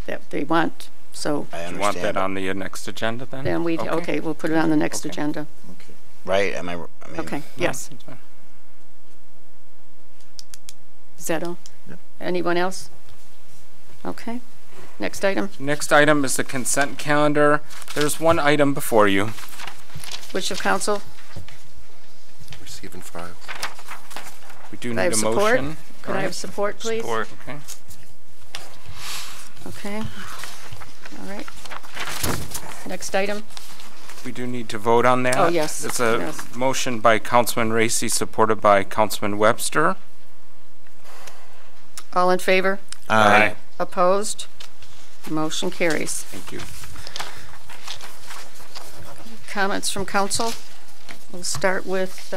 that they want, so. I understand. You want that on the next agenda then? Then okay, we'll put it on the next agenda. Okay. Right? I mean, Okay, yes. That's fine. Is that all? Yeah. Anyone else? Okay, next item. Next item is the consent calendar. There's one item before you. Wish of council? Receive and file. We do Could I need have a support? motion. Could I have support, please? Support. Okay. Okay. All right. Next item. We do need to vote on that. Oh, yes. It's a Yes. motion by Councilman Racy, supported by Councilman Webster. All in favor? Aye. Opposed? Motion carries. Thank you. Comments from council? We'll start with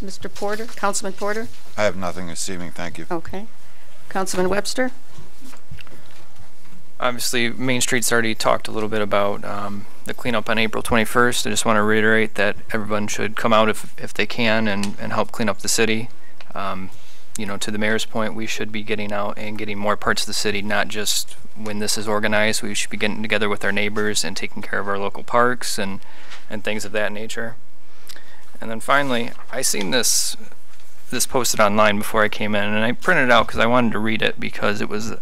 Mr. Porter, Councilman Porter. I have nothing this evening, thank you. Okay. Councilman Webster? Obviously, Main Street's already talked a little bit about the cleanup on April 21st. I just want to reiterate that everyone should come out if they can and help clean up the city. You know, to the mayor's point, we should be getting out and getting more parts of the city, not just when this is organized. We should be getting together with our neighbors and taking care of our local parks and things of that nature. And then finally, I seen this posted online before I came in, and I printed it out because I wanted to read it because it was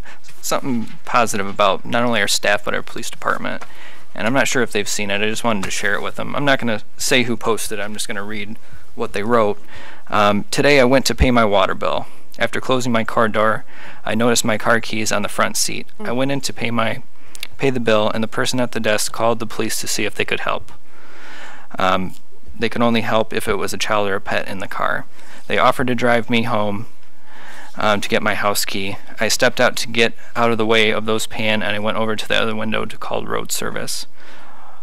something positive about not only our staff but our police department. And I'm not sure if they've seen it. I just wanted to share it with them. I'm not going to say who posted it. I'm just going to read what they wrote. Today I went to pay my water bill. After closing my car door, I noticed my car keys on the front seat. I went in to pay the bill, and the person at the desk called the police to see if they could help. They could only help if it was a child or a pet in the car. They offered to drive me home to get my house key. I stepped out to get out of the way of those paying, and I went over to the other window to call road service.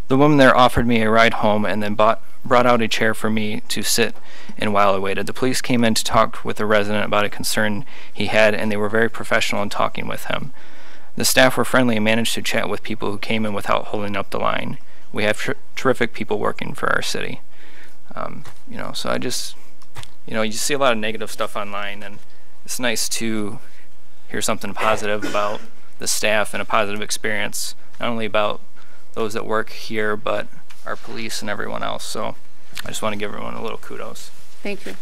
The woman there offered me a ride home and then brought out a chair for me to sit in while I waited. The police came in to talk with a resident about a concern he had, and they were very professional in talking with him. The staff were friendly and managed to chat with people who came in without holding up the line. We have terrific people working for our city. You know, so I just, you know, you see a lot of negative stuff online, and it's nice to hear something positive about the staff and a positive experience, not only about those that work here, but our police and everyone else. So I just want to give everyone a little kudos. Thank you.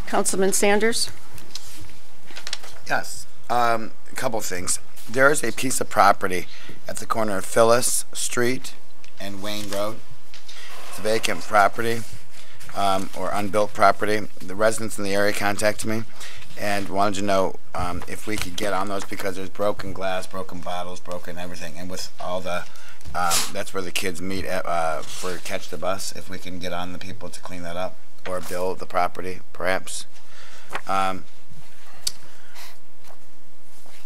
Councilman Sanders? Yes. A couple things. There is a piece of property at the corner of Phyllis Street and Wayne Road. It's a vacant property or unbuilt property. The residents in the area contacted me and wanted to know if we could get on those because there's broken glass, broken bottles, broken everything, and with all the that's where the kids meet at, for Catch the Bus. If we can get on the people to clean that up or build the property, perhaps.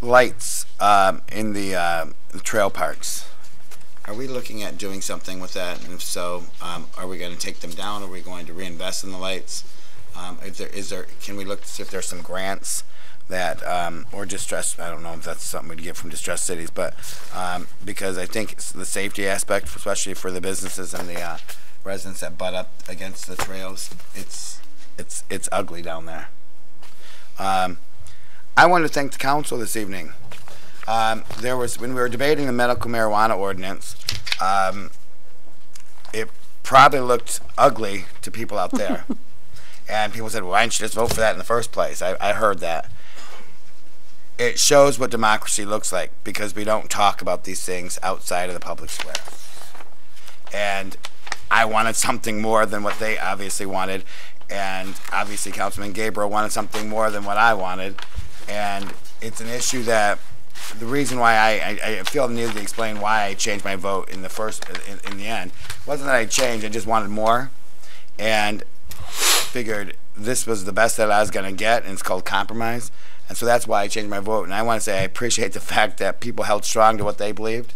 Lights in the trail parks. Are we looking at doing something with that? And if so, are we going to take them down? Are we going to reinvest in the lights? Can we look to see if there's some grants that, or distress, I don't know if that's something we'd get from Distressed Cities, but because I think it's the safety aspect, especially for the businesses and the residents that butt up against the trails, it's ugly down there. I want to thank the council this evening. There was, when we were debating the medical marijuana ordinance, it probably looked ugly to people out there. And people said, well, why didn't you just vote for that in the first place? I heard that. It shows what democracy looks like because we don't talk about these things outside of the public square. And I wanted something more than what they obviously wanted. And obviously Councilman Gabriel wanted something more than what I wanted. And it's an issue that the reason why I feel the need to explain why I changed my vote in the end wasn't that I changed, I just wanted more. And figured this was the best that I was going to get, and it's called compromise. And so that's why I changed my vote. And I want to say I appreciate the fact that people held strong to what they believed.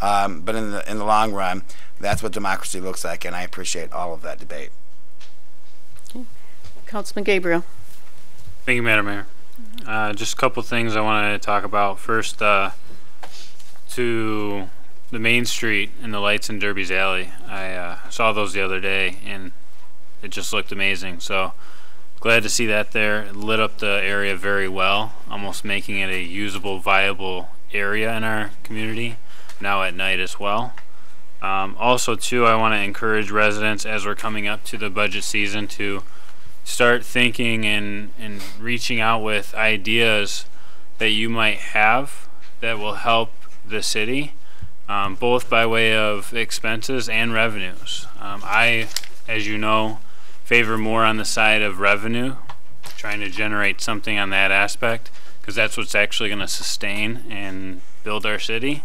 But in the long run, that's what democracy looks like, and I appreciate all of that debate. Okay. Councilman Gabriel. Thank you, Madam Mayor. Just a couple things I wanted to talk about. First, to the Main Street and the lights in Derby's Alley. I saw those the other day, and it just looked amazing. So glad to see that there. It lit up the area very well, almost making it a usable, viable area in our community now at night as well. Also, too, I want to encourage residents as we're coming up to the budget season to start thinking and reaching out with ideas that you might have that will help the city, both by way of expenses and revenues. I, as you know, favor more on the side of revenue, trying to generate something on that aspect, because that's what's actually going to sustain and build our city.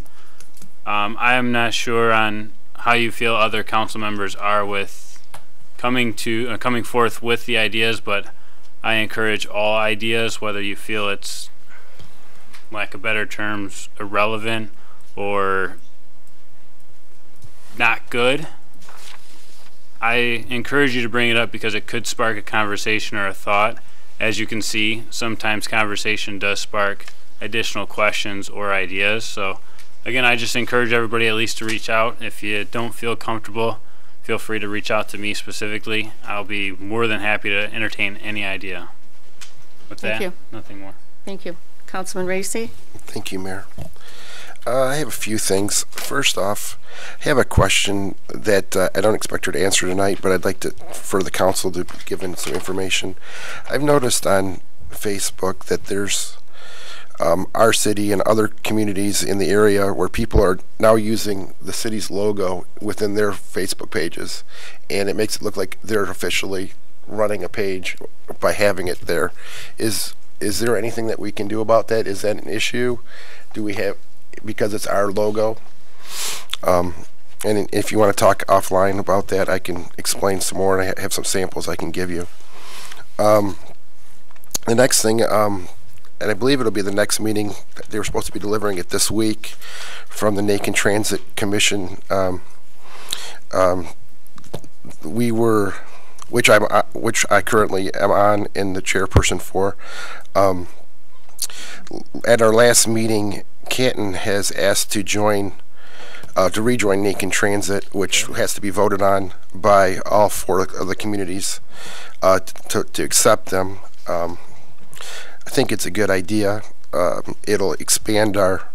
I am not sure on how you feel other council members are with coming forth with the ideas, but I encourage all ideas, whether you feel it's, lack of better terms, irrelevant or not good. I encourage you to bring it up because it could spark a conversation or a thought. As you can see, sometimes conversation does spark additional questions or ideas. So again, I just encourage everybody at least to reach out. If you don't feel comfortable, feel free to reach out to me specifically. I'll be more than happy to entertain any idea. With Thank that, you. nothing more. Thank you. Councilman Racy? Thank you, Mayor. I have a few things. First off, I have a question that I don't expect her to answer tonight, but I'd like for the council to give in some information. I've noticed on Facebook that there's our city and other communities in the area where people are now using the city's logo within their Facebook pages, and it makes it look like they're officially running a page by having it there. Is there anything that we can do about that? Is that an issue? Do we have, because it's our logo? And if you want to talk offline about that, I can explain some more, and I have some samples I can give you. The next thing, and I believe it'll be the next meeting, they were supposed to be delivering it this week from the Macon Transit Commission. Which I currently am on and the chairperson for. At our last meeting, Canton has asked to rejoin Macon Transit, which has to be voted on by all 4 of the communities to accept them. I think it's a good idea. It'll expand our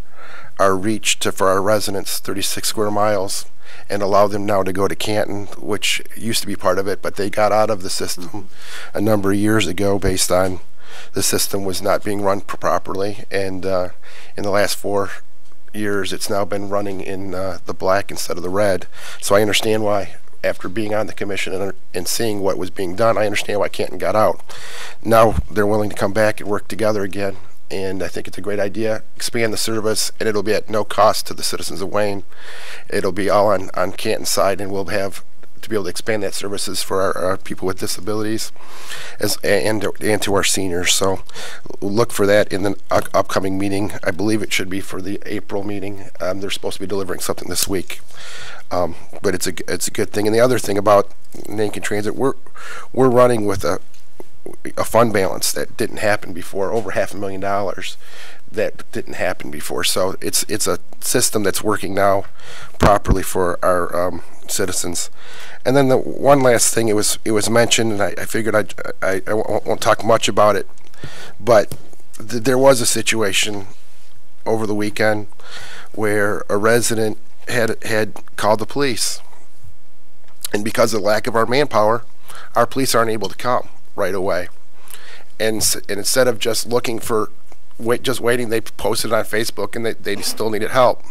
reach for our residents, 36 square miles, and allow them now to go to Canton, which used to be part of it, but they got out of the system a number of years ago based on the system was not being run properly. And in the last 4 years, it's now been running in the black instead of the red. So I understand why, after being on the commission and seeing what was being done, I understand why Canton got out. Now they're willing to come back and work together again. And I think it's a great idea. Expand the service, and it'll be at no cost to the citizens of Wayne. It'll be all on Canton's side, and we'll have to be able to expand that services for our people with disabilities and to our seniors. So look for that in the upcoming meeting. I believe it should be for the April meeting. They're supposed to be delivering something this week. But it's a good thing. And the other thing about Macon Transit, we're running with a fund balance that didn't happen before, over $500,000 that didn't happen before. So it's a system that's working now properly for our citizens. And then the one last thing, it was mentioned, and I figured I won't talk much about it, but there was a situation over the weekend where a resident had called the police, and because of the lack of our manpower, our police aren't able to come right away. And instead of just looking for just waiting, they posted on Facebook and they still needed help.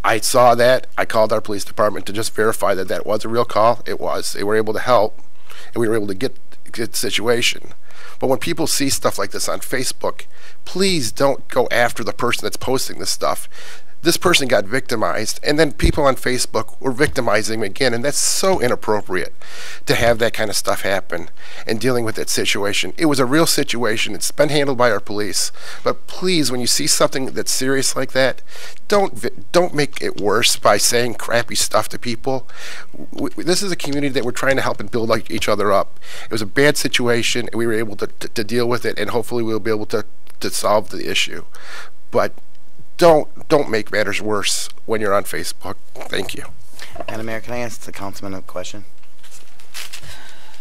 I saw that. I called our police department to just verify that that was a real call. It was. They were able to help, and we were able to get the situation. But when people see stuff like this on Facebook, please don't go after the person that's posting this stuff. This person got victimized, and then people on Facebook were victimizing him again, and that's so inappropriate to have that kind of stuff happen and dealing with that situation. It was a real situation. It's been handled by our police, but please, when you see something that's serious like that, don't make it worse by saying crappy stuff to people. This is a community that we're trying to help and build each other up. It was a bad situation, and we were able to deal with it, and hopefully we'll be able to solve the issue. But don't make matters worse when you're on Facebook. Thank you. Madam Mayor, can I ask the councilman a question?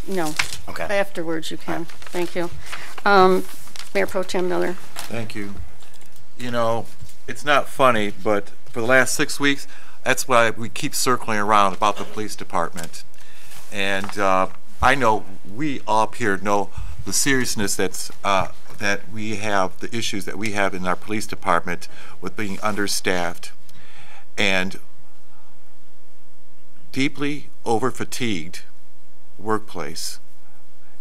No. Okay. Afterwards you can. Thank you. Mayor Pro Tem Miller. Thank you. You know, it's not funny, but for the last 6 weeks, that's why we keep circling around about the police department. And I know we all up here know the seriousness that we have, the issues that we have in our police department with being understaffed and deeply over-fatigued workplace.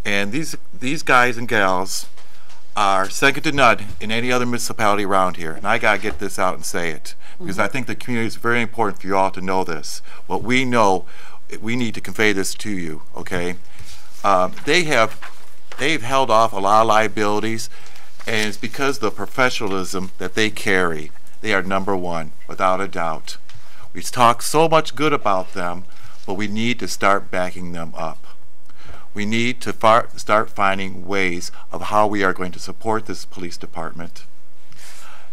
And these guys and gals are second to none in any other municipality around here. And I got to get this out and say it, because I think the community is very important for you all to know this. What we know, we need to convey this to you, okay? They've held off a lot of liabilities, and it's because of the professionalism that they carry. They are #1, without a doubt. We talk so much good about them, but we need to start backing them up. We need to start finding ways of how we are going to support this police department,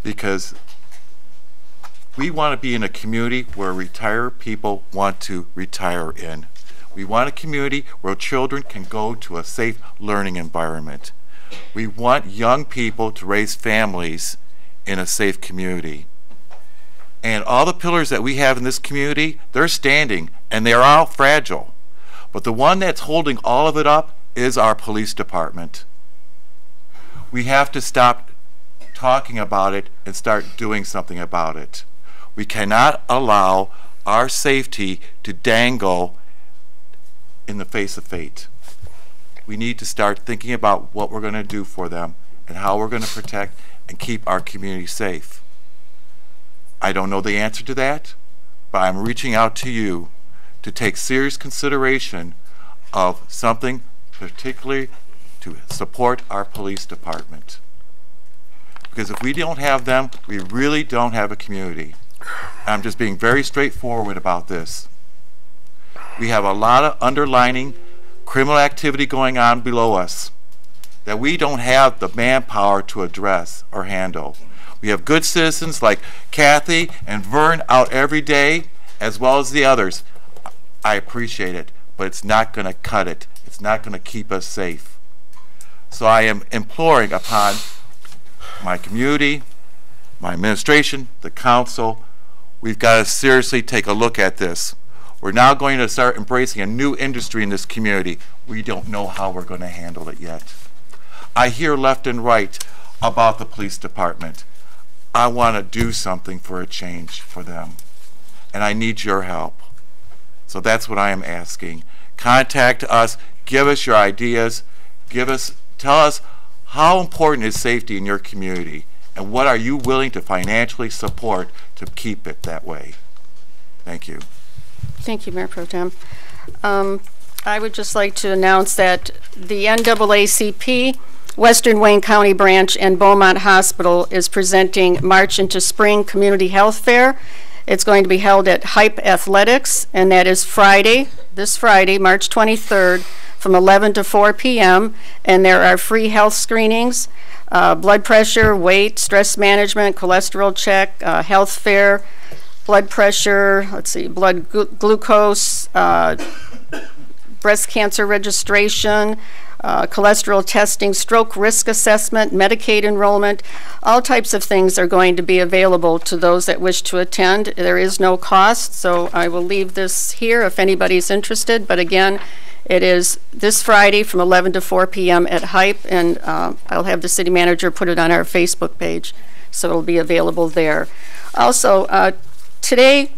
because we want to be in a community where retired people want to retire in. We want a community where children can go to a safe learning environment. We want young people to raise families in a safe community. And all the pillars that we have in this community, they're standing, and they're all fragile. But the one that's holding all of it up is our police department. We have to stop talking about it and start doing something about it. We cannot allow our safety to dangle in the face of fate. We need to start thinking about what we're going to do for them and how we're going to protect and keep our community safe. I don't know the answer to that, but I'm reaching out to you to take serious consideration of something particularly to support our police department. Because if we don't have them, we really don't have a community. I'm just being very straightforward about this. We have a lot of underlining criminal activity going on below us that we don't have the manpower to address or handle. We have good citizens like Kathy and Vern out every day, as well as the others. I appreciate it, but it's not going to cut it. It's not going to keep us safe. So I am imploring upon my community, my administration, the council, we've got to seriously take a look at this. We're now going to start embracing a new industry in this community. We don't know how we're going to handle it yet. I hear left and right about the police department. I want to do something for a change for them, and I need your help. So that's what I am asking. Contact us, give us your ideas, tell us how important is safety in your community, and what are you willing to financially support to keep it that way. Thank you. Thank you, Mayor Pro Tem. I would just like to announce that the NAACP Western Wayne County Branch and Beaumont Hospital is presenting March into Spring Community Health Fair. It's going to be held at Hype Athletics, and that is Friday, this Friday, March 23rd, from 11 to 4 p.m. And there are free health screenings, blood pressure, weight, stress management, cholesterol check, health fair, blood pressure, let's see, blood glucose, breast cancer registration, cholesterol testing, stroke risk assessment, Medicaid enrollment, all types of things are going to be available to those that wish to attend. There is no cost, so I will leave this here if anybody's interested. But again, it is this Friday from 11 to 4 p.m. at Hype, and I'll have the city manager put it on our Facebook page, so it'll be available there. Also, today,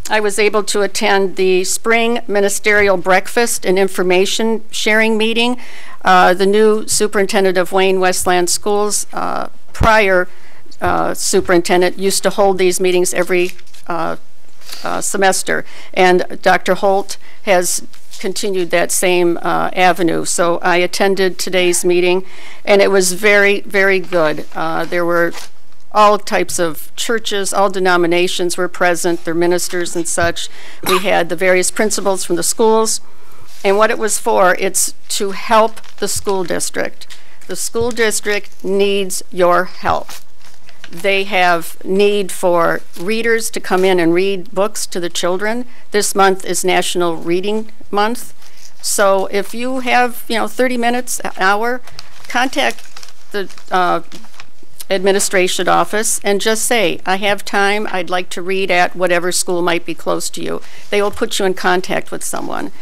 I was able to attend the spring ministerial breakfast and information sharing meeting. The new superintendent of Wayne Westland Schools, prior superintendent, used to hold these meetings every semester, and Dr. Holt has continued that same avenue. So I attended today's meeting, and it was very, very good. There were all types of churches, all denominations were present, their ministers and such. We had the various principals from the schools, and what it was for, it's to help the school district. The school district needs your help. They have need for readers to come in and read books to the children. This month is National Reading Month. So if you have, 30 minutes, an hour, contact the administration office and just say, I have time, I'd like to read at whatever school might be close to you. They will put you in contact with someone.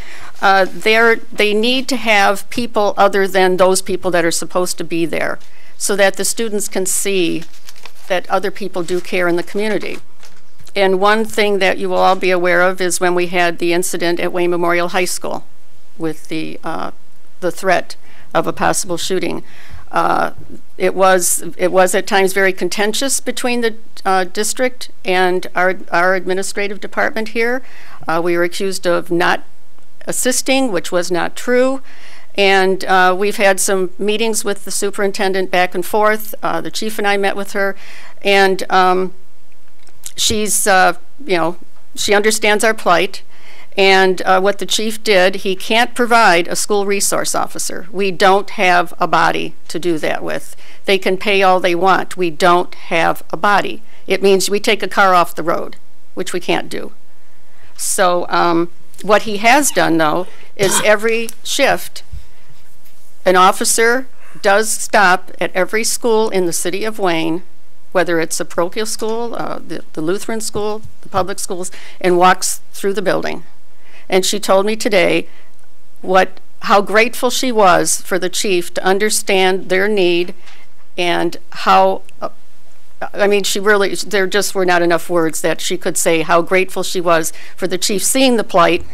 They need to have people other than those people that are supposed to be there, so that the students can see that other people do care in the community. And one thing that you will all be aware of is when we had the incident at Wayne Memorial High School with the threat of a possible shooting. It was at times very contentious between the district and our administrative department here. We were accused of not assisting, which was not true. And we've had some meetings with the superintendent back and forth. The chief and I met with her, and she's, she understands our plight. And what the chief did, he can't provide a school resource officer. We don't have a body to do that with. They can pay all they want. We don't have a body. It means we take a car off the road, which we can't do. So what he has done, though, is every shift, an officer does stop at every school in the city of Wayne, whether it's a parochial school, the Lutheran school, the public schools, and walks through the building. And she told me today how grateful she was for the chief to understand their need, and how, I mean, there just were not enough words that she could say how grateful she was for the chief seeing the plight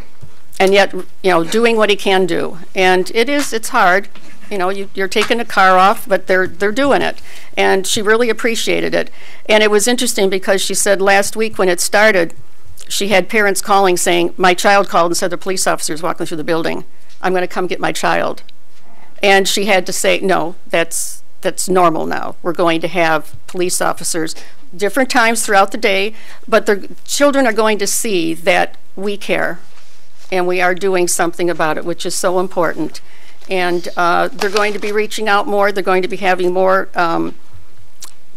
and yet, doing what he can do. And it's hard. You're taking a car off, but they're doing it. And she really appreciated it. And it was interesting because she said last week when it started, she had parents calling saying, my child called and said the police officer is walking through the building. I'm going to come get my child. And she had to say, no, that's normal now. We're going to have police officers different times throughout the day, but the children are going to see that we care and we are doing something about it, which is so important. And they're going to be reaching out more. They're going to be having more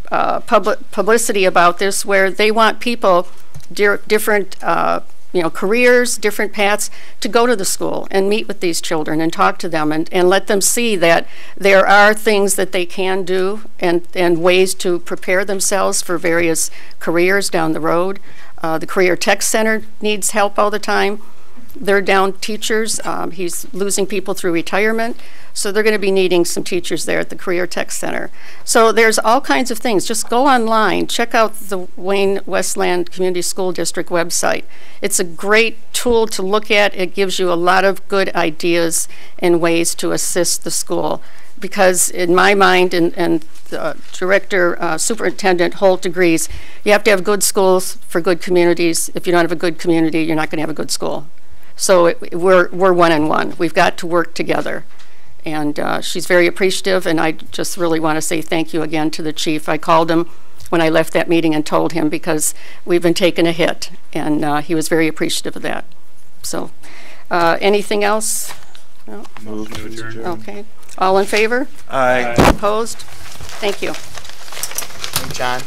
publicity about this, where they want people, different careers, different paths, to go to the school and meet with these children and talk to them and let them see that there are things that they can do and ways to prepare themselves for various careers down the road. The Career Tech Center needs help all the time. They're down teachers. He's losing people through retirement. So they're going to be needing some teachers there at the Career Tech Center. So there's all kinds of things. Just go online. Check out the Wayne Westland Community School District website. It's a great tool to look at. It gives you a lot of good ideas and ways to assist the school. Because in my mind, and Superintendent Holt agrees, you have to have good schools for good communities. If you don't have a good community, you're not going to have a good school. So we're one and one. We've got to work together. And she's very appreciative, and I just really want to say thank you again to the chief. I called him when I left that meeting and told him, because we've been taking a hit, and he was very appreciative of that. So anything else? No? Move to adjourn. Okay. All in favor? Aye. Opposed? Thank you. John?